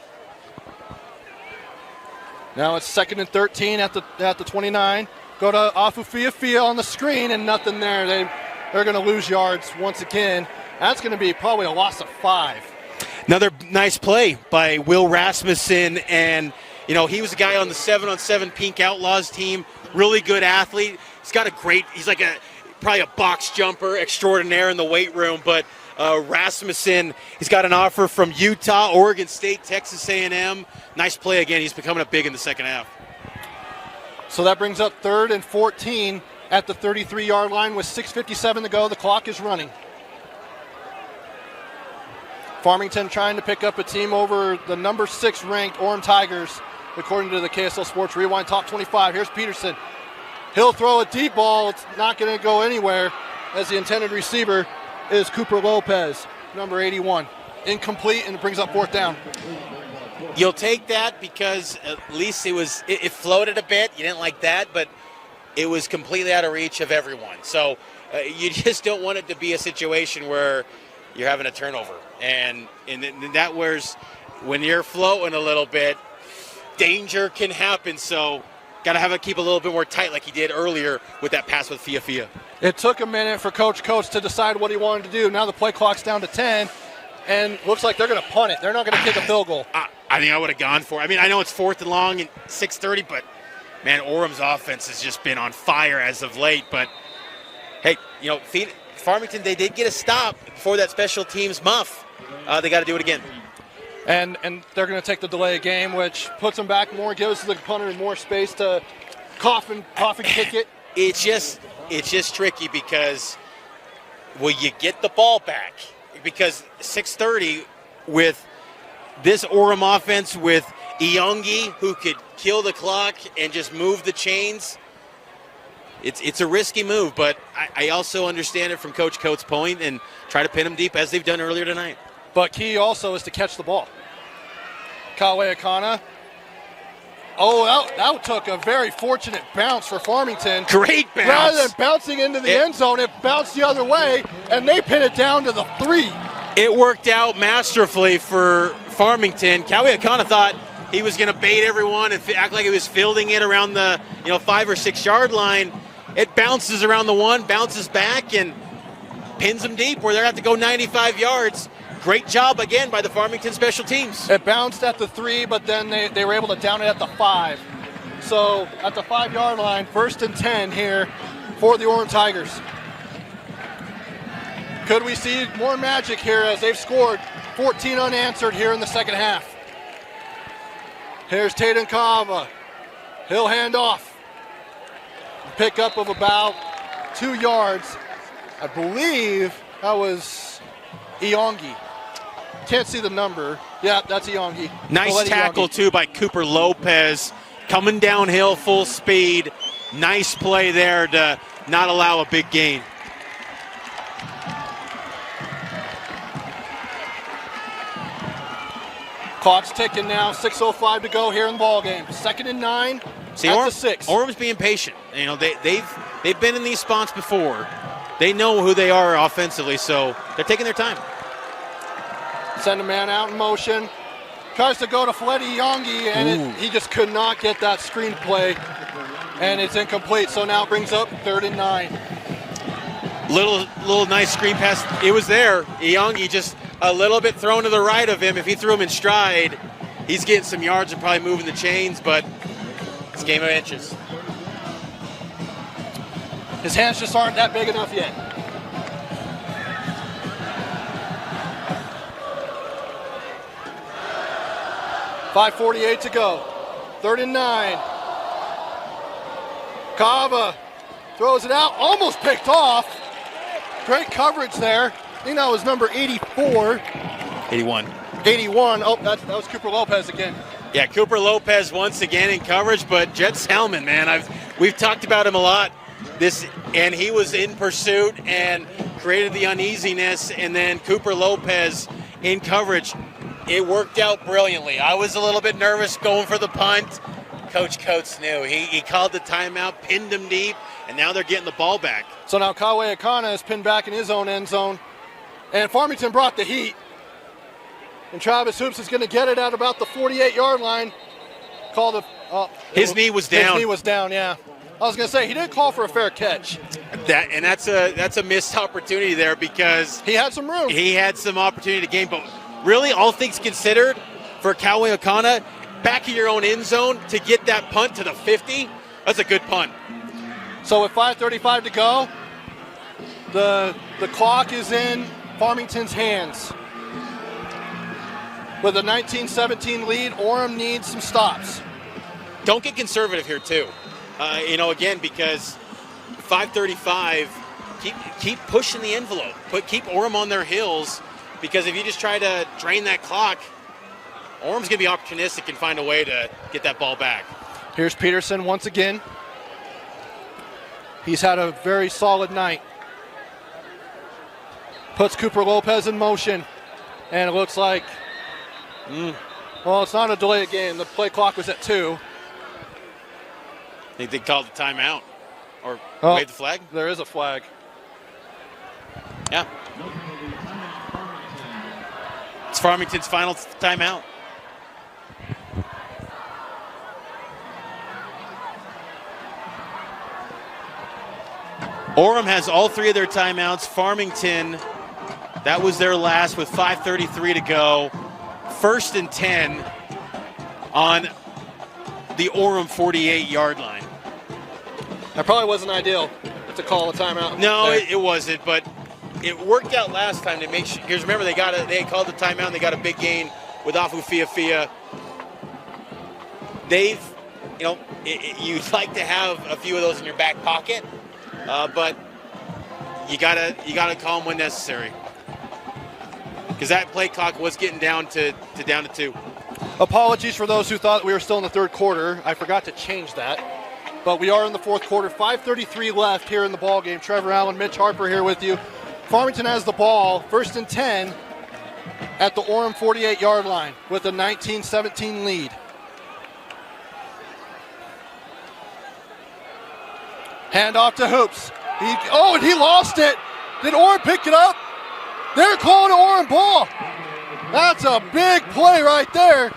Now it's 2nd and 13 at the 29. Go to Afu Fia on the screen, and nothing there. They're going to lose yards once again. That's going to be probably a loss of 5. Another nice play by Will Rasmussen, and you know, he was a guy on the 7-on-7 Pink Outlaws team. Really good athlete. He's like probably a box jumper extraordinaire in the weight room. But Rasmussen, he's got an offer from Utah, Oregon State, Texas A&M. Nice play again. He's becoming up big in the second half. So that brings up 3rd and 14 at the 33-yard line with 6:57 to go. The clock is running. Farmington trying to pick up a team over the number 6 ranked Orem Tigers, according to the KSL Sports Rewind Top 25. Here's Peterson. He'll throw a deep ball. It's not going to go anywhere, as the intended receiver is Cooper Lopez, number 81. Incomplete, and it brings up 4th down. You'll take that because at least it floated a bit. You didn't like that, but it was completely out of reach of everyone. So you just don't want it to be a situation where you're having a turnover. And that was when you're floating a little bit, danger can happen. So got to keep a little bit more tight like he did earlier with that pass with Fia. It took a minute for Coach Coates to decide what he wanted to do. Now the play clock's down to 10, and looks like they're going to punt it. They're not going to kick a field goal. I think I would have gone for it. I mean, I know it's 4th and long and 6:30, but, man, Orem's offense has just been on fire as of late. But, hey, you know, Farmington, they did get a stop before that special teams muff. They got to do it again. And they're going to take the delay of game, which puts them back more, gives the punter more space to cough and kick it. It's just tricky because will you get the ball back? Because 6:30 with this Orem offense with Iongi, who could kill the clock and just move the chains, it's a risky move, but I also understand it from Coach Coates' point and try to pin him deep as they've done earlier tonight. But key also is to catch the ball. Kawe Akana. Oh, that took a very fortunate bounce for Farmington. Great bounce. Rather than bouncing into the end zone, it bounced the other way, and they pin it down to the 3. It worked out masterfully for Farmington. Kawe Akana thought he was going to bait everyone and act like he was fielding it around the 5 or 6 yard line. It bounces around the 1, bounces back, and pins them deep where they're going to have to go 95 yards. Great job again by the Farmington special teams. It bounced at the 3, but then they were able to down it at the 5. So at the 5 yard line, 1st and 10 here for the Orem Tigers. Could we see more magic here as they've scored 14 unanswered here in the second half? Here's Tatum Kava. He'll hand off. Pickup of about 2 yards. I believe that was Iongi. Can't see the number. Yeah, that's Iongi. Nice tackle, too, by Cooper Lopez. Coming downhill full speed. Nice play there to not allow a big gain. Clock's ticking now. 6:05 to go here in the ball game. 2nd and 9 See, at the 6. Orem's being patient. You know, they've been in these spots before. They know who they are offensively, so they're taking their time. Send a man out in motion. Tries to go to Fleti Yongi, and he just could not get that screen play, and it's incomplete. So now it brings up 3rd and 9. Little nice screen pass. It was there. Iongi just a little bit thrown to the right of him. If he threw him in stride, he's getting some yards and probably moving the chains, but it's a game of inches. His hands just aren't that big enough yet. .548 to go. 3rd and 9. Kava throws it out, almost picked off. Great coverage there. I think that was number 84. 81. 81. Oh, that was Cooper Lopez again. Yeah, Cooper Lopez once again in coverage, but Jet Salmon, man, we've talked about him a lot. And he was in pursuit and created the uneasiness, and then Cooper Lopez in coverage. It worked out brilliantly. I was a little bit nervous going for the punt. Coach Coates knew. He called the timeout, pinned him deep, and now they're getting the ball back. So now Kawe Akana is pinned back in his own end zone. And Farmington brought the heat. And Travis Hoops is going to get it at about the 48-yard line. His knee was down. His knee was down, yeah. I was going to say, he didn't call for a fair catch. That's a missed opportunity there because he had some room. He had some opportunity to gain, but really, all things considered, for Kawe Akana, back in your own end zone to get that punt to the 50, that's a good punt. So with 5:35 to go, the clock is in Farmington's hands. With a 19-17 lead, Orem needs some stops. Don't get conservative here, too. Again, because 5:35, keep pushing the envelope. Keep Orem on their heels, because if you just try to drain that clock, Orem's going to be opportunistic and find a way to get that ball back. Here's Peterson once again. He's had a very solid night. Puts Cooper Lopez in motion, and it looks like, well, it's not a delayed game. The play clock was at 2. I think they called the timeout or waved the flag. There is a flag. Yeah. It's Farmington's final timeout. Orem has all 3 of their timeouts. Farmington, that was their last with 5:33 to go. 1st and 10 on the Orem 48-yard line. That probably wasn't ideal to call a timeout. No, it wasn't, but it worked out last time to make sure. Because remember, they had called the timeout and they got a big gain with Afu Fiafia. You'd like to have a few of those in your back pocket, but you gotta call them when necessary. Because that play clock was getting down to 2. Apologies for those who thought we were still in the 3rd quarter. I forgot to change that. But we are in the 4th quarter. 5:33 left here in the ball game. Trevor Allen, Mitch Harper here with you. Farmington has the ball, 1st and 10 at the Orem 48-yard line with a 19-17 lead. Hand off to Hoops. And he lost it. Did Orem pick it up? They're calling an Orem ball. That's a big play right there.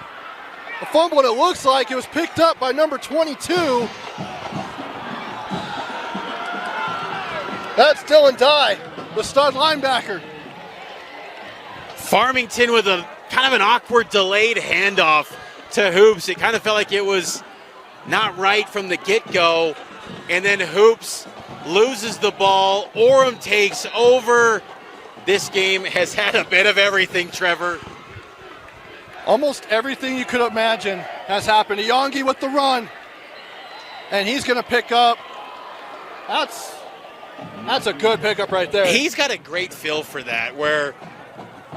A fumble, and it looks like it was picked up by number 22. That's Dylan Dye, the stud linebacker. Farmington with a kind of an awkward delayed handoff to Hoops. It kind of felt like it was not right from the get-go. And then Hoops loses the ball. Orem takes over. This game has had a bit of everything, Trevor. Almost everything you could imagine has happened. Iongi with the run, and he's going to pick up. That's a good pickup right there. He's got a great feel for that, where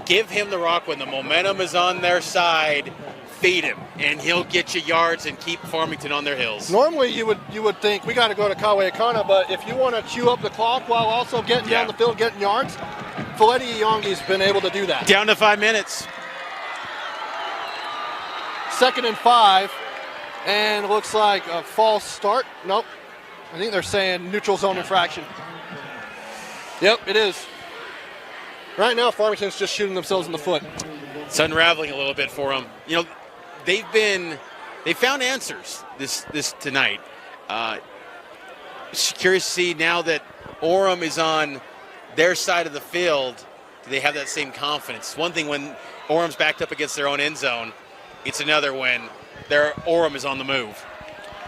give him the rock when the momentum is on their side, feed him, and he'll get you yards and keep Farmington on their heels. Normally you would think we got to go to Kawe Akana, but if you want to chew up the clock while also getting down the field, getting yards, Faleti Iongi's been able to do that. Down to 5 minutes. 2nd and 5, and it looks like a false start. Nope. I think they're saying neutral zone infraction. Yep, it is. Right now, Farmington's just shooting themselves in the foot. It's unraveling a little bit for them. You know, they found answers this tonight. Curious to see now that Orem is on their side of the field, do they have that same confidence? One thing when Orem's backed up against their own end zone, it's another when their Orem is on the move.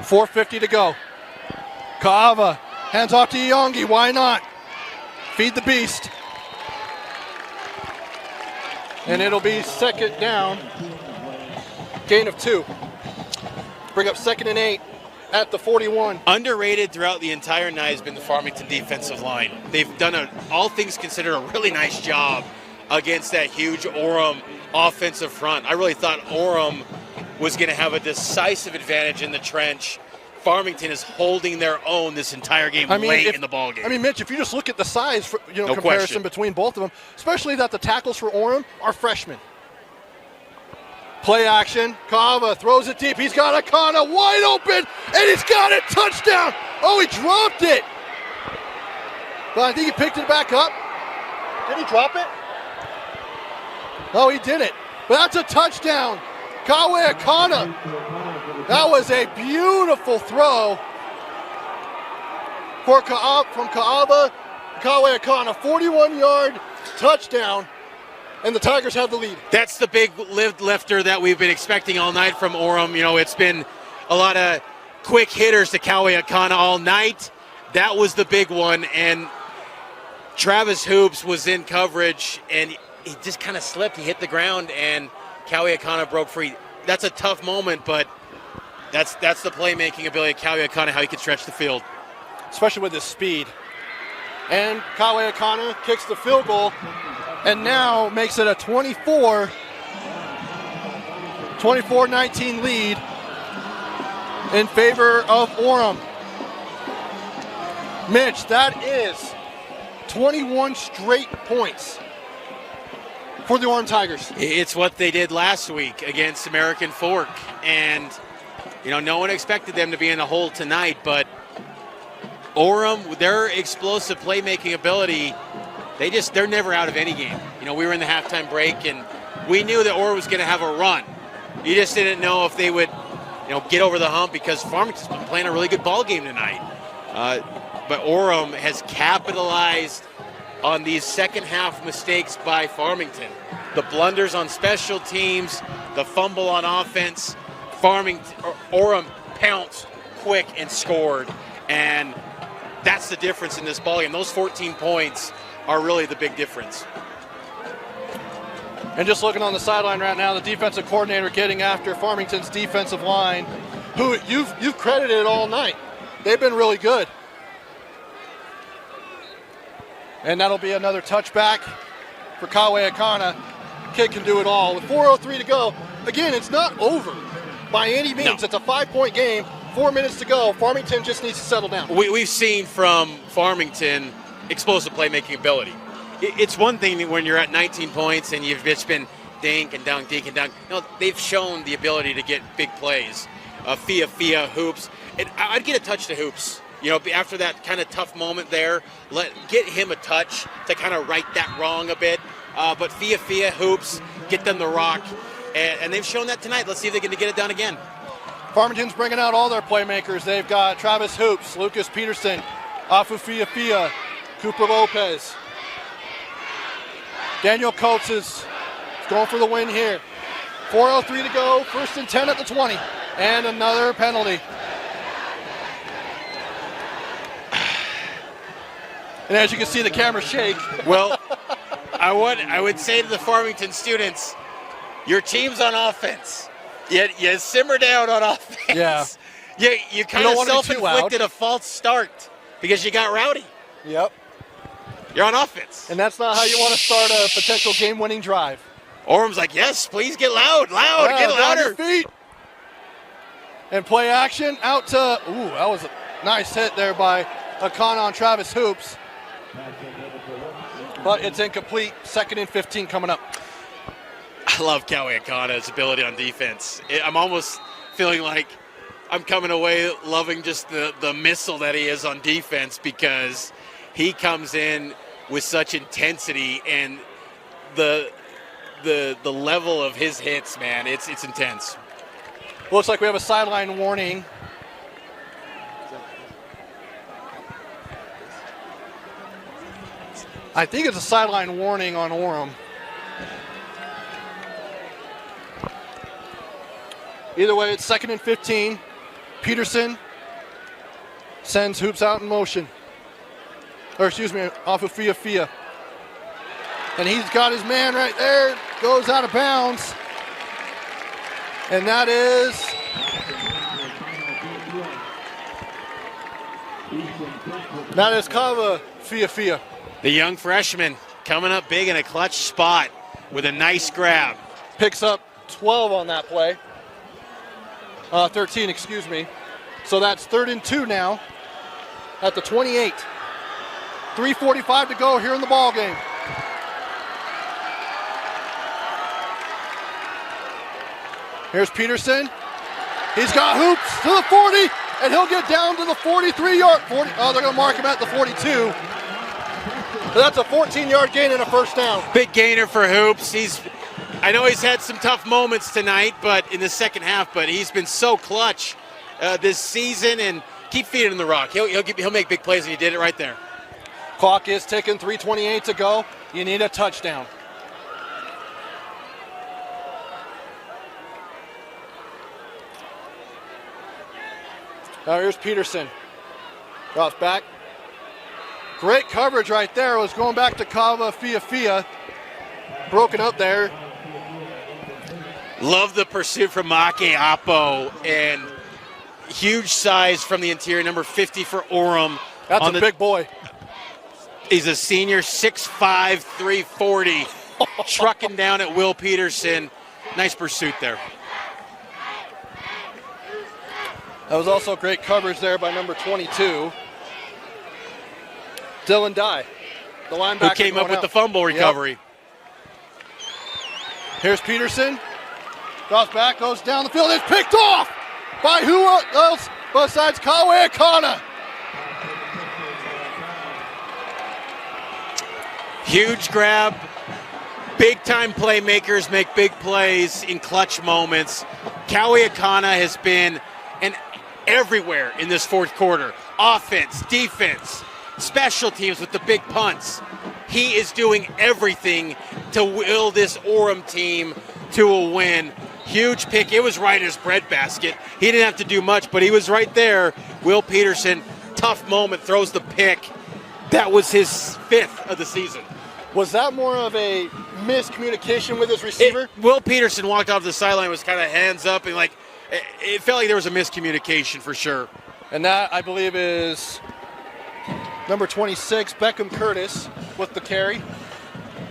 4:50 to go. Kaava hands off to Iongi. Why not? Feed the beast. And it'll be 2nd down. Gain of 2. Bring up 2nd and 8 at the 41. Underrated throughout the entire night has been the Farmington defensive line. They've done, all things considered, a really nice job against that huge Orem offensive front. I really thought Orem was going to have a decisive advantage in the trench. Farmington is holding their own this entire game late in the ball game. I mean, Mitch, if you just look at the size, No comparison question. between both of them, especially that the tackles for Orem are freshmen. Play action. Kava throws it deep. He's got Akana wide open, and he's got it. Touchdown. Oh, he dropped it. But I think he picked it back up. Did he drop it? No, he didn't. But that's a touchdown. Kawe Akana. That was a beautiful throw from Kaava. Kawe Akana, 41-yard touchdown, and the Tigers have the lead. That's the big lifter that we've been expecting all night from Orem. You know, it's been a lot of quick hitters to Kawe Akana all night. That was the big one, and Travis Hoops was in coverage, and he just kind of slipped. He hit the ground, and Kawe Akana broke free. That's a tough moment, but that's the playmaking ability of Kawe Akana, how he can stretch the field. Especially with his speed. And Kawe Akana kicks the field goal and now makes it a 24-19 lead in favor of Orem. Mitch, that is 21 straight points for the Orem Tigers. It's what they did last week against American Fork, and you know, no one expected them to be in a hole tonight, but Orem, their explosive playmaking ability, they're never out of any game. You know, we were in the halftime break, and we knew that Orem was going to have a run. You just didn't know if they would, get over the hump, because Farmington's been playing a really good ball game tonight. But Orem has capitalized on these second half mistakes by Farmington. The blunders on special teams, the fumble on offense. Orem pounced quick and scored, and that's the difference in this ballgame. Those 14 points are really the big difference. And just looking on the sideline right now, the defensive coordinator getting after Farmington's defensive line, who you've credited all night. They've been really good. And that'll be another touchback for Kawe Akana. Kid can do it all. With 4:03 to go, again, it's not over by any means. No. It's a 5-point game. 4 minutes to go. Farmington just needs to settle down. We've seen from Farmington explosive playmaking ability. It's one thing when you're at 19 points and you've just been dink and dunk. No, they've shown the ability to get big plays. Fia, Hoops. And I'd get a touch to Hoops. After that kind of tough moment there, get him a touch to kind of right that wrong a bit. But Fia, Hoops, get them the rock. And they've shown that tonight. Let's see if they can get it done again. Farmington's bringing out all their playmakers. They've got Travis Hoops, Lucas Peterson, Afu Fia, Cooper Lopez. Daniel Coates is going for the win here. 4:03 to go, 1st and 10 at the 20. And another penalty. And as you can see, the camera shake. Well, I would say to the Farmington students, Your team's on offense. You simmer down on offense. Yeah. You kind don't of wanna be too loud. self-inflicted a false start because you got rowdy. Yep. You're on offense. And that's not how you want to start a potential game-winning drive. Orem's like, yes, please get loud, Yeah, get down your louder. feet. And play action out to, that was a nice hit there by Akana on Travis Hoops. But it's incomplete. 2nd and 15 coming up. I love Kawi Akana's ability on defense. I'm almost feeling like I'm coming away loving just the missile that he is on defense because he comes in with such intensity and the level of his hits, man, it's intense. Looks like we have a sideline warning. I think it's a sideline warning on Orem. Either way, it's 2nd and 15. Peterson sends Hoops out in motion. Or excuse me, off of Fia. And he's got his man right there. Goes out of bounds. And that is Kava Fia. The young freshman coming up big in a clutch spot with a nice grab. Picks up 12 on that play. 13, excuse me. So that's 3rd and 2 now at the 28. 3:45 to go here in the ball game. Here's Peterson. He's got Hoops to the 40, and he'll get down to the 43-yard. They're going to mark him at the 42. So that's a 14-yard gain and a first down. Big gainer for Hoops. I know he's had some tough moments tonight, but in the second half, but he's been so clutch this season, and keep feeding him the rock. He'll make big plays, and he did it right there. Clock is ticking, 3:28 to go. You need a touchdown. Now here's Peterson. Drops back. Great coverage right there. It was going back to Kava Fia. Broken up there. Love the pursuit from Make Apo, and huge size from the interior, number 50 for Orem. That's a big boy. He's a senior, 6'5", 340, trucking down at Will Peterson. Nice pursuit there. That was also great coverage there by number 22. Dylan Dye, the linebacker. Who came up with the fumble recovery. Yep. Here's Peterson. Drops back, goes down the field. It's picked off by who else besides Kawe Akana. Huge grab. Big-time playmakers make big plays in clutch moments. Kawe Akana has been everywhere in this fourth quarter. Offense, defense, special teams with the big punts. He is doing everything to will this Orem team to a win. Huge pick. It was right in his breadbasket. He didn't have to do much, but he was right there. Will Peterson, tough moment, throws the pick. That was his 5th of the season. Was that more of a miscommunication with his receiver? Will Peterson walked off the sideline, was kind of hands up, and it felt like there was a miscommunication for sure. And that, I believe, is number 26, Beckham Curtis, with the carry,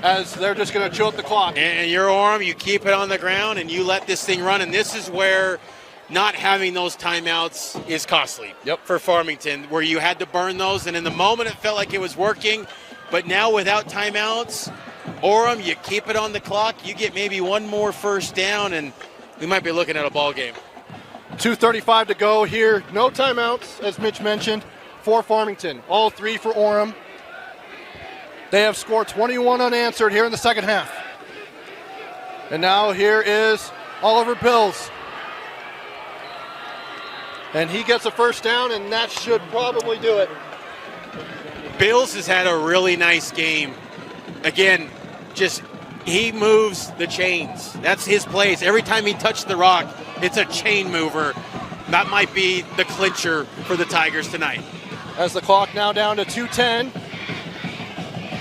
as they're just going to choke the clock. And your Orem, you keep it on the ground, and you let this thing run. And this is where not having those timeouts is costly for Farmington, where you had to burn those. And in the moment, it felt like it was working. But now without timeouts, Orem, you keep it on the clock. You get maybe one more first down, and we might be looking at a ball game. 2:35 to go here. No timeouts, as Mitch mentioned, for Farmington. All 3 for Orem. They have scored 21 unanswered here in the second half. And now here is Oliver Bills. And he gets a first down, and that should probably do it. Bills has had a really nice game. Again, he moves the chains. That's his plays. Every time he touched the rock, it's a chain mover. That might be the clincher for the Tigers tonight. As the clock now down to 2:10.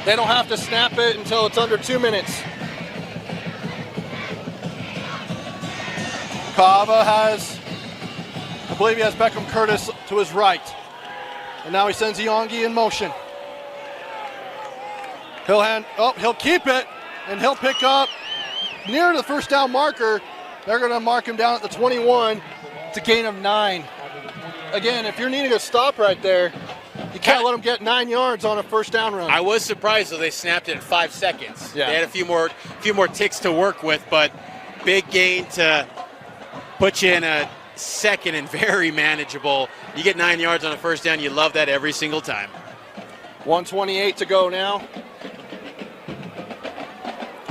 They don't have to snap it until it's under 2 minutes. Kava has, I believe he has Beckham Curtis to his right. And now he sends Iongi in motion. He'll keep it, and he'll pick up near the first down marker. They're going to mark him down at the 21. It's a gain of 9. Again, if you're needing a stop right there, you can't let them get 9 yards on a first down run. I was surprised though they snapped it in 5 seconds. Yeah. They had a few more ticks to work with, but big gain to put you in a second and very manageable. You get 9 yards on a first down, you love that every single time. 1:28 to go now.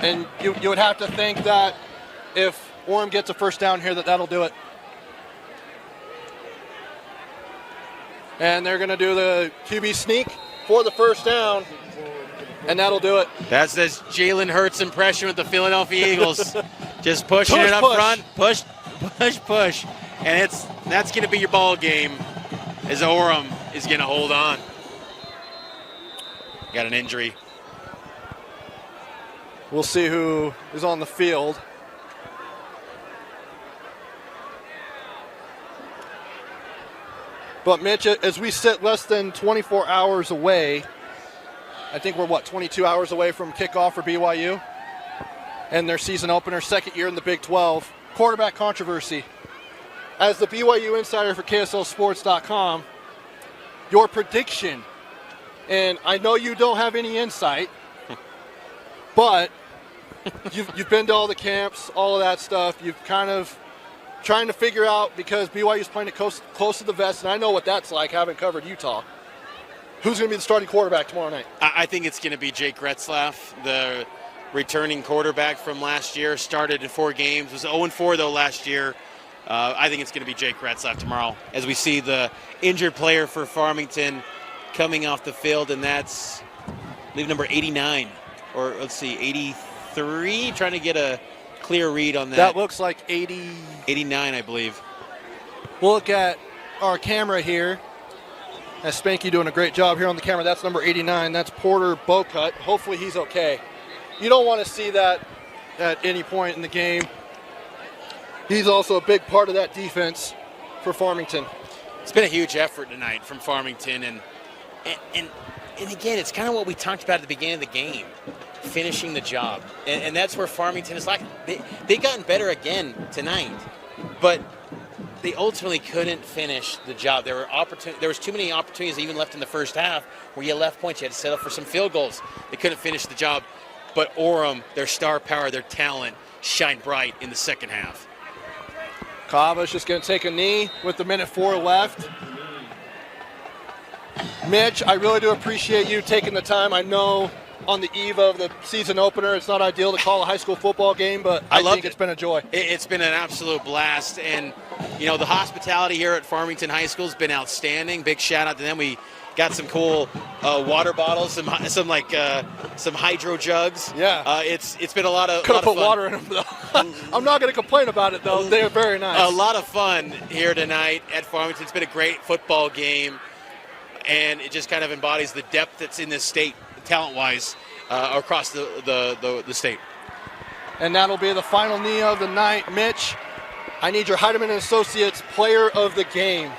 And you would have to think that if Orem gets a first down here, that'll do it. And they're going to do the QB sneak for the first down, and that'll do it. That's this Jalen Hurts impression with the Philadelphia Eagles. Just pushing it up front, push. And that's going to be your ball game as Orem is going to hold on. Got an injury. We'll see who is on the field. But Mitch, as we sit less than 24 hours away, I think we're 22 hours away from kickoff for BYU and their season opener, second year in the Big 12. Quarterback controversy. As the BYU insider for KSLSports.com, your prediction, and I know you don't have any insight, but you've been to all the camps, all of that stuff. You've kind of trying to figure out, because BYU's playing it close to the vest, and I know what that's like, having covered Utah. Who's going to be the starting quarterback tomorrow night? I think it's going to be Jake Retzlaff, the returning quarterback from last year. Started in 4 games, was 0-4 though last year. I think it's going to be Jake Retzlaff tomorrow, as we see the injured player for Farmington coming off the field, and that's, I believe, number 89, or let's see, 83. Trying to get a clear read on that. That looks like 89, I believe. We'll look at our camera here. That's Spanky doing a great job here on the camera. That's number 89. That's Porter Bowcut. Hopefully he's okay. You don't want to see that at any point in the game. He's also a big part of that defense for Farmington. It's been a huge effort tonight from Farmington, and again, it's kind of what we talked about at the beginning of the game, finishing the job, and that's where Farmington is like. They gotten better again tonight, but they ultimately couldn't finish the job. There was too many opportunities even left in the first half where you left points. You had to settle for some field goals. They couldn't finish the job, but Orem, their star power, their talent, shined bright in the second half. Kava's just going to take a knee with the 1:04 left. Mitch, I really do appreciate you taking the time. I know on the eve of the season opener, it's not ideal to call a high school football game, but I think it's been a joy. It's been an absolute blast, and you know, the hospitality here at Farmington High School has been outstanding. Big shout out to them. We got some cool water bottles, some hydro jugs. Yeah, it's been a lot of. Could have put fun. water in them though. I'm not going to complain about it though. They are very nice. A lot of fun here tonight at Farmington. It's been a great football game, and it just kind of embodies the depth that's in this state, talent-wise, across the state. And that'll be the final knee of the night. Mitch, I need your Heidemann & Associates player of the game.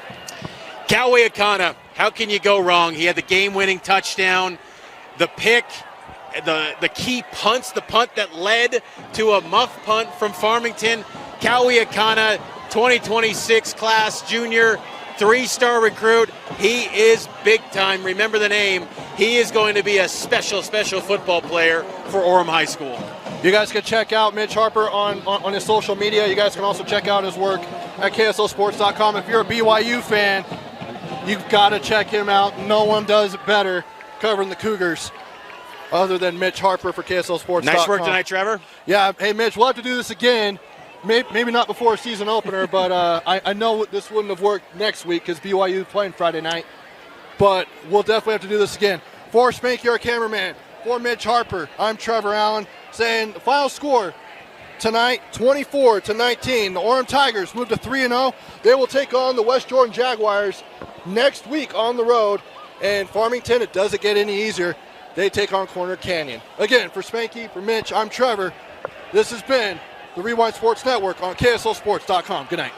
Kauai Akana, how can you go wrong? He had the game-winning touchdown, the pick, the key punts, the punt that led to a muff punt from Farmington. Kauai Akana, 2026 class junior, 3-star recruit. He is big time. Remember the name. He is going to be a special football player for Orem High School. You guys can check out Mitch Harper on his social media. You guys can also check out his work at KSLSports.com. If you're a BYU fan, you've got to check him out. No one does it better covering the Cougars other than Mitch Harper for KSLSports.com. Nice work tonight, Trevor. Yeah, hey, Mitch, we'll have to do this again. Maybe not before a season opener, but I know this wouldn't have worked next week because BYU is playing Friday night. But we'll definitely have to do this again. For Spanky, our cameraman, for Mitch Harper, I'm Trevor Allen, saying the final score tonight, 24-19. The Orem Tigers move to 3-0. They will take on the West Jordan Jaguars next week on the road. And Farmington, it doesn't get any easier. They take on Corner Canyon. Again, for Spanky, for Mitch, I'm Trevor. This has been the Rewind Sports Network on KSLSports.com. Good night.